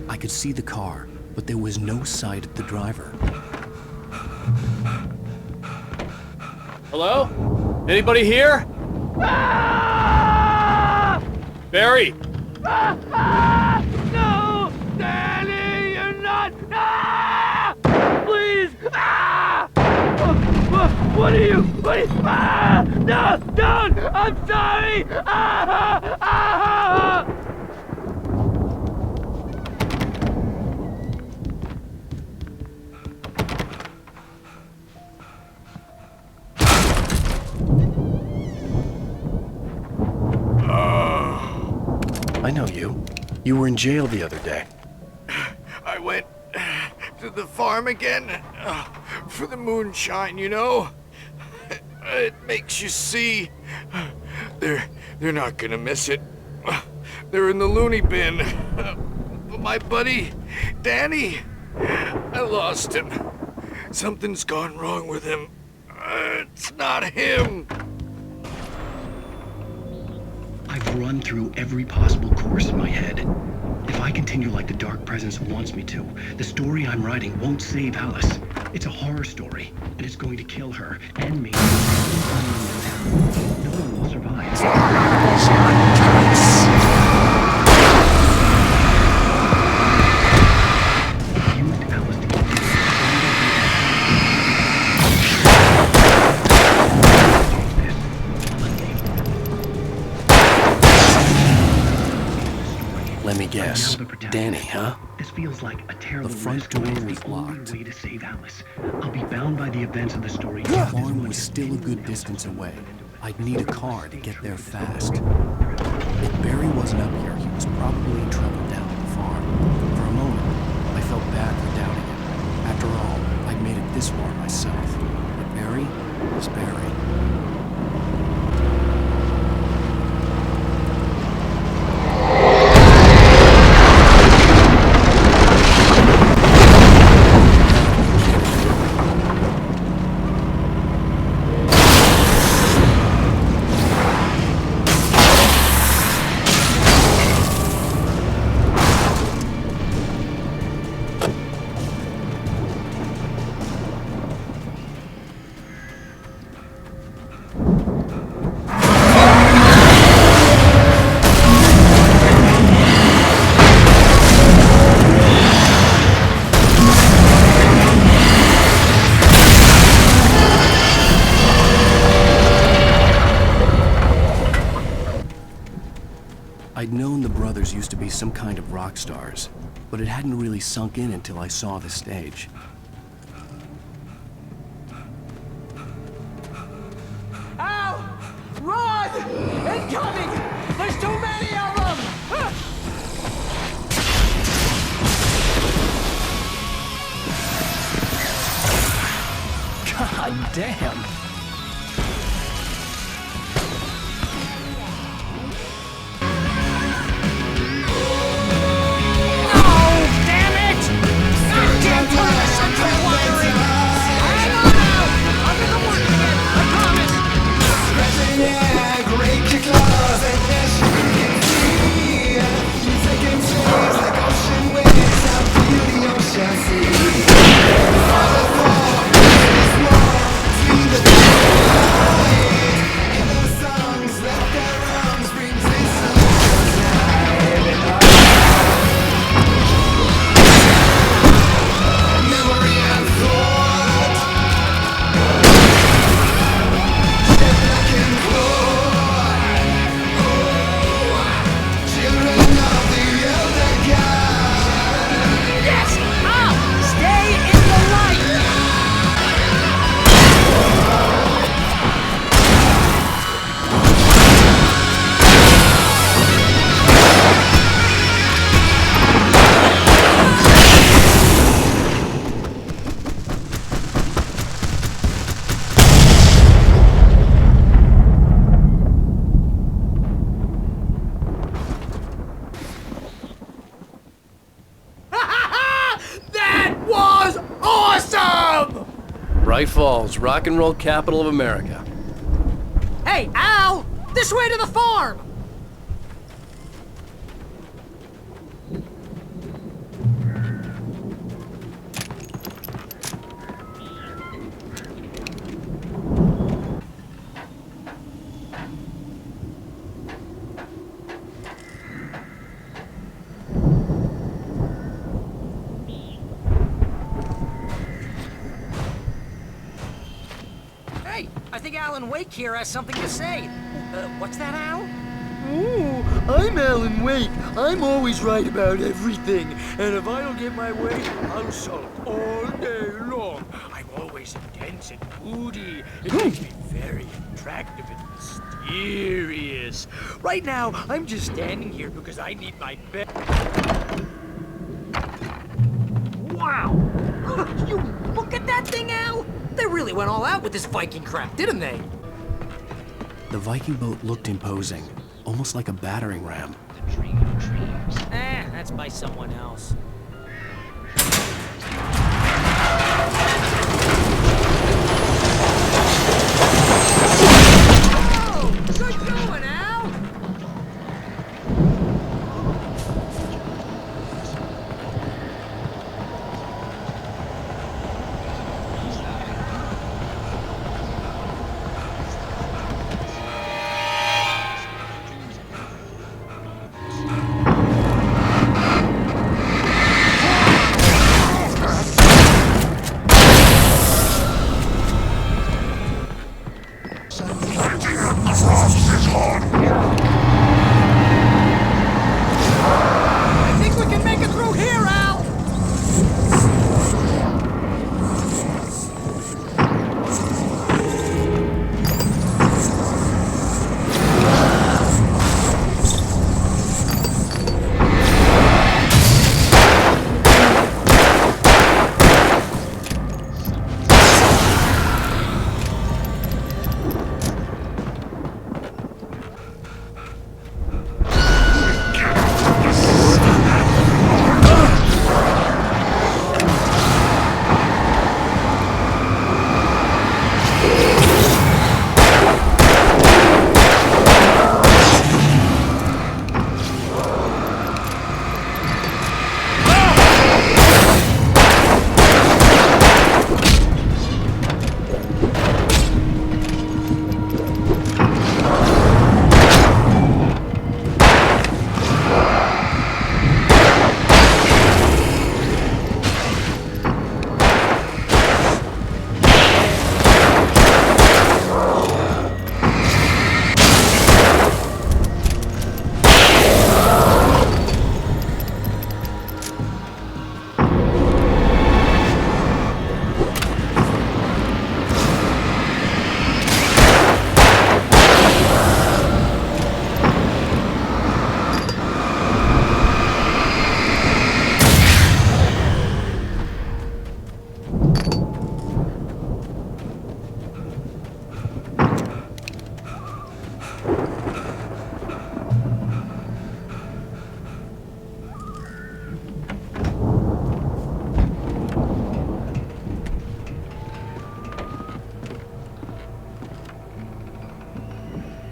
C: I could see the car, but there was no sight of the driver.
M: Hello? Anybody here? Barry!
I: No! Danny, you're not! Please! What are you? No! Don't! I'm sorry!
C: I know you. You were in jail the other day.
J: I went to the farm again for the moonshine, you know? It makes you see. They're not gonna miss it. They're in the loony bin. But my buddy, Danny, I lost him. Something's gone wrong with him. It's not him.
N: I've run through every possible course in my head. If I continue like the Dark Presence wants me to, the story I'm writing won't save Alice. It's a horror story, and it's going to kill her and me. No one will survive. Used Alice to get
C: Let me guess. Danny, huh?
N: This feels like a terrible
C: The front
N: risk,
C: door
N: but it's
C: was
N: the only
C: locked.
N: way to save Alice. I'll be bound by the events of the story.
C: The farm was still a good distance away. I'd need a car to get there fast. If Barry wasn't up here, he was probably in trouble down at the farm. For a moment, I felt bad for doubting him. After all, I'd made it this far myself. But Barry was Barry.
A: I'd known the brothers used to be some kind of rock stars, but it hadn't really sunk in until I saw the stage.
U: Al! Run! Incoming! There's too many of them!
A: God damn!
H: Bright Falls, rock and roll capital of America.
U: Hey, Al! This way to the farm!
V: I think Alan Wake here has something to say. What's that, Al?
I: Ooh, I'm Alan Wake. I'm always right about everything. And if I don't get my way, I'll sulk all day long. I'm always intense and moody. It makes me very attractive and mysterious. Right now, I'm just standing here because I need my bed.
V: Wow! You look at that thing, Al! They really went all out with this Viking crap, didn't they?
A: The Viking boat looked imposing, almost like a battering ram.
V: That's by someone else.
U: Oh, good going, Al! I think we can make it through here, Al!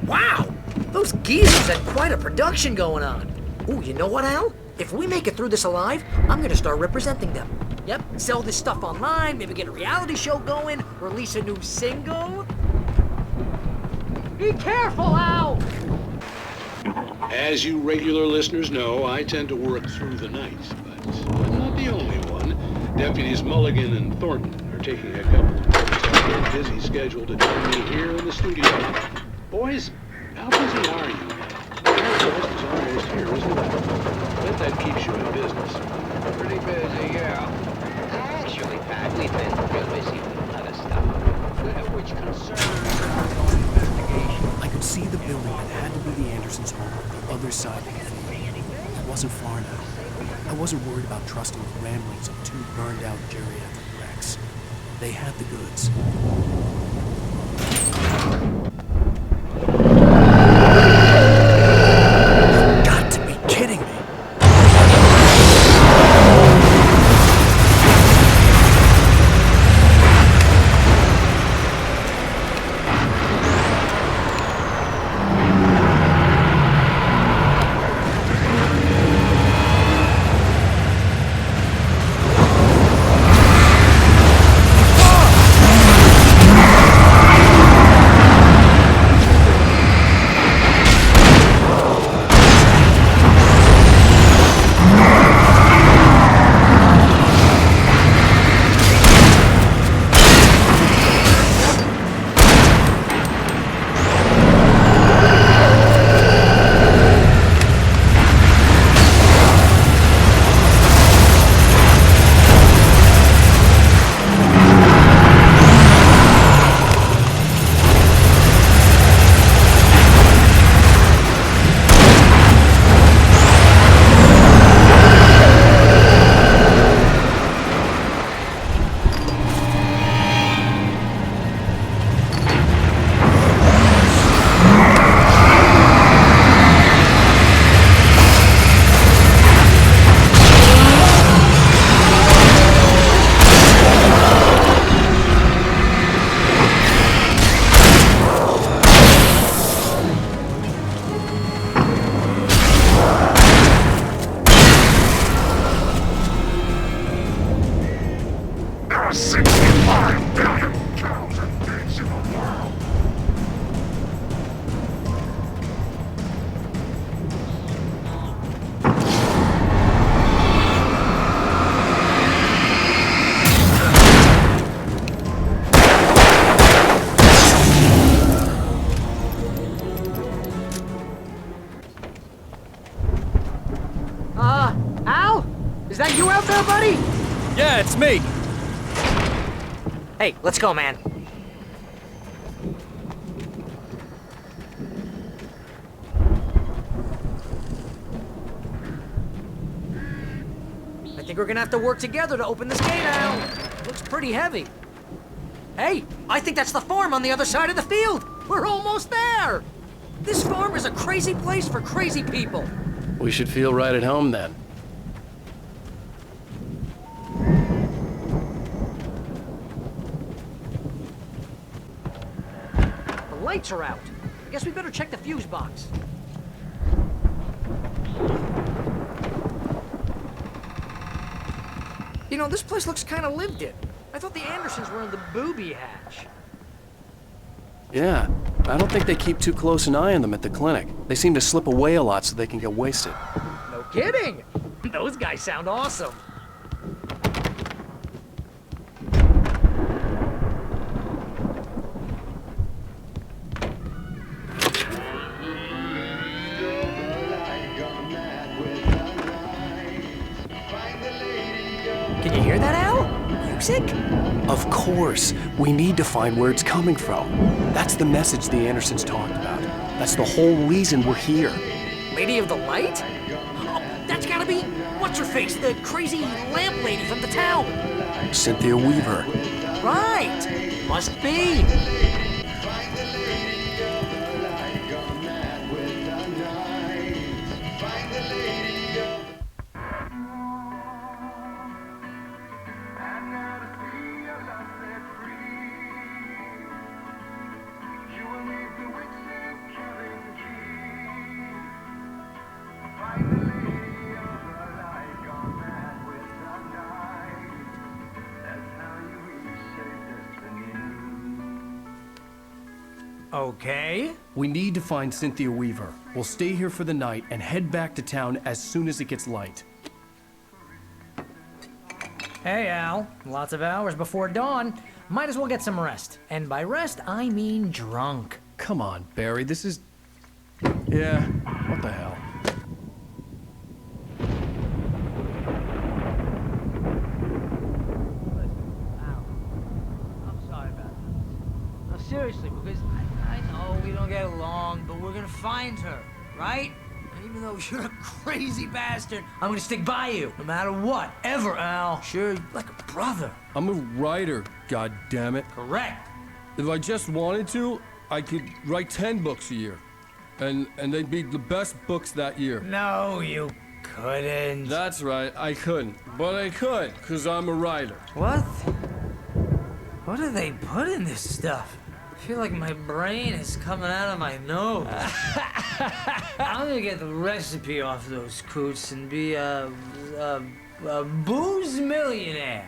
V: Wow! Those geezers had quite a production going on. Ooh, you know what, Al? If we make it through this alive, I'm gonna start representing them. Yep, sell this stuff online, maybe get a reality show going, release a new single. Be careful, Al!
Q: As you regular listeners know, I tend to work through the night, but I'm not the only one. Deputies Mulligan and Thornton are taking a couple of minutes off their busy schedule to join me here in the studio. Boys, how busy are you now? Breakfast is almost here as well. Bet that keeps you in business.
K: Pretty busy, yeah. Actually, Pat, we've been real busy with other stuff, which concerns our ongoing investigation.
C: I could see the building that had to be the Andersons' home on the other side of the field. It wasn't far now. I wasn't worried about trusting the ramblings of two burned-out geriatric wrecks. They had the goods. Got to be kidding me!
V: Al? Is that you out there, buddy?
H: Yeah, it's me.
V: Hey, let's go, man. I think we're gonna have to work together to open this gate, Al. Looks pretty heavy. Hey, I think that's the farm on the other side of the field. We're almost there. This farm is a crazy place for crazy people.
H: We should feel right at home then.
V: The lights are out. I guess we better check the fuse box. You know, this place looks kind of lived in. I thought the Andersons were in the booby hatch.
C: Yeah, I don't think they keep too close an eye on them at the clinic. They seem to slip away a lot so they can get wasted.
V: No kidding! Those guys sound awesome. Can you hear that, Al? Music?
C: Of course. We need to find where it's coming from. That's the message the Andersons talked about. That's the whole reason we're here.
V: Lady of the Light? Oh, that's gotta be... What's-her-face? The crazy lamp lady from the town.
C: Cynthia Weaver.
V: Right. Must be. Okay.
C: We need to find Cynthia Weaver. We'll stay here for the night and head back to town as soon as it gets light.
V: Hey, Al. Lots of hours before dawn. Might as well get some rest. And by rest, I mean drunk.
C: Come on, Barry, this is... Yeah, what the hell?
U: Seriously, because I know we don't get along, but we're gonna find her, right? And even though you're a crazy bastard, I'm gonna stick by you, no matter what, ever, Al. Sure, like a brother.
M: I'm a writer, goddammit.
U: Correct.
M: If I just wanted to, I could write 10 books a year. And they'd be the best books that year.
U: No, you couldn't.
M: That's right, I couldn't. But I could, because I'm a writer.
U: What? What do they put in this stuff? I feel like my brain is coming out of my nose. I'm gonna get the recipe off those coots and be a booze millionaire.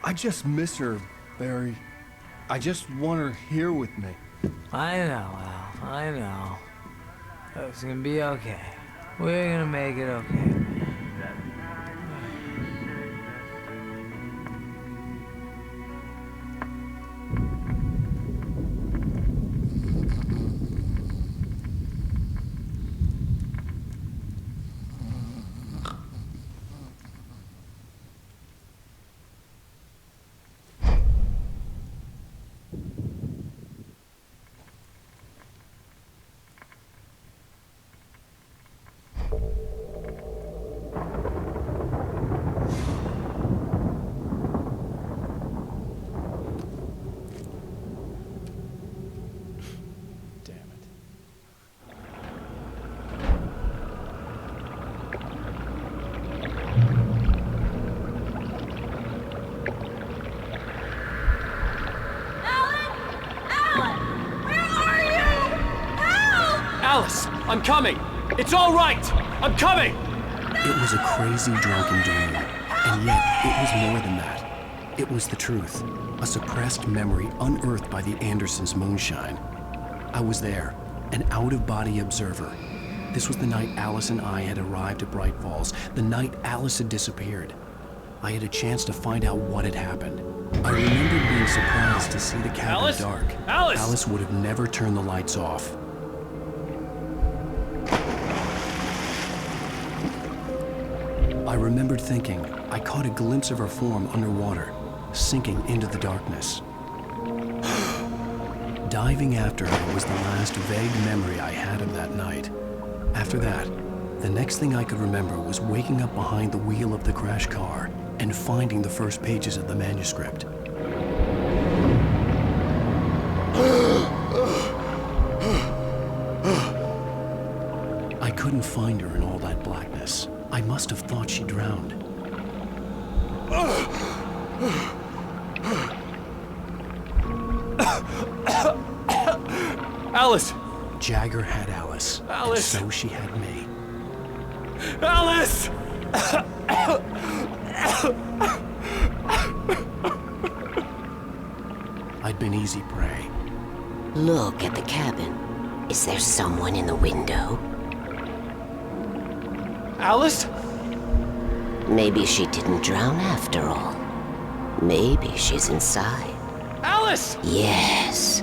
M: I just miss her, Barry. I just want her here with me.
U: I know, Al. I know. It's gonna be okay. We're gonna make it okay.
M: Alice, I'm coming! It's all right! I'm coming!
C: It was a crazy drunken dream, and yet it was more than that. It was the truth, a suppressed memory unearthed by the Andersons' moonshine. I was there, an out-of-body observer. This was the night Alice and I had arrived at Bright Falls, the night Alice had disappeared. I had a chance to find out what had happened. I remembered being surprised to see the cabin dark. Alice would have never turned the lights off. I remembered thinking I caught a glimpse of her form underwater, sinking into the darkness. Diving after her was the last vague memory I had of that night. After that, the next thing I could remember was waking up behind the wheel of the crash car and finding the first pages of the manuscript. I couldn't find her in all that blackness. I must have thought she drowned.
M: Alice!
C: Jagger had Alice.
M: Alice!
C: And so she had me.
M: Alice!
C: I'd been easy prey.
E: Look at the cabin. Is there someone in the window?
M: Alice?
E: Maybe she didn't drown after all. Maybe she's inside.
M: Alice!
E: Yes.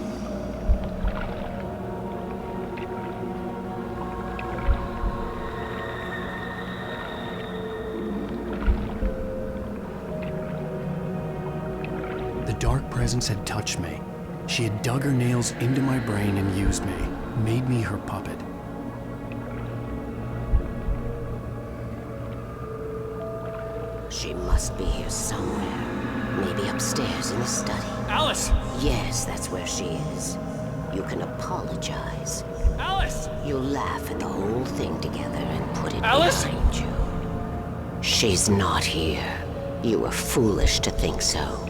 C: The dark presence had touched me. She had dug her nails into my brain and used me, made me her puppet.
E: She must be here somewhere. Maybe upstairs in the study.
M: Alice!
E: Yes, that's where she is. You can apologize.
M: Alice!
E: You'll laugh at the whole thing together and put it
M: Alice!
E: behind you. She's not here. You were foolish to think so.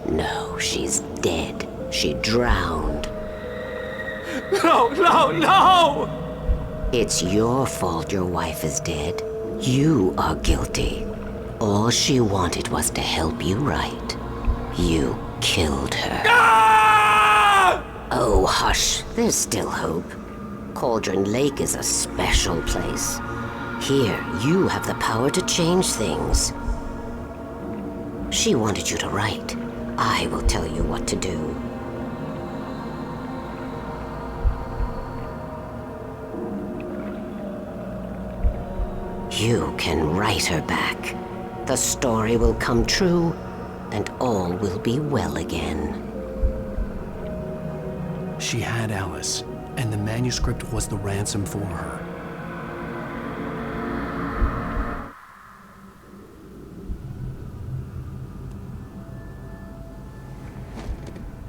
E: No, she's dead. She drowned.
M: No, no, no!
E: It's your fault your wife is dead. You are guilty. All she wanted was to help you right. You killed her.
M: Ah!
E: Oh, hush. There's still hope. Cauldron Lake is a special place. Here, you have the power to change things. She wanted you to write. I will tell you what to do. You can write her back. The story will come true, and all will be well again.
A: She had Alice, and the manuscript was the ransom for her.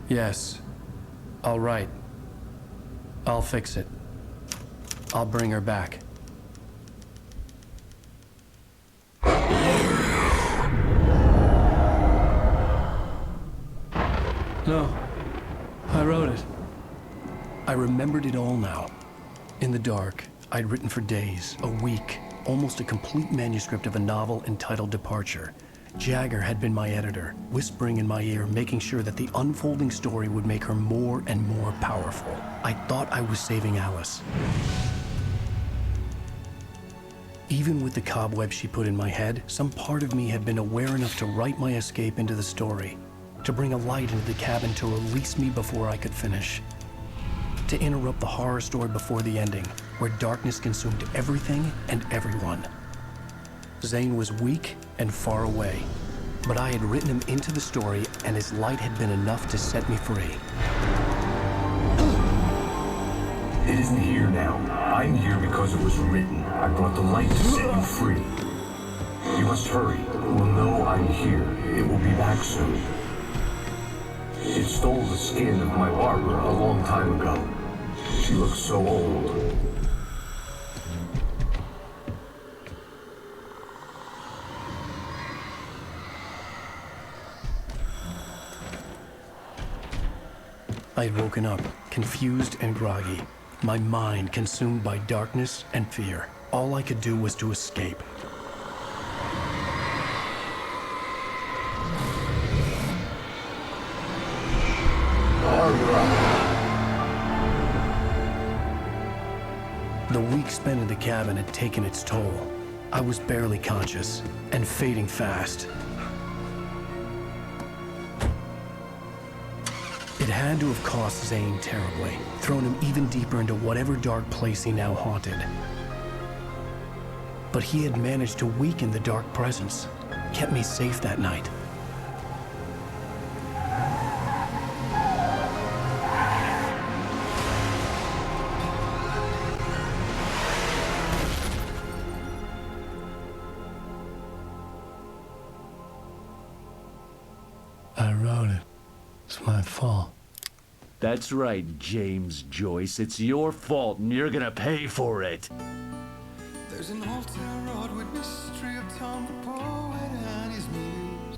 A: Yes. All right. I'll fix it. I'll bring her back. No. I wrote it. I remembered it all now. In the dark, I'd written for days, a week, almost a complete manuscript of a novel entitled Departure. Jagger had been my editor, whispering in my ear, making sure that the unfolding story would make her more and more powerful. I thought I was saving Alice. Even with the cobweb she put in my head, some part of me had been aware enough to write my escape into the story, to bring a light into the cabin to release me before I could finish, to interrupt the horror story before the ending, where darkness consumed everything and everyone. Zane was weak and far away, but I had written him into the story, and his light had been enough to set me free.
O: It isn't here now. I'm here because it was written. I brought the light to set you free. You must hurry. It will know I'm here. It will be back soon. It stole the skin of my Barbara a long time ago. She looks so old.
A: I had woken up, confused and groggy, my mind consumed by darkness and fear. All I could do was to escape. The week spent in the cabin had taken its toll. I was barely conscious, and fading fast. It had to have cost Zane terribly, thrown him even deeper into whatever dark place he now haunted. But he had managed to weaken the dark presence, kept me safe that night. I wrote it. It's my fault.
T: That's right, James Joyce. It's your fault, and you're gonna pay for it.
W: There's an old town road with mystery of Tom the poet and his muse.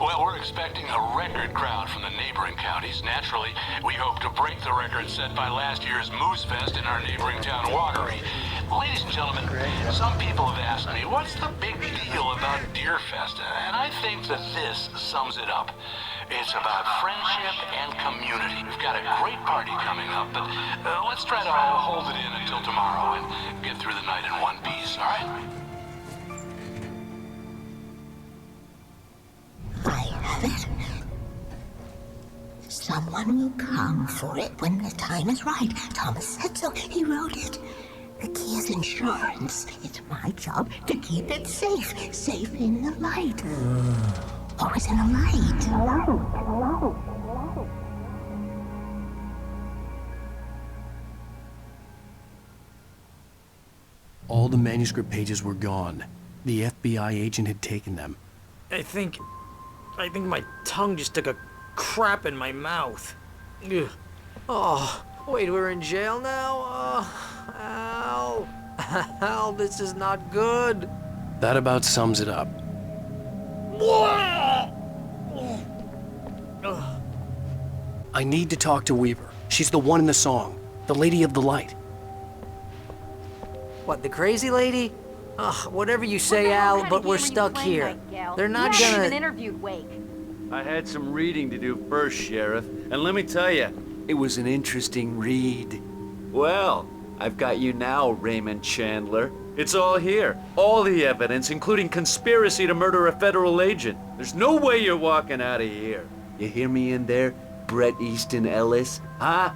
Q: Well, we're expecting a record crowd from the neighboring counties. Naturally, we hope to break the record set by last year's Moose Fest in our neighboring town, Watery. Ladies and gentlemen, some people have asked me, what's the big deal about Deer Fest? And I think that this sums it up. It's about friendship and community. We've got a great party coming up, but let's try to hold it in until tomorrow and get through the night in one piece, all right?
X: I have it. Someone will come for it when the time is right. Thomas said so. He wrote it. The key is insurance. It's my job to keep it safe. Safe in the light. Always in the light.
A: All the manuscript pages were gone. The FBI agent had taken them.
V: I think my tongue just took a crap in my mouth. Ugh. Oh, wait, we're in jail now? Al. Al, this is not good.
A: That about sums it up. I need to talk to Weaver. She's the one in the song. The Lady of the Light.
V: What, the crazy lady? Ugh, whatever you say, Al, but we're stuck here. They're not
F: you haven't
V: gonna...
F: even interviewed Wake.
T: I had some reading to do first, Sheriff. And let me tell you, it was an interesting read. Well, I've got you now, Raymond Chandler. It's all here. All the evidence, including conspiracy to murder a federal agent. There's no way you're walking out of here. You hear me in there, Bret Easton Ellis? Huh?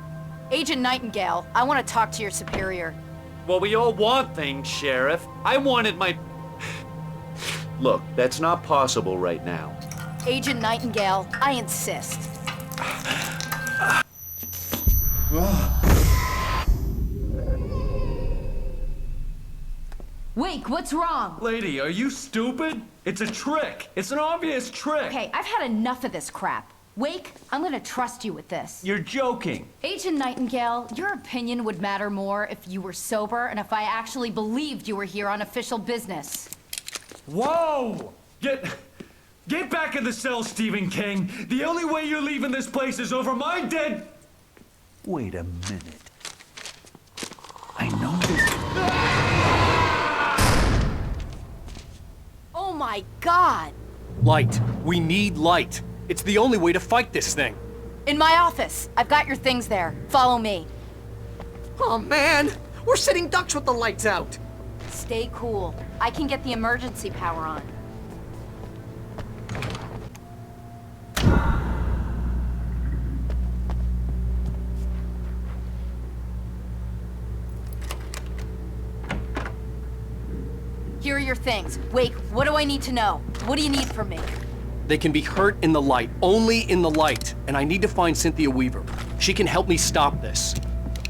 G: Agent Nightingale, I want to talk to your superior.
T: Well, we all want things, Sheriff. I wanted my... Look, that's not possible right now.
G: Agent Nightingale, I insist.
P: Wake, what's wrong?
T: Lady, are you stupid? It's a trick. It's an obvious trick.
P: Okay, I've had enough of this crap. Wake, I'm gonna trust you with this.
T: You're joking.
P: Agent Nightingale, your opinion would matter more if you were sober and if I actually believed you were here on official business.
T: Whoa! Get back in the cell, Stephen King. The only way you're leaving this place is over my dead... Wait a minute. I know this...
G: Oh my God!
C: Light. We need light. It's the only way to fight this thing.
G: In my office. I've got your things there. Follow me.
U: Oh man! We're sitting ducks with the lights out!
G: Stay cool. I can get the emergency power on. Here are your things. Wake, what do I need to know? What do you need from me?
C: They can be hurt in the light, only in the light. And I need to find Cynthia Weaver. She can help me stop this.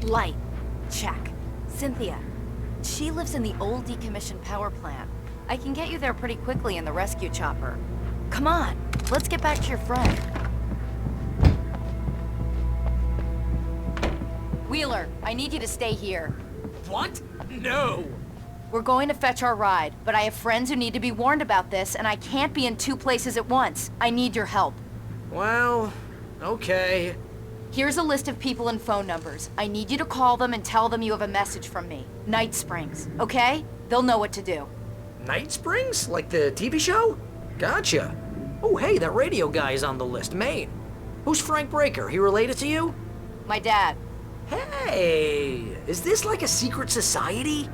G: Light. Check. Cynthia. She lives in the old decommissioned power plant. I can get you there pretty quickly in the rescue chopper. Come on, let's get back to your friend. Wheeler, I need you to stay here.
U: What? No!
G: We're going to fetch our ride, but I have friends who need to be warned about this, and I can't be in 2 places at once. I need your help.
U: Well, okay.
G: Here's a list of people and phone numbers. I need you to call them and tell them you have a message from me. Night Springs, okay? They'll know what to do.
U: Night Springs? Like the TV show? Gotcha. Oh, hey, that radio guy is on the list, Maine. Who's Frank Breaker? He related to you?
G: My dad.
U: Hey, is this like a secret society?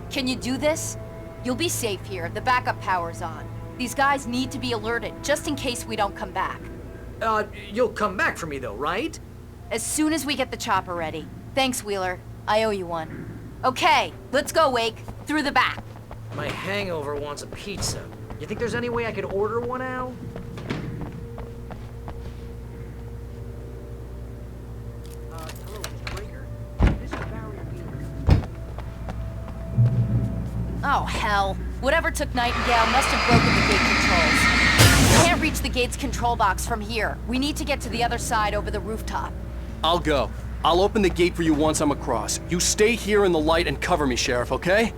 G: Can you do this? You'll be safe here. The backup power's on. These guys need to be alerted, just in case we don't come back.
U: You'll come back for me though, right?
G: As soon as we get the chopper ready. Thanks, Wheeler. I owe you one. Okay, let's go, Wake. Through the back.
U: My hangover wants a pizza. You think there's any way I could order one, Al? Hello, Mr. Breaker. This is Barrier Beaver.
G: Oh, hell. Whatever took Nightingale must have broken the gate controls. We can't reach the gate's control box from here. We need to get to the other side over the rooftop.
C: I'll go. I'll open the gate for you once I'm across. You stay here in the light and cover me, Sheriff, okay?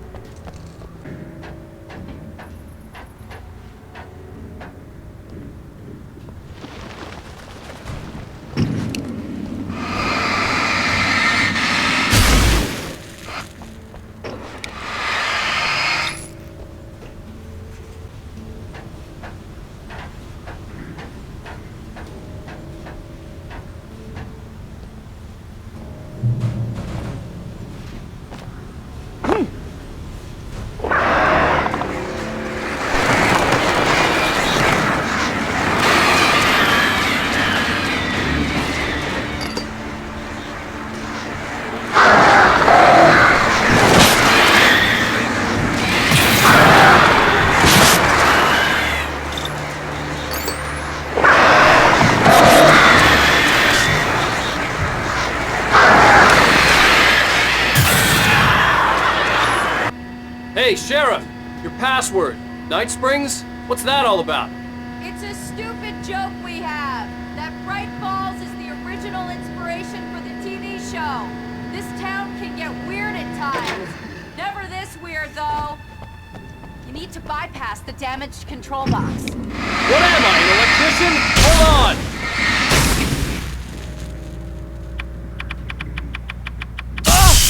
C: Hey, Sheriff! Your password. Night Springs? What's that all about?
G: It's a stupid joke we have. That Bright Falls is the original inspiration for the TV show. This town can get weird at times. Never this weird, though. You need to bypass the damaged control box.
C: What am I, an electrician? Hold on!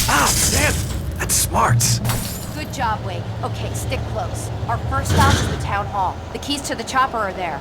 C: Ah, damn! That's smart.
G: Good job, Wake. Okay, stick close. Our first stop is the town hall. The keys to the chopper are there.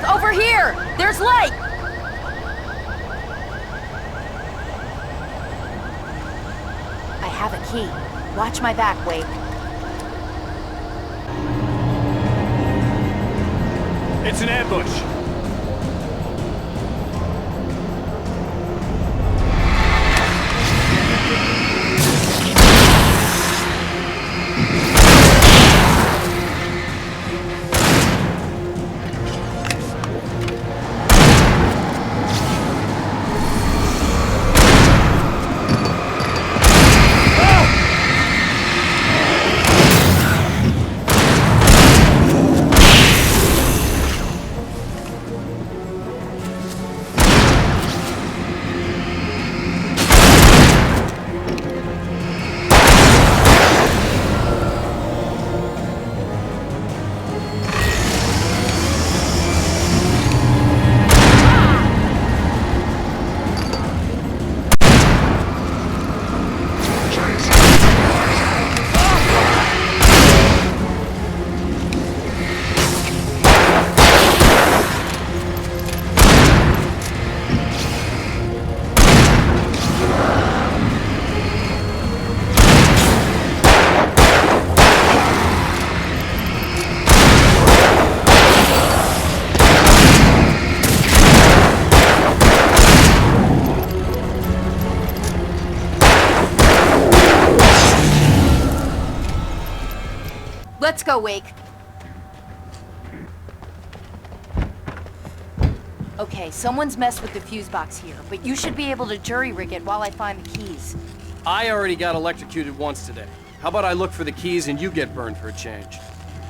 G: Over here! There's light!
P: I have a key. Watch my back, Wake.
H: It's an ambush.
P: Let's go, Wake. Okay, someone's messed with the fuse box here, but you should be able to jury-rig it while I find the keys.
H: I already got electrocuted once today. How about I look for the keys and you get burned for a change?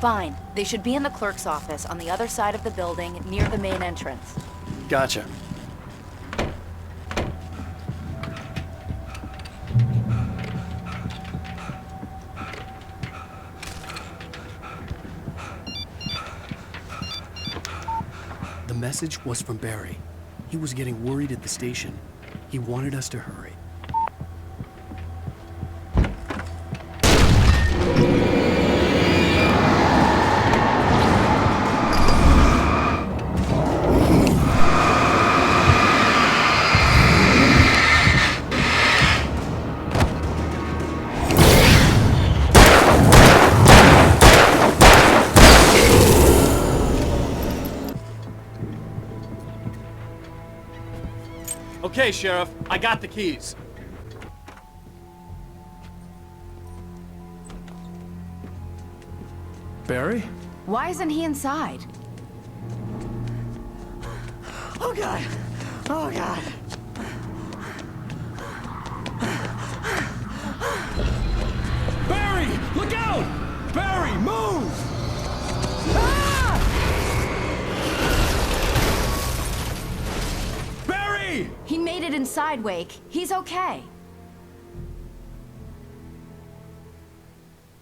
P: Fine. They should be in the clerk's office on the other side of the building, near the main entrance.
H: Gotcha.
C: The message was from Barry. He was getting worried at the station. He wanted us to hurry.
H: Okay, Sheriff, I got the keys.
C: Barry?
P: Why isn't he inside?
U: Oh, God. Oh, God.
M: Barry!
P: inside, Wake. He's okay.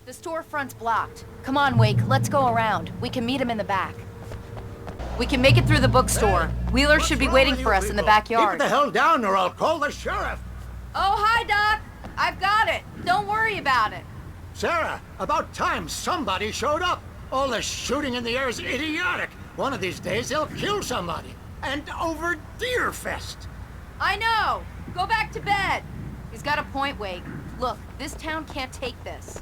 P: The storefront's blocked. Come on, Wake, let's go around. We can meet him in the back. We can make it through the bookstore. Wheeler should be waiting for us in the backyard.
J: Keep the hell down or I'll call the sheriff.
G: Oh, hi, Doc. I've got it. Don't worry about it.
J: Sarah, about time somebody showed up. All this shooting in the air is idiotic. One of these days they'll kill somebody. And over Deerfest.
G: I know. Go back to bed.
P: He's got a point, Wake. Look, this town can't take this.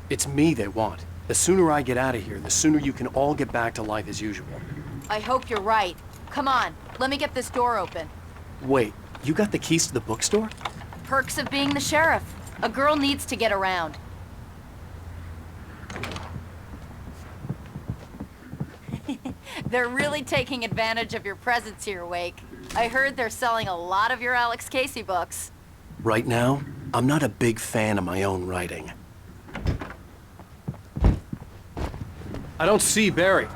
C: It's me they want. The sooner I get out of here, the sooner you can all get back to life as usual.
P: I hope you're right. Come on, let me get this door open.
C: Wait, you got the keys to the bookstore?
P: Perks of being the sheriff. A girl needs to get around. They're really taking advantage of your presence here, Wake. I heard they're selling a lot of your Alex Casey books.
C: Right now, I'm not a big fan of my own writing. I don't see Barry.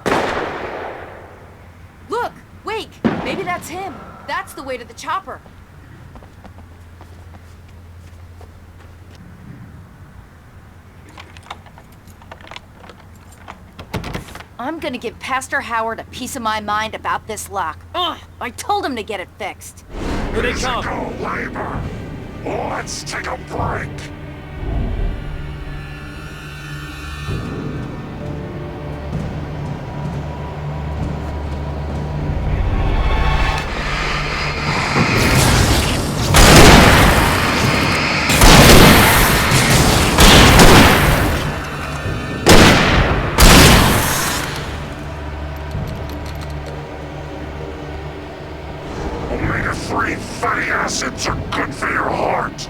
P: Look! Wake! Maybe that's him. That's the way to the chopper. I'm gonna give Pastor Howard a piece of my mind about this lock. Ugh! I told him to get it fixed.
O: Here they come. Labor. Let's take a break. Omega-3 fatty acids are good for your heart.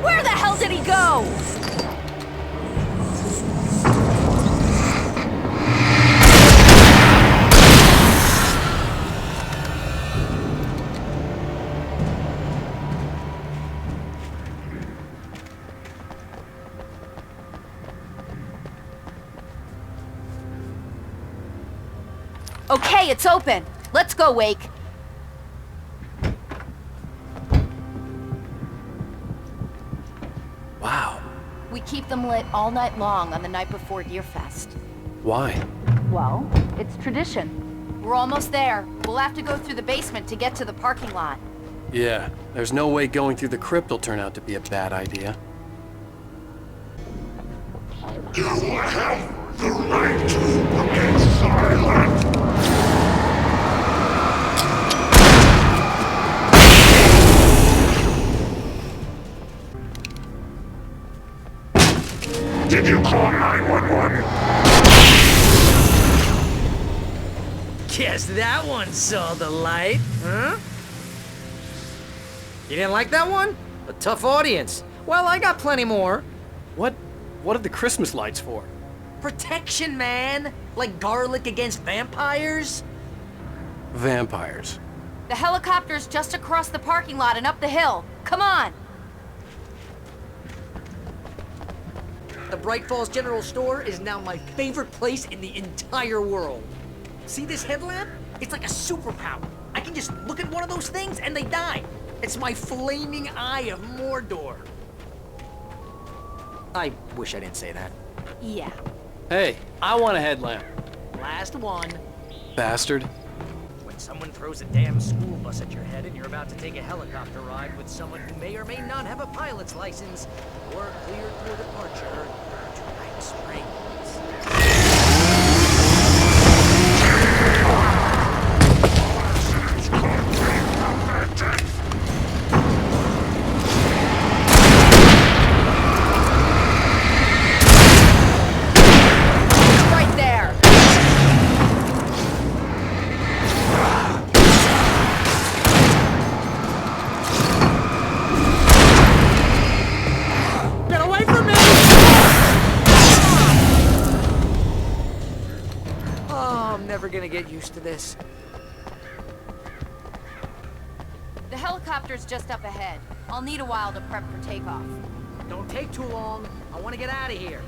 P: Where the hell did he go? Okay, it's open. Let's go, Wake.
C: Wow.
P: We keep them lit all night long on the night before Deerfest.
C: Why?
P: Well, it's tradition. We're almost there. We'll have to go through the basement to get to the parking lot.
C: Yeah, there's no way going through the crypt will turn out to be a bad idea.
O: You have the right to remain silent. Did you call 911?
U: Guess that one saw the light, huh? You didn't like that one? A tough audience. Well, I got plenty more.
C: What are the Christmas lights for?
U: Protection, man! Like garlic against vampires?
C: Vampires.
P: The helicopter's just across the parking lot and up the hill. Come on!
U: The Bright Falls General Store is now my favorite place in the entire world. See this headlamp? It's like a superpower. I can just look at one of those things and they die. It's my flaming eye of Mordor. I wish I didn't say that.
P: Yeah.
C: Hey, I want a headlamp.
U: Last one.
C: Bastard.
U: When someone throws a damn school bus at your head and you're about to take a helicopter ride with someone who may or may not have a pilot's license, you're cleared for departure to Night Springs.
P: Right there!
U: Get away from me! ever gonna get used to this?
P: The helicopter's just up ahead. I'll need a while to prep for takeoff.
U: Don't take too long. I want to get out of here.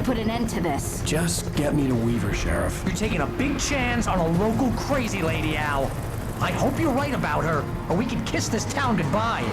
P: put an end to this.
C: Just get me to Weaver, Sheriff.
V: You're taking a big chance on a local crazy lady, Al. I hope you're right about her, or we can kiss this town goodbye.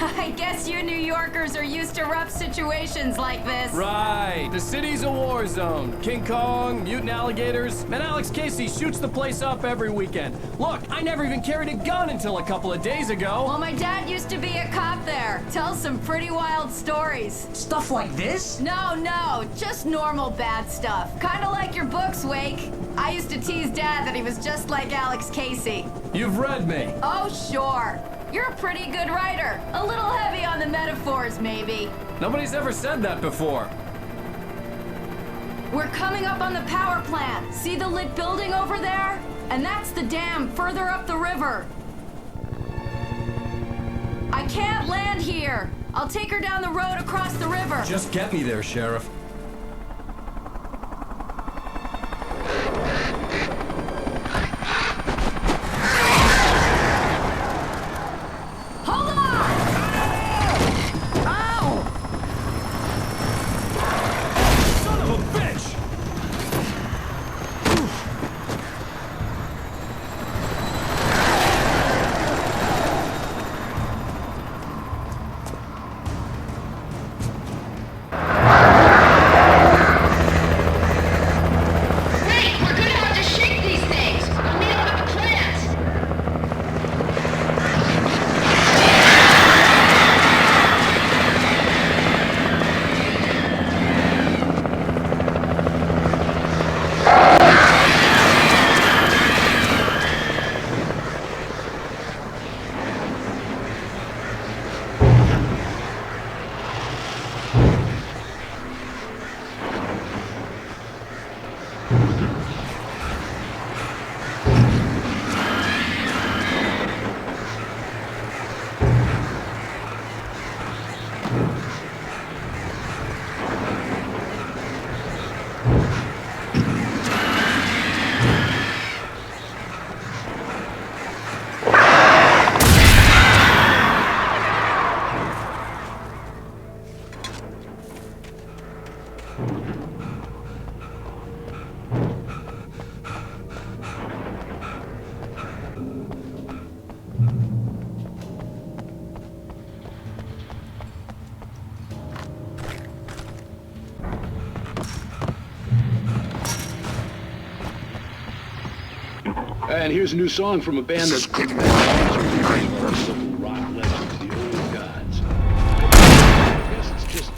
G: I guess you New Yorkers are used to rough situations like this.
H: Right. The city's a war zone. King Kong, mutant alligators, and Alex Casey shoots the place up every weekend. Look, I never even carried a gun until a couple of days ago.
G: Well, my dad used to be a cop there. Tells some pretty wild stories.
V: Stuff like this?
G: No, just normal bad stuff. Kinda like your books, Wake. I used to tease Dad that he was just like Alex Casey.
H: You've read me.
G: Oh, sure. You're a pretty good writer. A little heavy on the metaphors, maybe.
H: Nobody's ever said that before.
G: We're coming up on the power plant. See the lit building over there? And that's the dam further up the river. I can't land here. I'll take her down the road across the river.
H: Just get me there, Sheriff.
Q: And here's a new song from a band that rock legends, the old gods. I guess it's just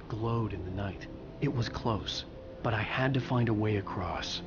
C: glowed in the night. It was close, but I had to find a way across.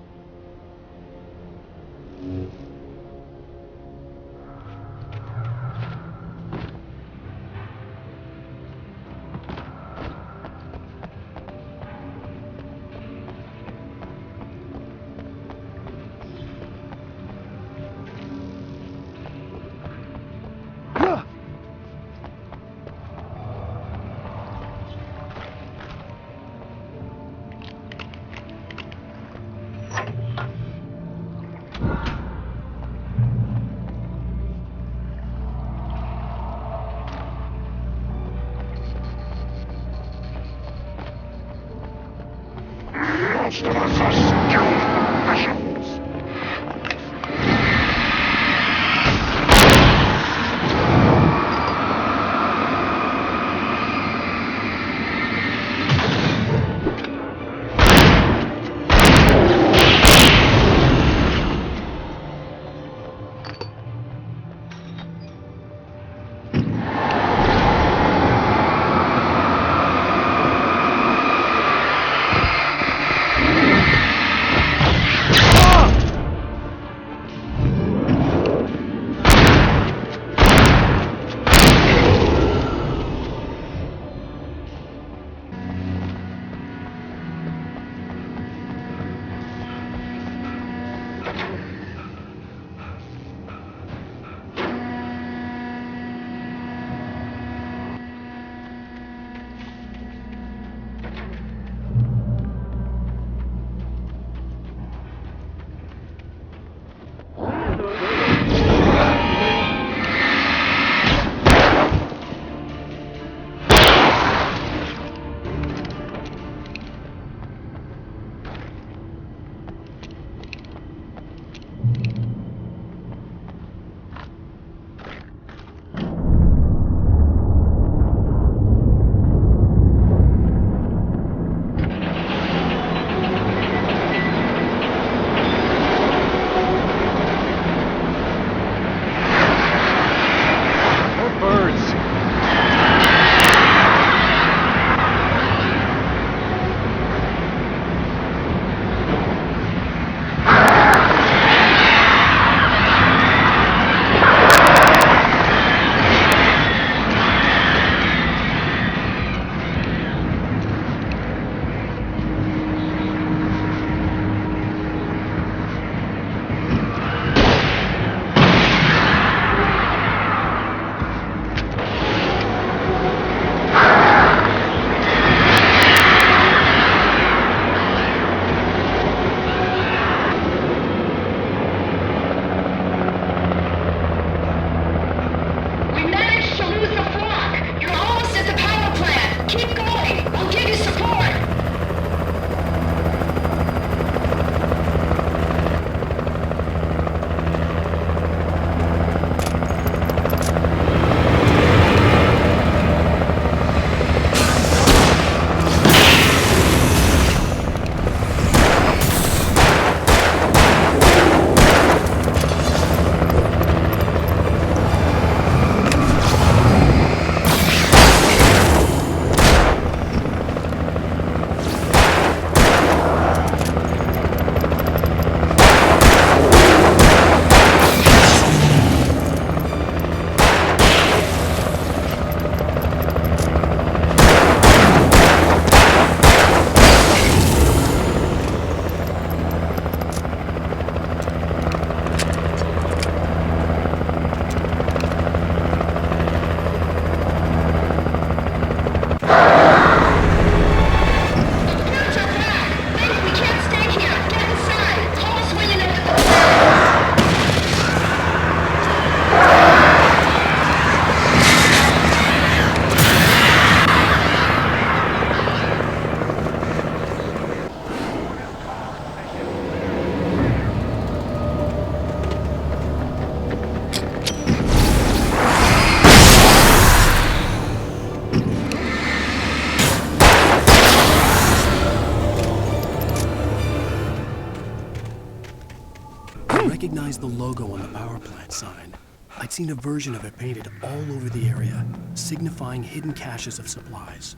C: recognized the logo on the power plant sign. I'd seen a version of it painted all over the area, signifying hidden caches of supplies.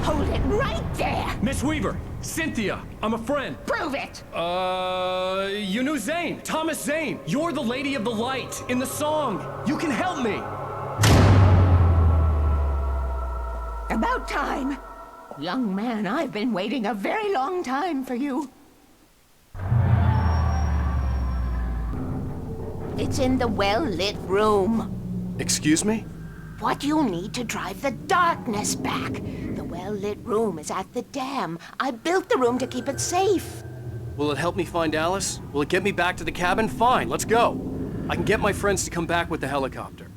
X: Hold it right there!
H: Miss Weaver! Cynthia! I'm a friend!
X: Prove it!
H: You knew Zane! Thomas Zane! You're the Lady of the Light in the song! You can help me!
X: About time! Young man, I've been waiting a very long time for you. It's in the well-lit room.
C: Excuse me?
X: What you need to drive the darkness back. The well-lit room is at the dam. I built the room to keep it safe.
H: Will it help me find Alice? Will it get me back to the cabin? Fine, let's go. I can get my friends to come back with the helicopter.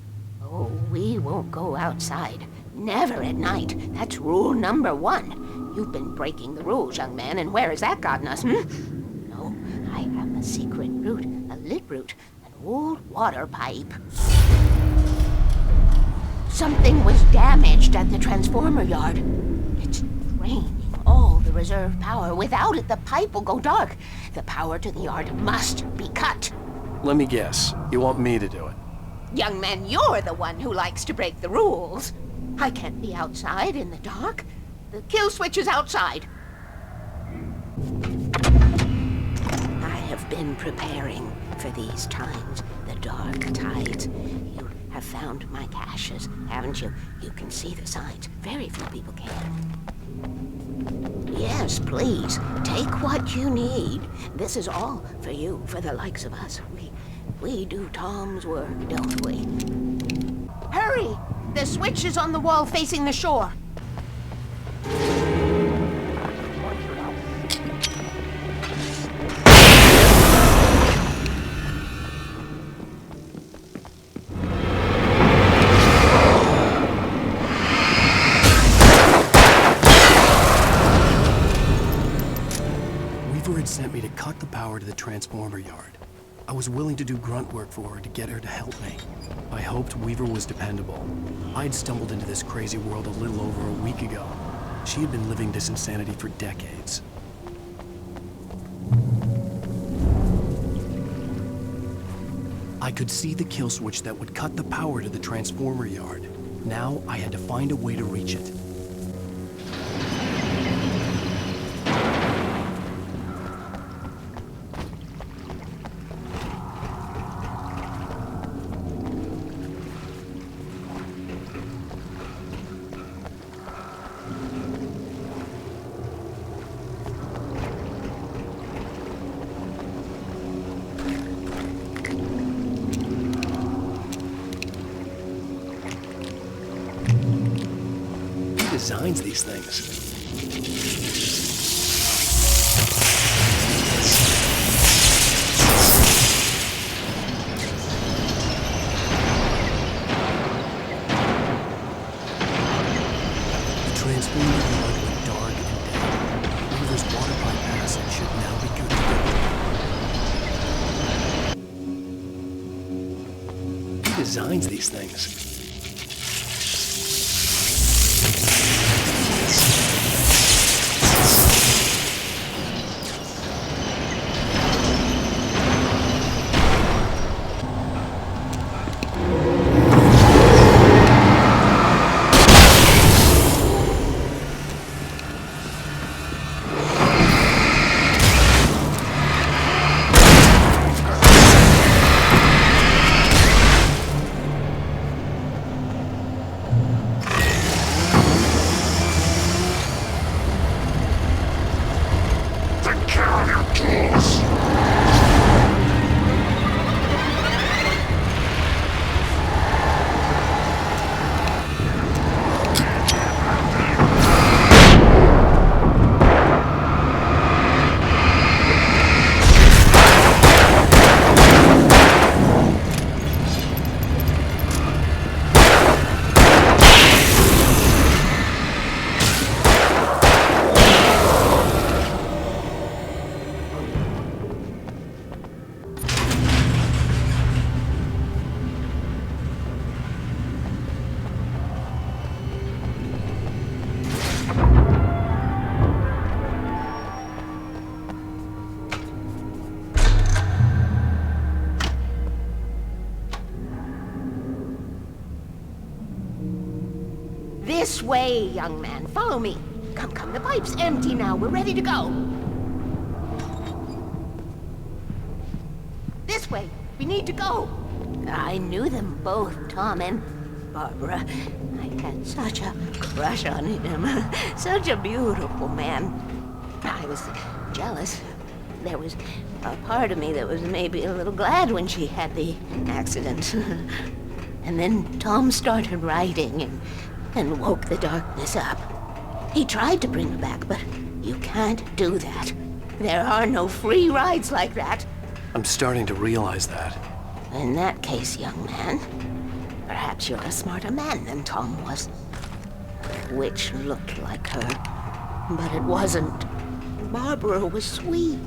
X: Oh, we won't go outside. Never at night. That's rule number 1. You've been breaking the rules, young man, and where has that gotten us, No, I have a secret route, a lit route, an old water pipe. Something was damaged at the transformer yard. It's draining all the reserve power. Without it, the pipe will go dark. The power to the yard must be cut.
C: Let me guess. You want me to do it?
X: Young man, you're the one who likes to break the rules. I can't be outside in the dark. The kill switch is outside. I have been preparing for these times, the dark tides. You have found my caches, haven't you? You can see the signs. Very few people can. Yes, please, take what you need. This is all for you, for the likes of us. We do Tom's work, don't we? Hurry! The switch is on the wall facing the shore.
C: Weaver had sent me to cut the power to the transformer yard. I was willing to do grunt work for her to get her to help me. I hoped Weaver was dependable. I'd stumbled into this crazy world a little over a week ago. She had been living this insanity for decades. I could see the kill switch that would cut the power to the transformer yard. Now I had to find a way to reach it. Designs these things. The transformer yard went dark and dead. Weaver's water pipe passage should now be good. Who designs these things?
X: This way, young man. Follow me. Come, come. The pipe's empty now. We're ready to go. This way. We need to go. I knew them both, Tom and Barbara. I had such a crush on him. Such a beautiful man. I was jealous. There was a part of me that was maybe a little glad when she had the accident. And then Tom started writing and woke the darkness up. He tried to bring her back, but you can't do that. There are no free rides like that.
A: I'm starting to realize that.
X: In that case, young man, perhaps you're a smarter man than Tom was. Which looked like her, but it wasn't. Barbara was sweet.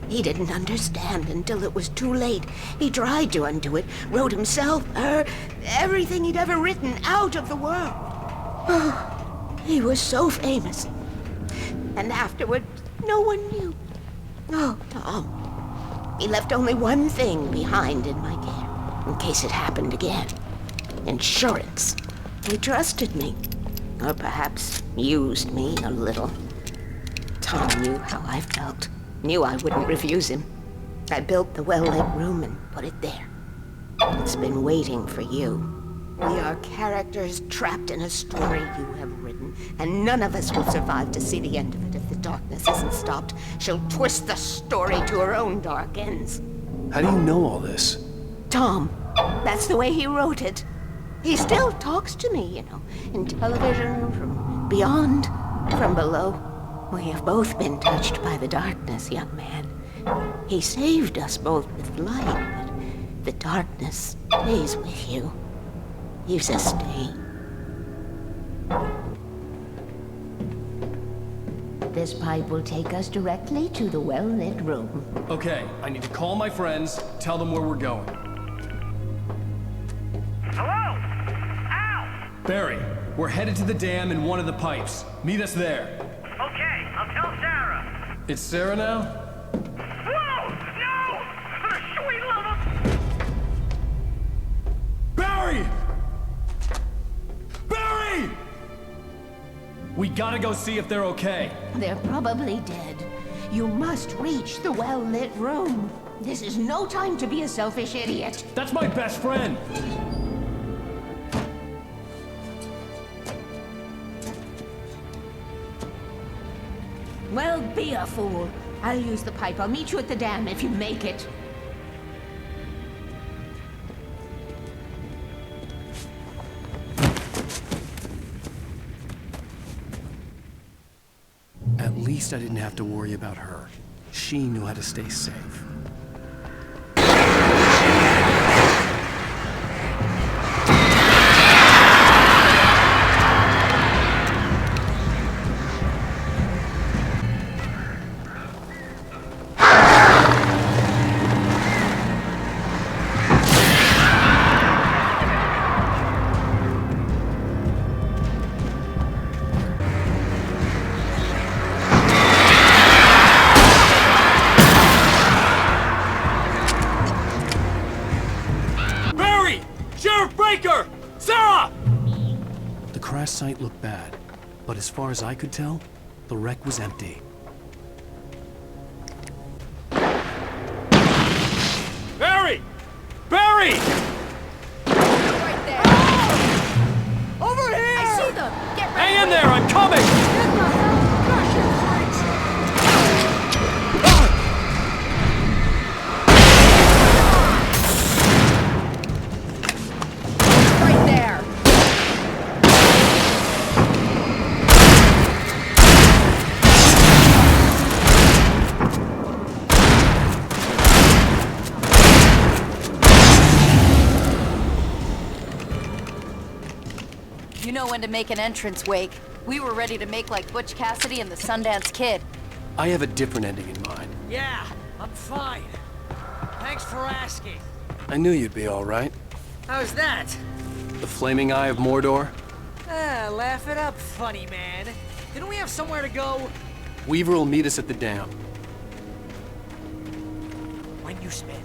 X: He didn't understand until it was too late. He tried to undo it, wrote himself, her, everything he'd ever written out of the world. He was so famous. And afterward, no one knew. Oh, Tom. He left only one thing behind in my care, in case it happened again. Insurance. He trusted me. Or perhaps used me a little. Tom knew how I felt. Knew I wouldn't refuse him. I built the well-lit room and put it there. It's been waiting for you. We are characters trapped in a story you have written, and none of us will survive to see the end of it if the darkness isn't stopped. She'll twist the story to her own dark ends.
A: How do you know all this?
X: Tom, that's the way he wrote it. He still talks to me, you know, in television, from beyond, from below. We have both been touched by the darkness, young man. He saved us both with light, but the darkness stays with you. Leaves a stain. This pipe will take us directly to the well-lit room.
H: Okay, I need to call my friends, tell them where we're going.
B: Hello? Al!
H: Barry, we're headed to the dam in one of the pipes. Meet us there.
B: Okay, I'll tell Sarah.
H: It's Sarah now?
B: Whoa! No! For the sweet love of...
H: Barry! Barry! We gotta go see if they're okay.
X: They're probably dead. You must reach the well-lit room. This is no time to be a selfish idiot.
H: That's my best friend.
X: Well, be a fool. I'll use the pipe. I'll meet you at the dam if you make it.
A: At least I didn't have to worry about her. She knew how to stay safe. crash site looked bad, but as far as I could tell, the wreck was empty.
B: Barry! Barry!
G: Right there! Oh! Over here! I see them! Get ready!
B: Hang in there, I'm coming!
G: Get the hell! Gosh, you're freaks! Right there!
P: You know when to make an entrance, Wake. We were ready to make like Butch Cassidy and the Sundance Kid.
A: I have a different ending in mind.
U: Yeah, I'm fine. Thanks for asking.
A: I knew you'd be all right.
U: How's that?
A: The flaming eye of Mordor?
U: Laugh it up, funny man. Didn't we have somewhere to go?
A: Weaver will meet us at the dam.
U: When you spend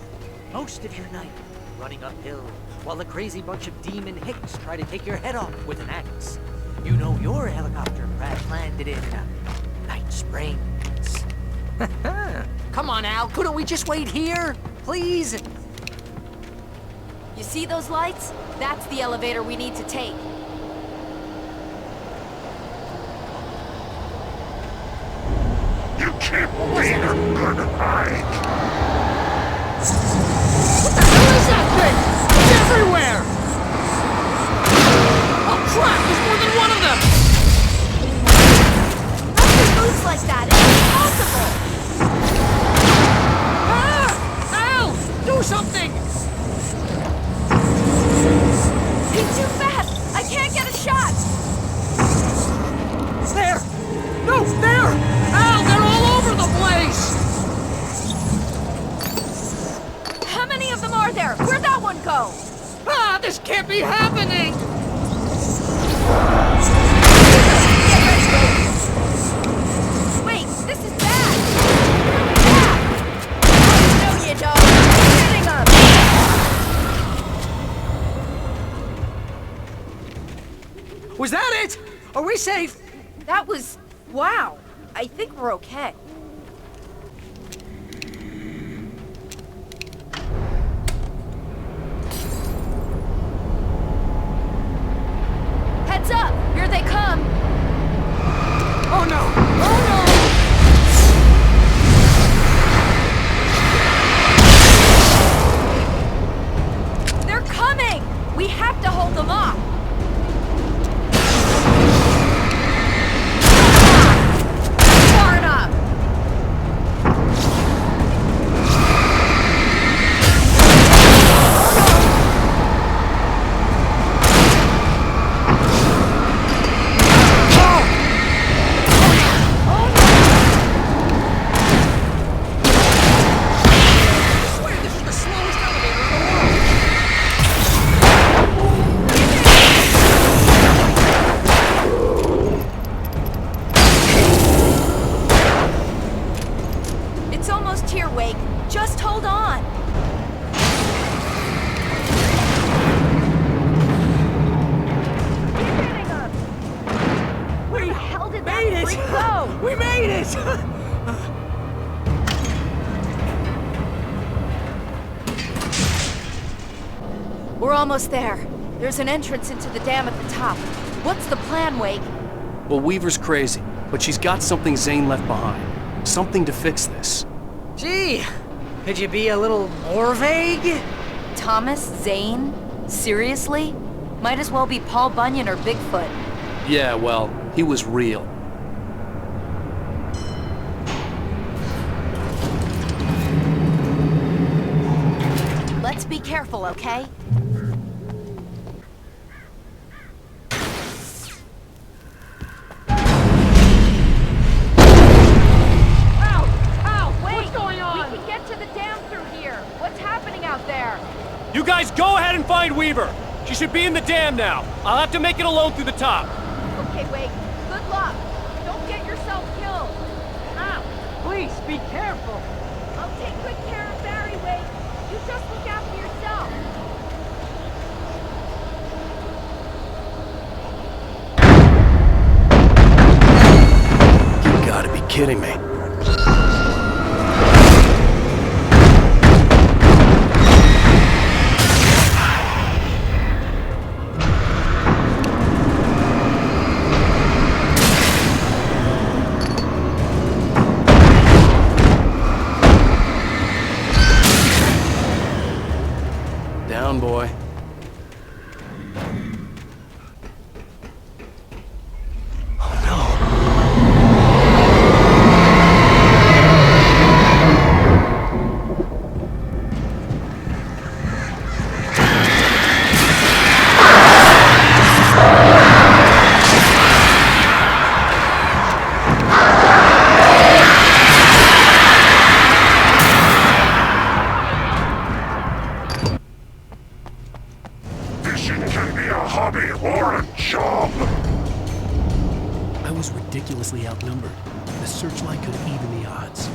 U: most of your night running uphill while a crazy bunch of demon hicks try to take your head off with an axe.
V: You know your helicopter crash landed in Night Springs. Come on, Al. Couldn't we just wait here? Please?
P: You see those lights? That's the elevator we need to take.
B: You keep me a good hide.
U: What the hell is that thing? It's everywhere! Oh crap, there's more than one of them!
P: Nothing moves like that. It's impossible.
U: Ah! Al! Do something!
P: He's too fast. I can't get a shot.
U: There! No, there! Al, they're all over the place!
P: How many of them are there? Where'd that one go?
U: Ah, this can't be happening!
P: Wait, this is bad. No, you don't. You're hitting them.
U: Was that it? Are we safe?
P: That was... wow. I think we're okay. Heads up! Here they come!
U: Oh no! Oh
P: no! They're coming! We have to hold them off! Far enough! It's almost here, Wake. Just hold on. Keep hitting them. Where the hell did that freak go?
U: We made it!
P: We're almost there. There's an entrance into the dam at the top. What's the plan, Wake?
C: Well, Weaver's crazy, but she's got something Zane left behind. Something to fix this.
V: Gee, could you be a little more vague?
P: Thomas Zane? Seriously? Might as well be Paul Bunyan or Bigfoot.
C: Yeah, well, he was real.
P: Let's be careful, okay?
H: You guys go ahead and find Weaver. She should be in the dam now. I'll have to make it alone through the top.
P: Okay, Wake. Good luck. Don't get yourself killed.
U: Ow! Please, be careful.
P: I'll take good care of Barry, Wake. You just look after yourself.
C: You gotta be kidding me. Down, boy. Ridiculously outnumbered. The searchlight could even the odds.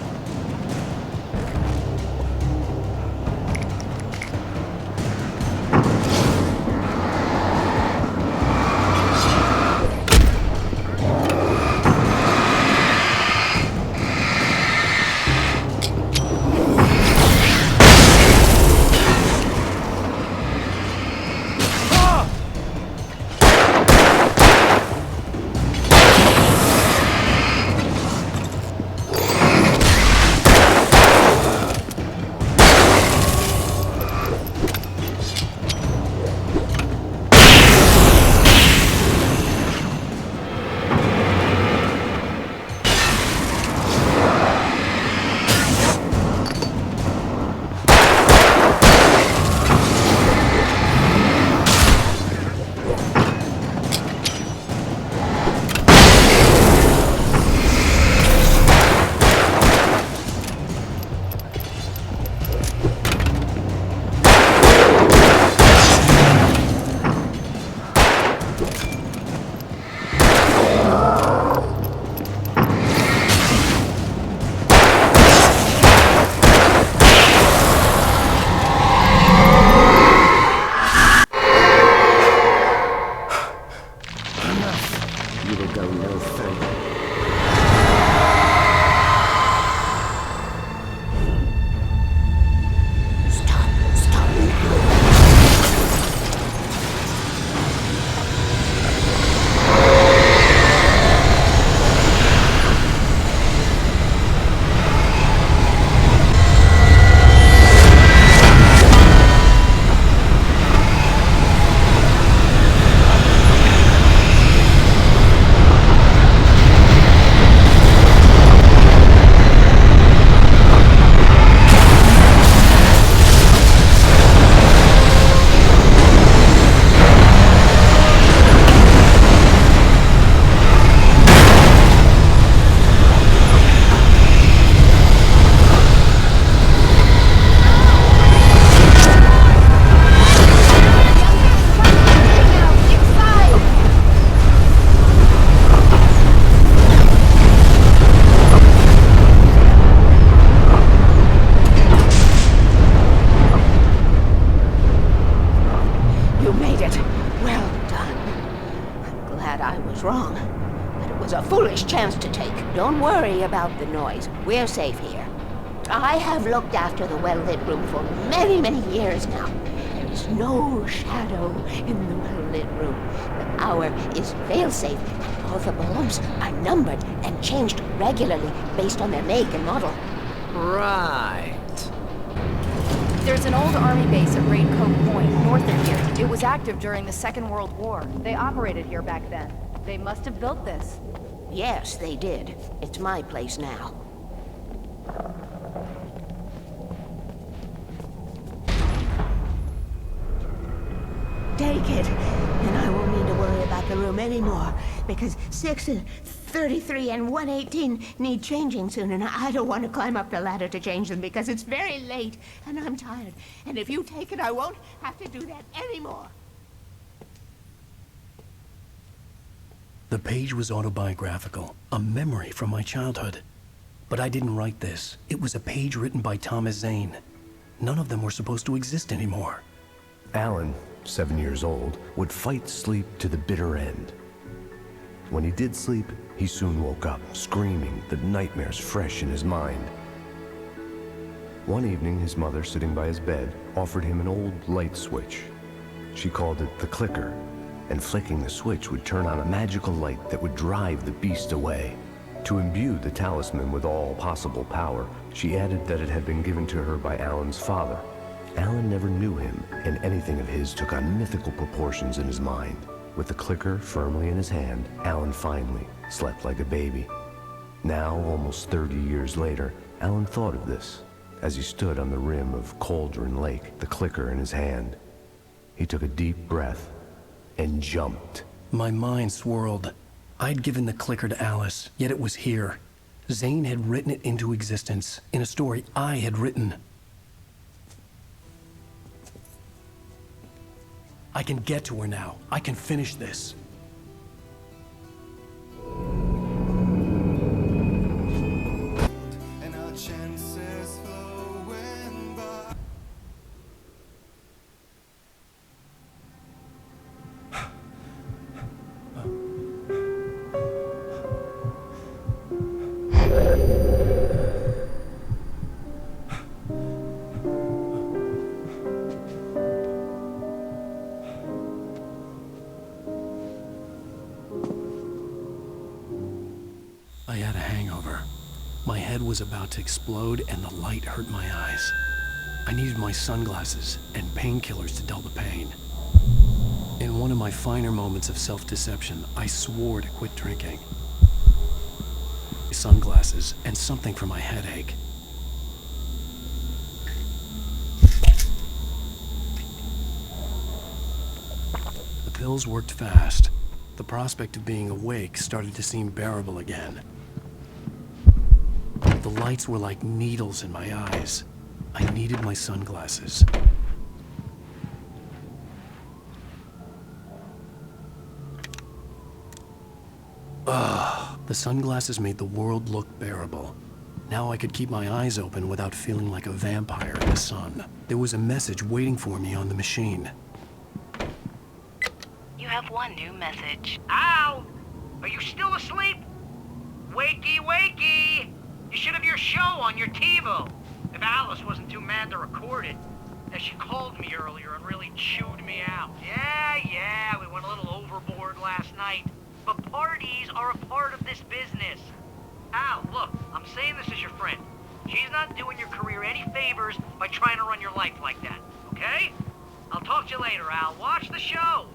X: You made it. Well done. I'm glad I was wrong. But it was a foolish chance to take. Don't worry about the noise. We're safe here. I have looked after the well-lit room for many, many years now. There is no shadow in the well-lit room. The power is fail-safe, and all the bulbs are numbered and changed regularly based on their make and model.
V: Right.
P: There's an old army base at Raincoat Point, north of here. It was active during the Second World War. They operated here back then. They must have built this.
X: Yes, they did. It's my place now. Take it, and I won't need to worry about the room anymore, because 6 and 33 and 118 need changing soon, and I don't want to climb up the ladder to change them because it's very late, and I'm tired. And if you take it, I won't have to do that anymore.
A: The page was autobiographical, a memory from my childhood. But I didn't write this. It was a page written by Thomas Zane. None of them were supposed to exist anymore.
D: Alan, 7 years old, would fight sleep to the bitter end. When he did sleep, he soon woke up, screaming, the nightmares fresh in his mind. One evening, his mother, sitting by his bed, offered him an old light switch. She called it the clicker, and flicking the switch would turn on a magical light that would drive the beast away. To imbue the talisman with all possible power, she added that it had been given to her by Alan's father. Alan never knew him, and anything of his took on mythical proportions in his mind. With the clicker firmly in his hand, Alan finally slept like a baby. Now, almost 30 years later, Alan thought of this as he stood on the rim of Cauldron Lake, the clicker in his hand. He took a deep breath and jumped.
A: My mind swirled. I'd given the clicker to Alice, yet it was here. Zane had written it into existence in a story I had written. I can get to her now. I can finish this.
W: And our chances flowing by.
A: I had a hangover. My head was about to explode and the light hurt my eyes. I needed my sunglasses and painkillers to dull the pain. In one of my finer moments of self-deception, I swore to quit drinking. Sunglasses and something for my headache. The pills worked fast. The prospect of being awake started to seem bearable again. The lights were like needles in my eyes. I needed my sunglasses. The sunglasses made the world look bearable. Now I could keep my eyes open without feeling like a vampire in the sun. There was a message waiting for me on the machine.
L: You have one new message.
B: Al! Are you still asleep? Wakey, wakey! You should have your show on your TiVo. If Alice wasn't too mad to record it. And she called me earlier and really chewed me out. Yeah, we went a little overboard last night. But parties are a part of this business. Al, look, I'm saying this as your friend. She's not doing your career any favors by trying to run your life like that, okay? I'll talk to you later, Al. Watch the show.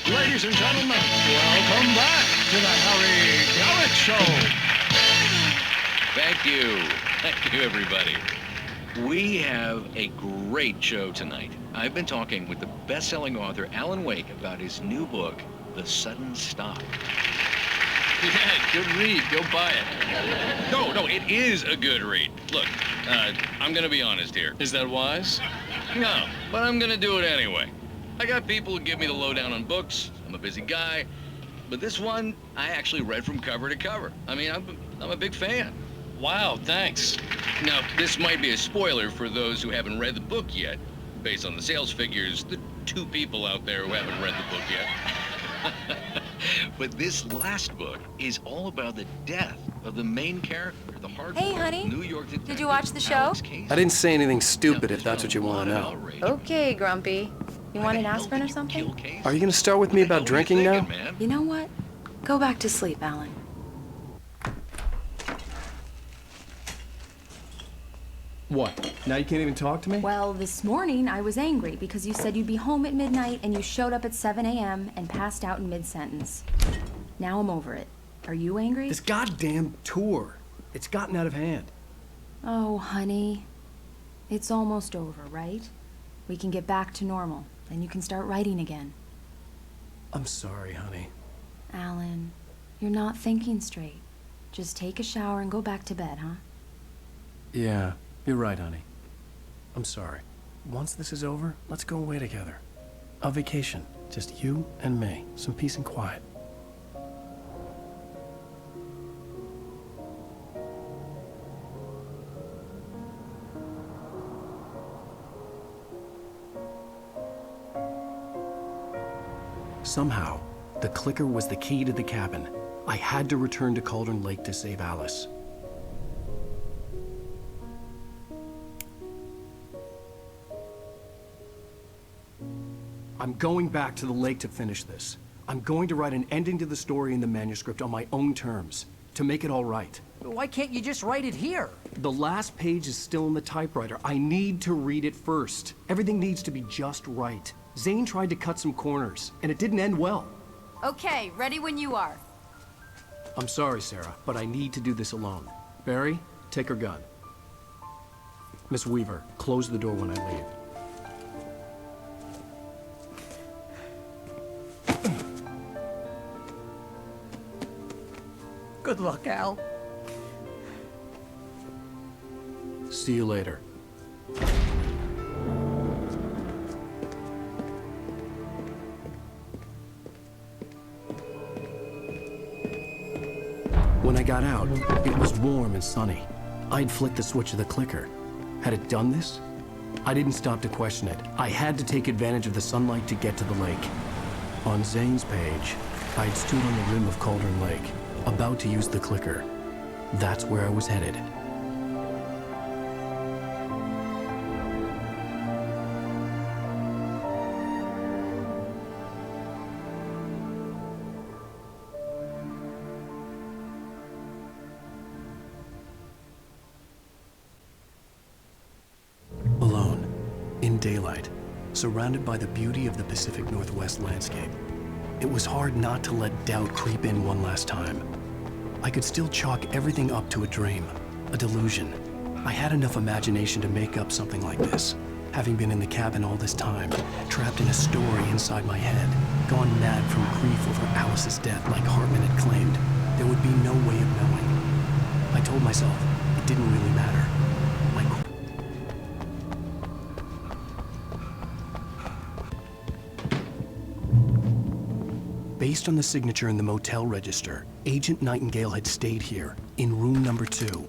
Q: Ladies and gentlemen, welcome back to the Harry Garrett Show.
R: Thank you. Thank you, everybody. We have a great show tonight. I've been talking with the best-selling author Alan Wake about his new book, The Sudden Stop. Yeah, good read. Go buy it. No, it is a good read. Look, I'm gonna be honest here.
H: Is that wise?
R: No, but I'm gonna do it anyway. I got people who give me the lowdown on books. I'm a busy guy. But this one, I actually read from cover to cover. I mean, I'm a big fan. Wow, thanks. Now, this might be a spoiler for those who haven't read the book yet. Based on the sales figures, the 2 people out there who haven't read the book yet. But this last book is all about the death of the main character, the hardcore
P: Hey, honey.
R: New York detective.
P: Did you watch the show?
R: Alex Casey.
C: I didn't say anything stupid if that's what you want to know.
F: Okay, Grumpy. You want an aspirin or something?
C: Are you going to start with me about drinking now?
F: You know what? Go back to sleep, Alan.
C: What? Now you can't even talk to me?
P: Well, this morning I was angry because you said you'd be home at midnight and you showed up at 7 a.m. and passed out in mid-sentence. Now I'm over it. Are you angry?
C: This goddamn tour. It's gotten out of hand.
P: Oh, honey. It's almost over, right? We can get back to normal. Then you can start writing again.
C: I'm sorry, honey.
P: Alan, you're not thinking straight. Just take a shower and go back to bed, huh?
C: Yeah, you're right, honey. I'm sorry. Once this is over, let's go away together. A vacation. Just you and me. Some peace and quiet. Somehow, the clicker was the key to the cabin. I had to return to Cauldron Lake to save Alice. I'm going back to the lake to finish this. I'm going to write an ending to the story in the manuscript on my own terms, to make it all right.
V: Why can't you just write it here?
C: The last page is still in the typewriter. I need to read it first. Everything needs to be just right. Zane tried to cut some corners, and it didn't end well.
G: Okay, ready when you are.
C: I'm sorry, Sarah, but I need to do this alone. Barry, take her gun. Miss Weaver, close the door when I leave.
V: Good luck, Al.
C: See you later. When I got out, it was warm and sunny. I'd flicked the switch of the clicker. Had it done this? I didn't stop to question it. I had to take advantage of the sunlight to get to the lake. On Zane's page, I'd stood on the rim of Cauldron Lake, about to use the clicker. That's where I was headed. Alone, in daylight, surrounded by the beauty of the Pacific Northwest landscape. It was hard not to let doubt creep in one last time. I could still chalk everything up to a dream, a delusion. I had enough imagination to make up something like this, having been in the cabin all this time, trapped in a story inside my head, gone mad from grief over Alice's death like Hartman had claimed. There would be no way of knowing. I told myself it didn't really matter. Based on the signature in the motel register, Agent Nightingale had stayed here, in room number 2.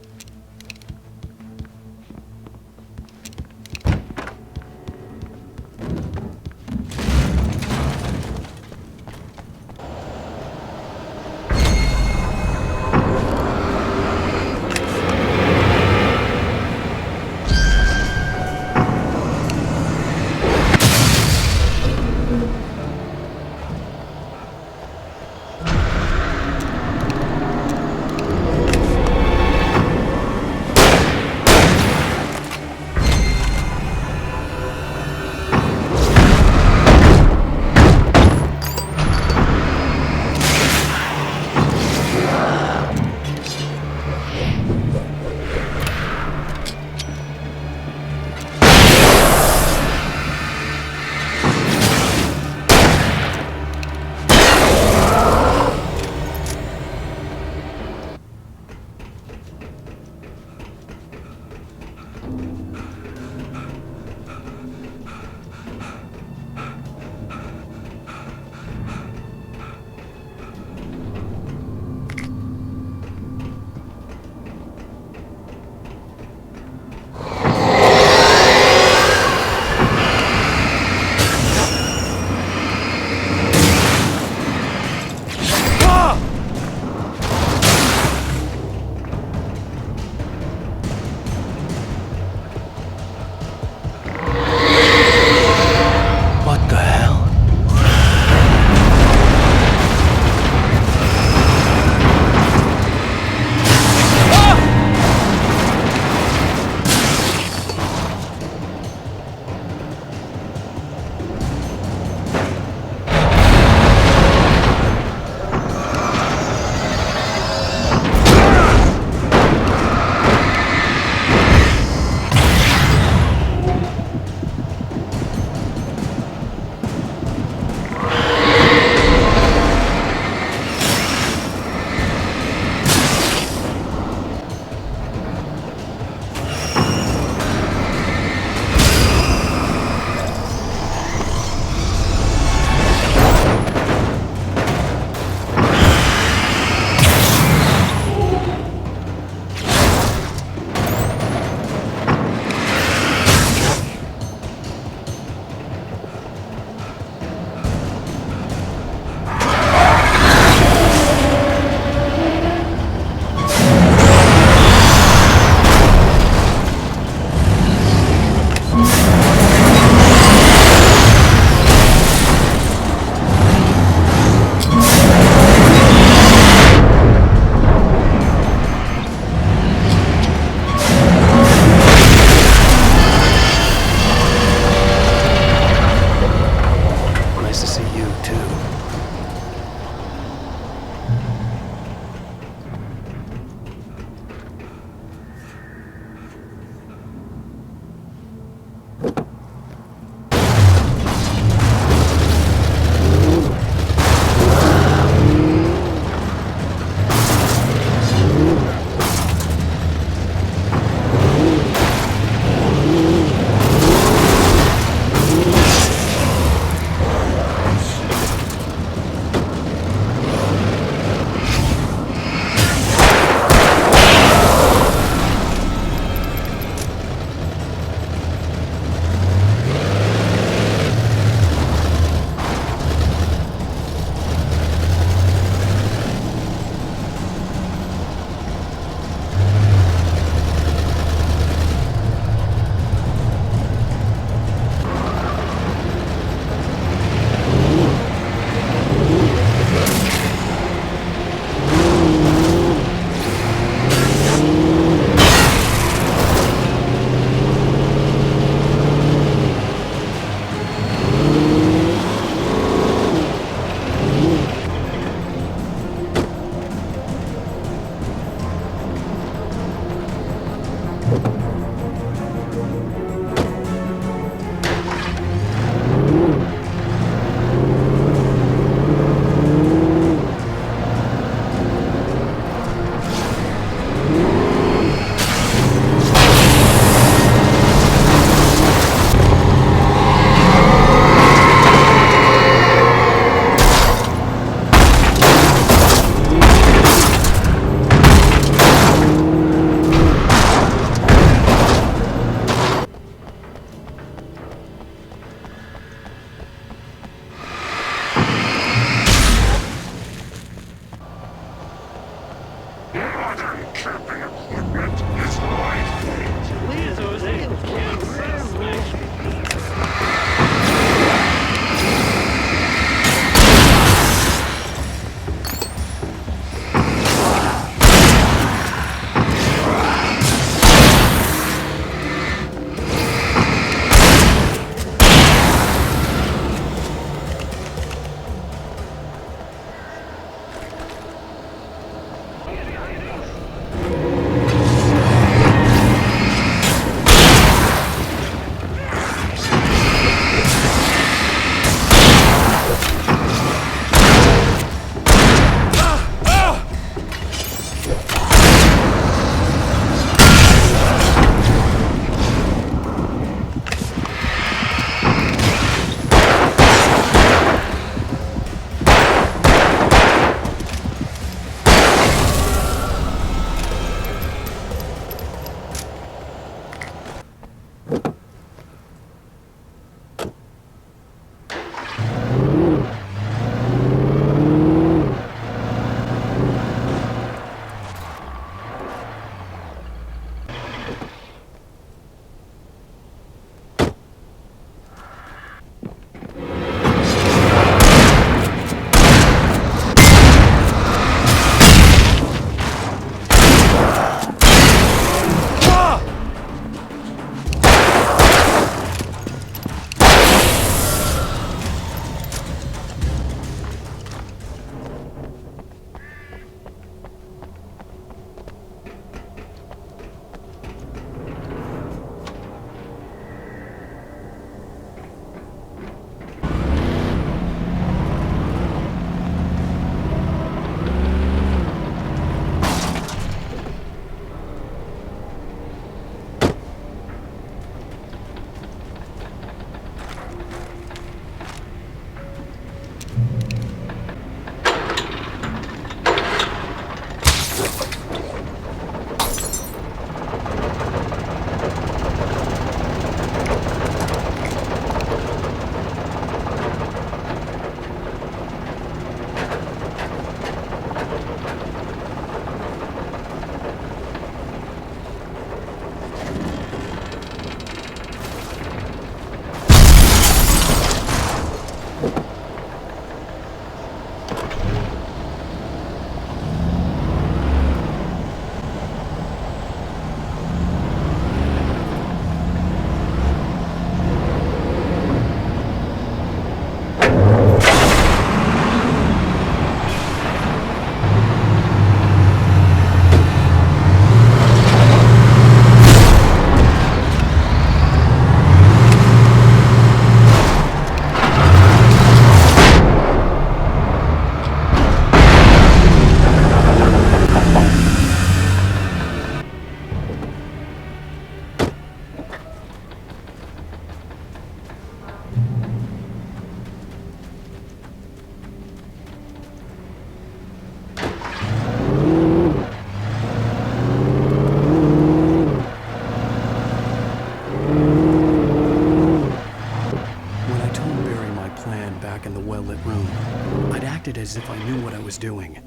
C: acted as if I knew what I was doing.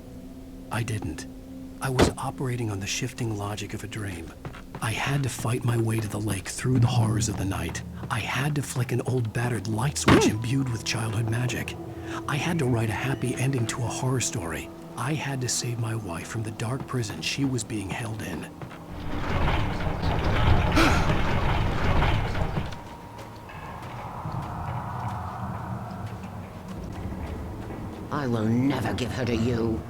C: I didn't. I was operating on the shifting logic of a dream. I had to fight my way to the lake through the horrors of the night. I had to flick an old battered light switch imbued with childhood magic. I had to write a happy ending to a horror story. I had to save my wife from the dark prison she was being held in.
E: I will never give her to you.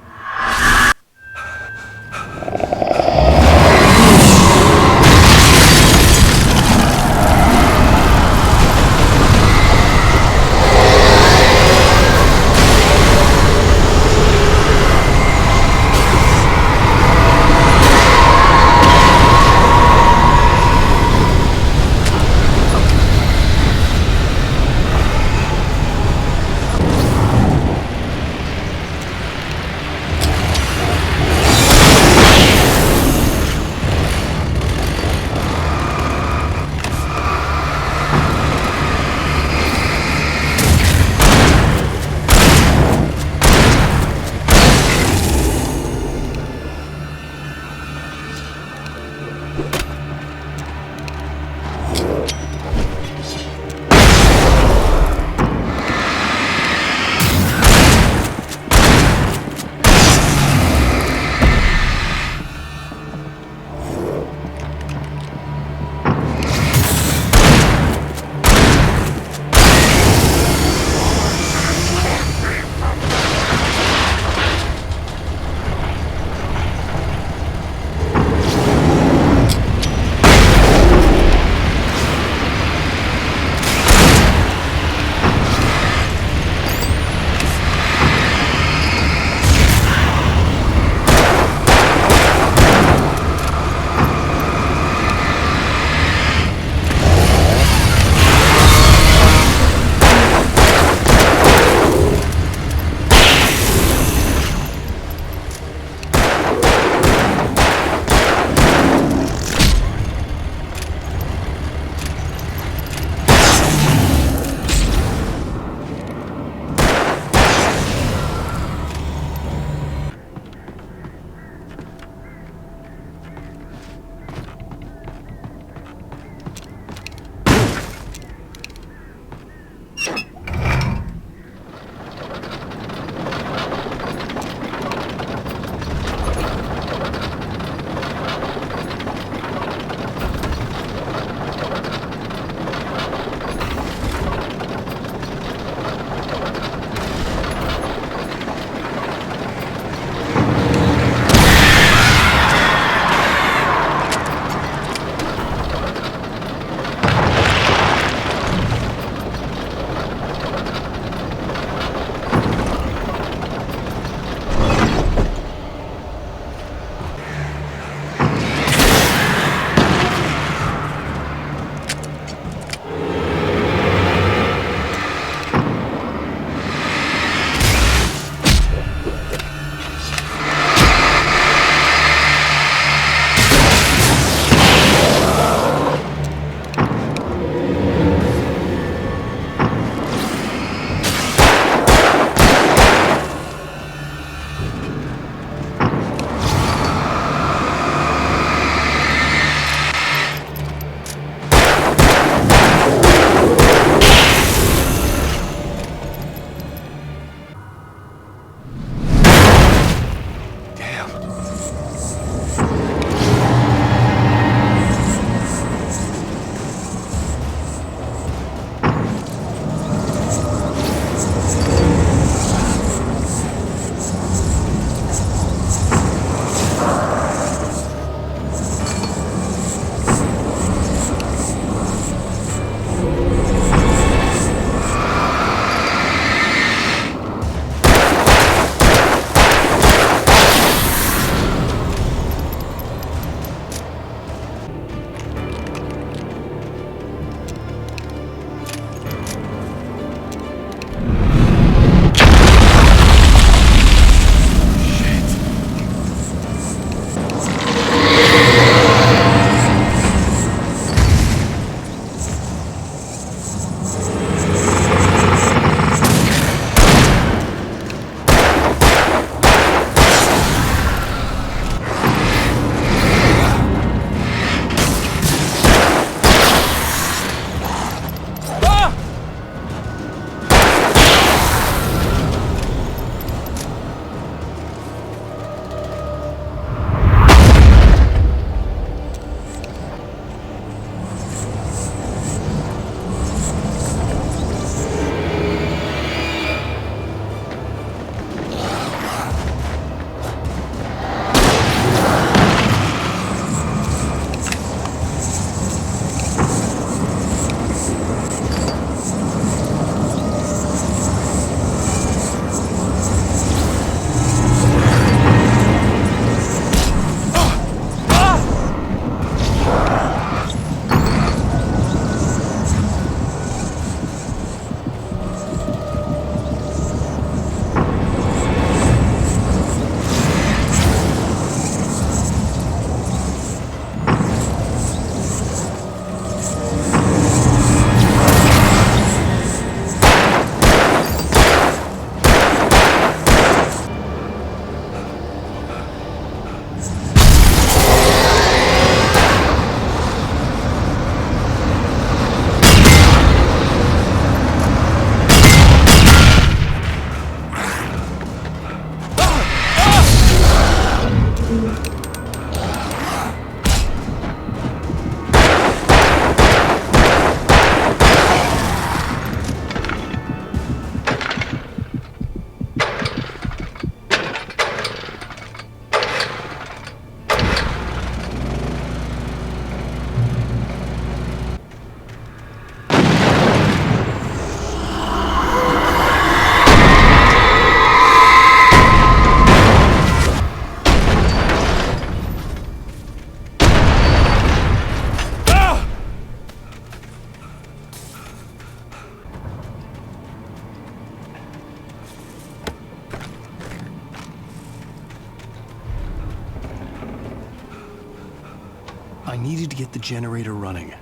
A: needed to get the generator running.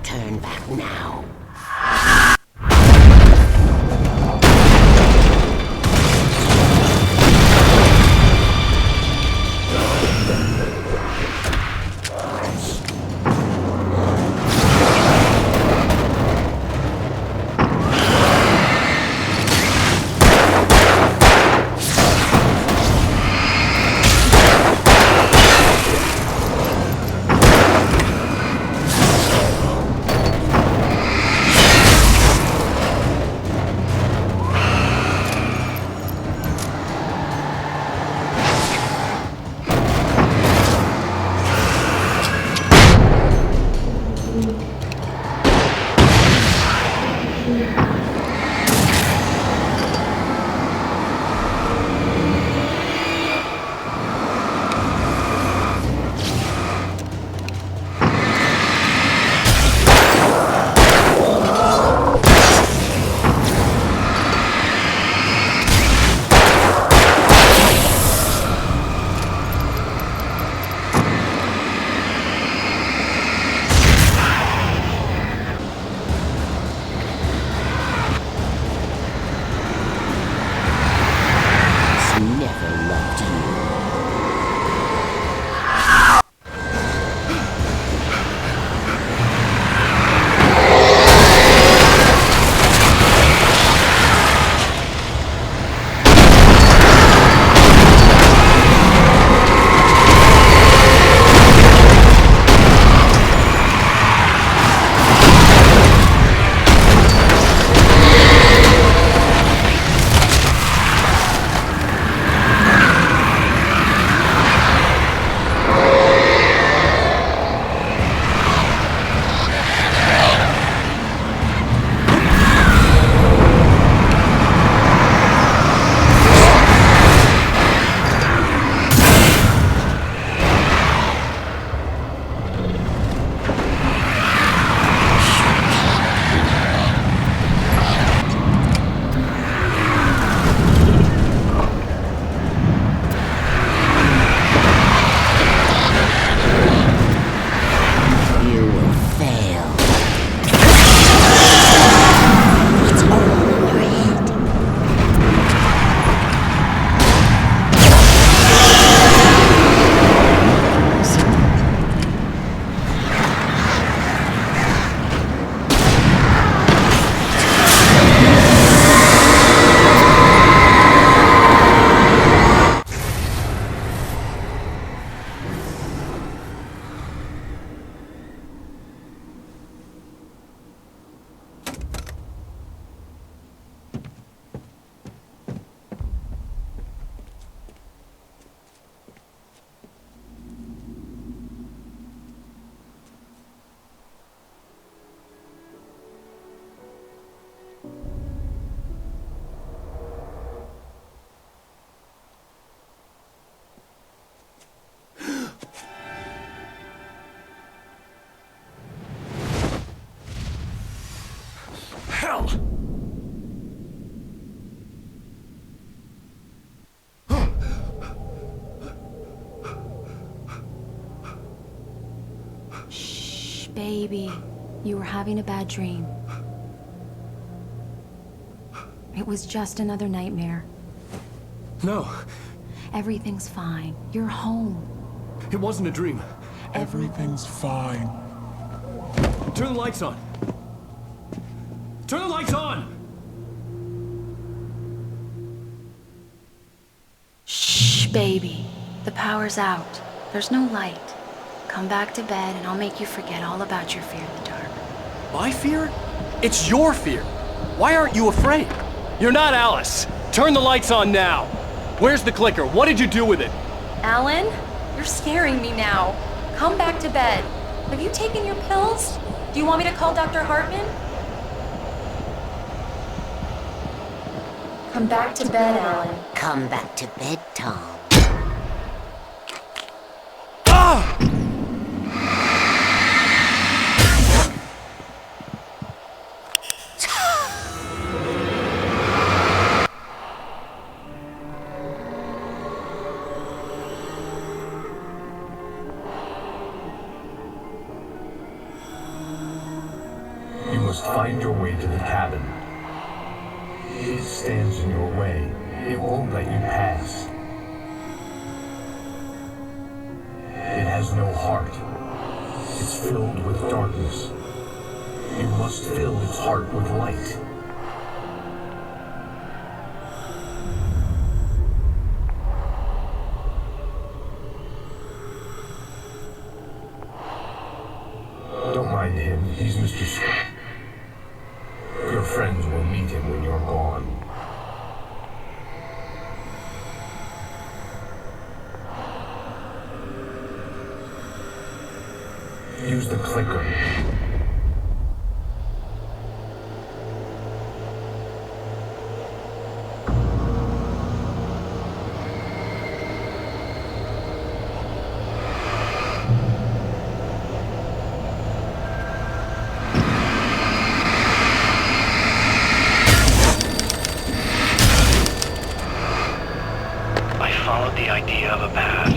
E: Turn back now.
C: hell?
P: Shh, baby. You were having a bad dream. It was just another nightmare.
C: No.
P: Everything's fine. You're home.
C: It wasn't a dream.
P: Everything's
C: fine. Turn the lights on. Turn the lights on!
P: Shh, baby. The power's out. There's no light. Come back to bed and I'll make you forget all about your fear in the dark.
C: My fear? It's your fear. Why aren't you afraid? You're not Alice. Turn the lights on now. Where's the clicker? What did you do with it?
P: Alan, you're scaring me now. Come back to bed. Have you taken your pills? Do you want me to call Dr. Hartman? Come back to bed, Alan.
E: Come back to bed, Tom.
O: You must find your way to the cabin. It stands in your way. It won't let you pass. It has no heart. It's filled with darkness. You must fill its heart with light. Don't mind him. He's Mr. Scott. Your friends will meet him when you're gone. Use the clicker.
I: I followed the idea of a path.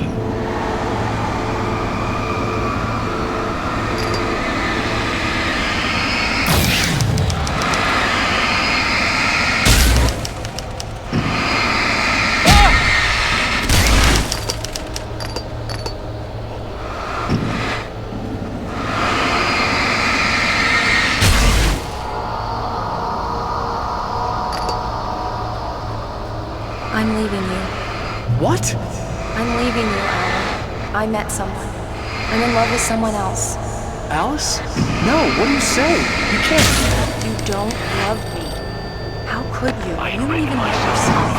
P: I'm leaving you.
C: What?
P: I'm leaving you, Alan. I met someone. I'm in love with someone else.
C: Alice? No, what are you saying? You can't.
P: You don't love me. How could you? You don't even love yourself.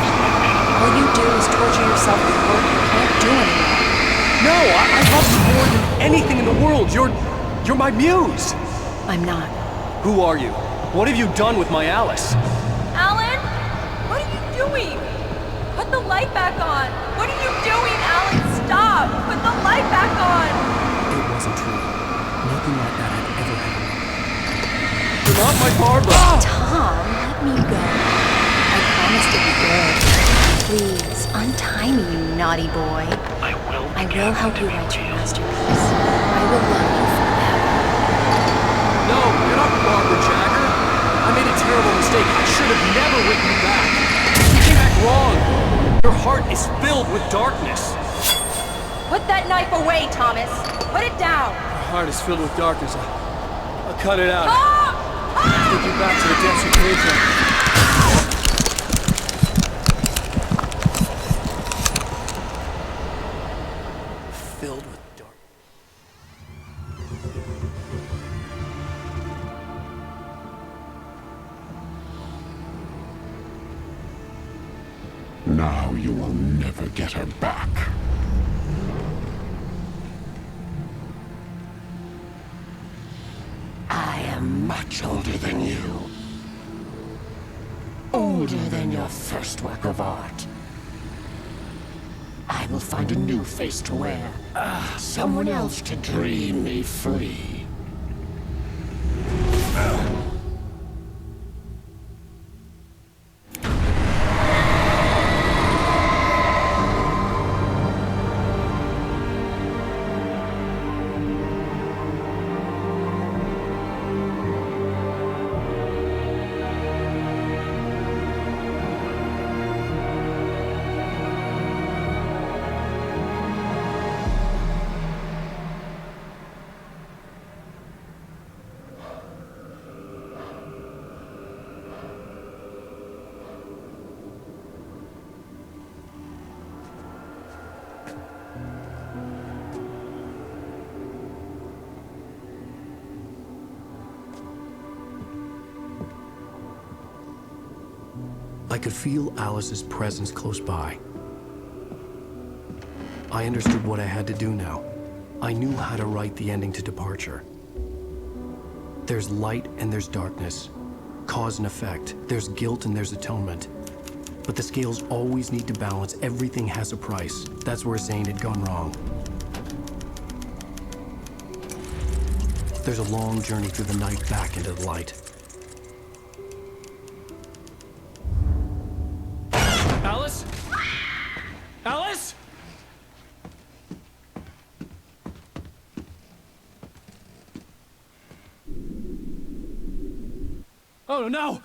P: All you do is torture yourself with work you can't do anymore.
C: No, I love you more than anything in the world. You're my muse.
P: I'm not.
C: Who are you? What have you done with my Alice?
G: Alan? What are you doing? Put the light back on! What are you doing, Alan? Stop! Put the light back on!
C: It wasn't true. Nothing like that had ever happened. You're not my Barbara!
P: Tom, let me go. I promise to be good. Please, untie me, you naughty boy. I will help you write your masterpiece. I will love you forever.
C: No, you're not Barbara Jagger. I made a terrible mistake. I should have never written you back. You came back wrong. Your heart is filled with darkness.
G: Put that knife away, Thomas! Put it down!
C: Your heart is filled with darkness. I'll cut it out. Take you back to the depths of nature. Filled with dark.
K: Now you will never get her back. I am much older than you. Older than your first work of art. I will find a new face to wear. Someone else to dream me free.
A: I could feel Alice's presence close by. I understood what I had to do now. I knew how to write the ending to Departure. There's light and there's darkness. Cause and effect. There's guilt and there's atonement. But the scales always need to balance. Everything has a price. That's where Zane had gone wrong. There's a long journey through the night back into the light.
H: Alice? Alice? Oh no!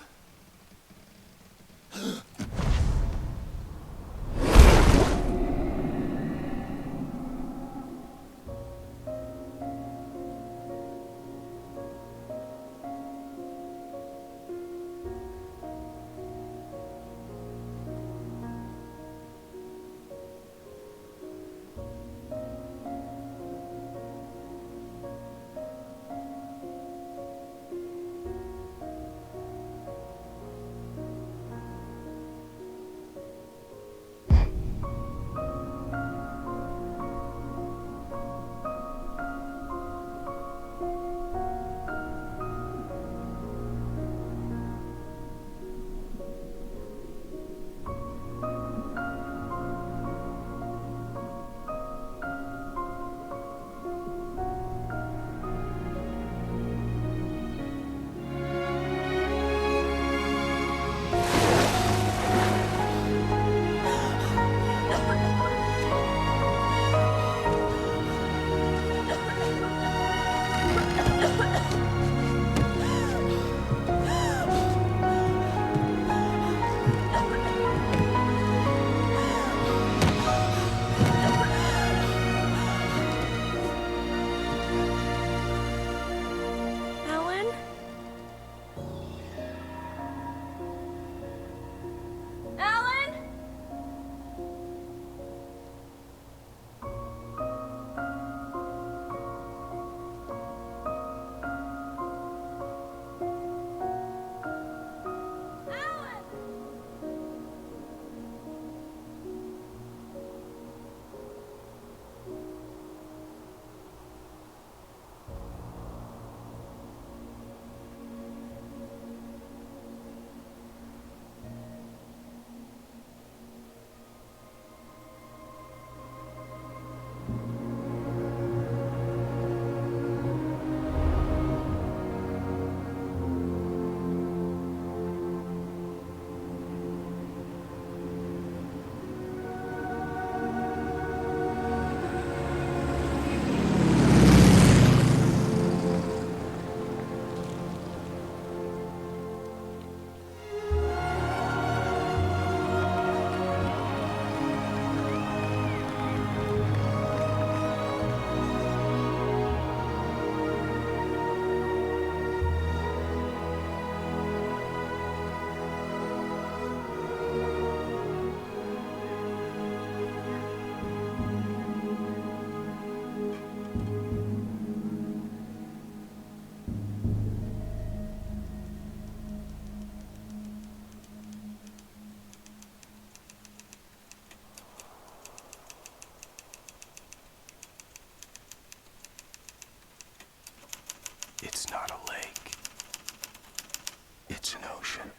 C: It's not a lake. It's an ocean.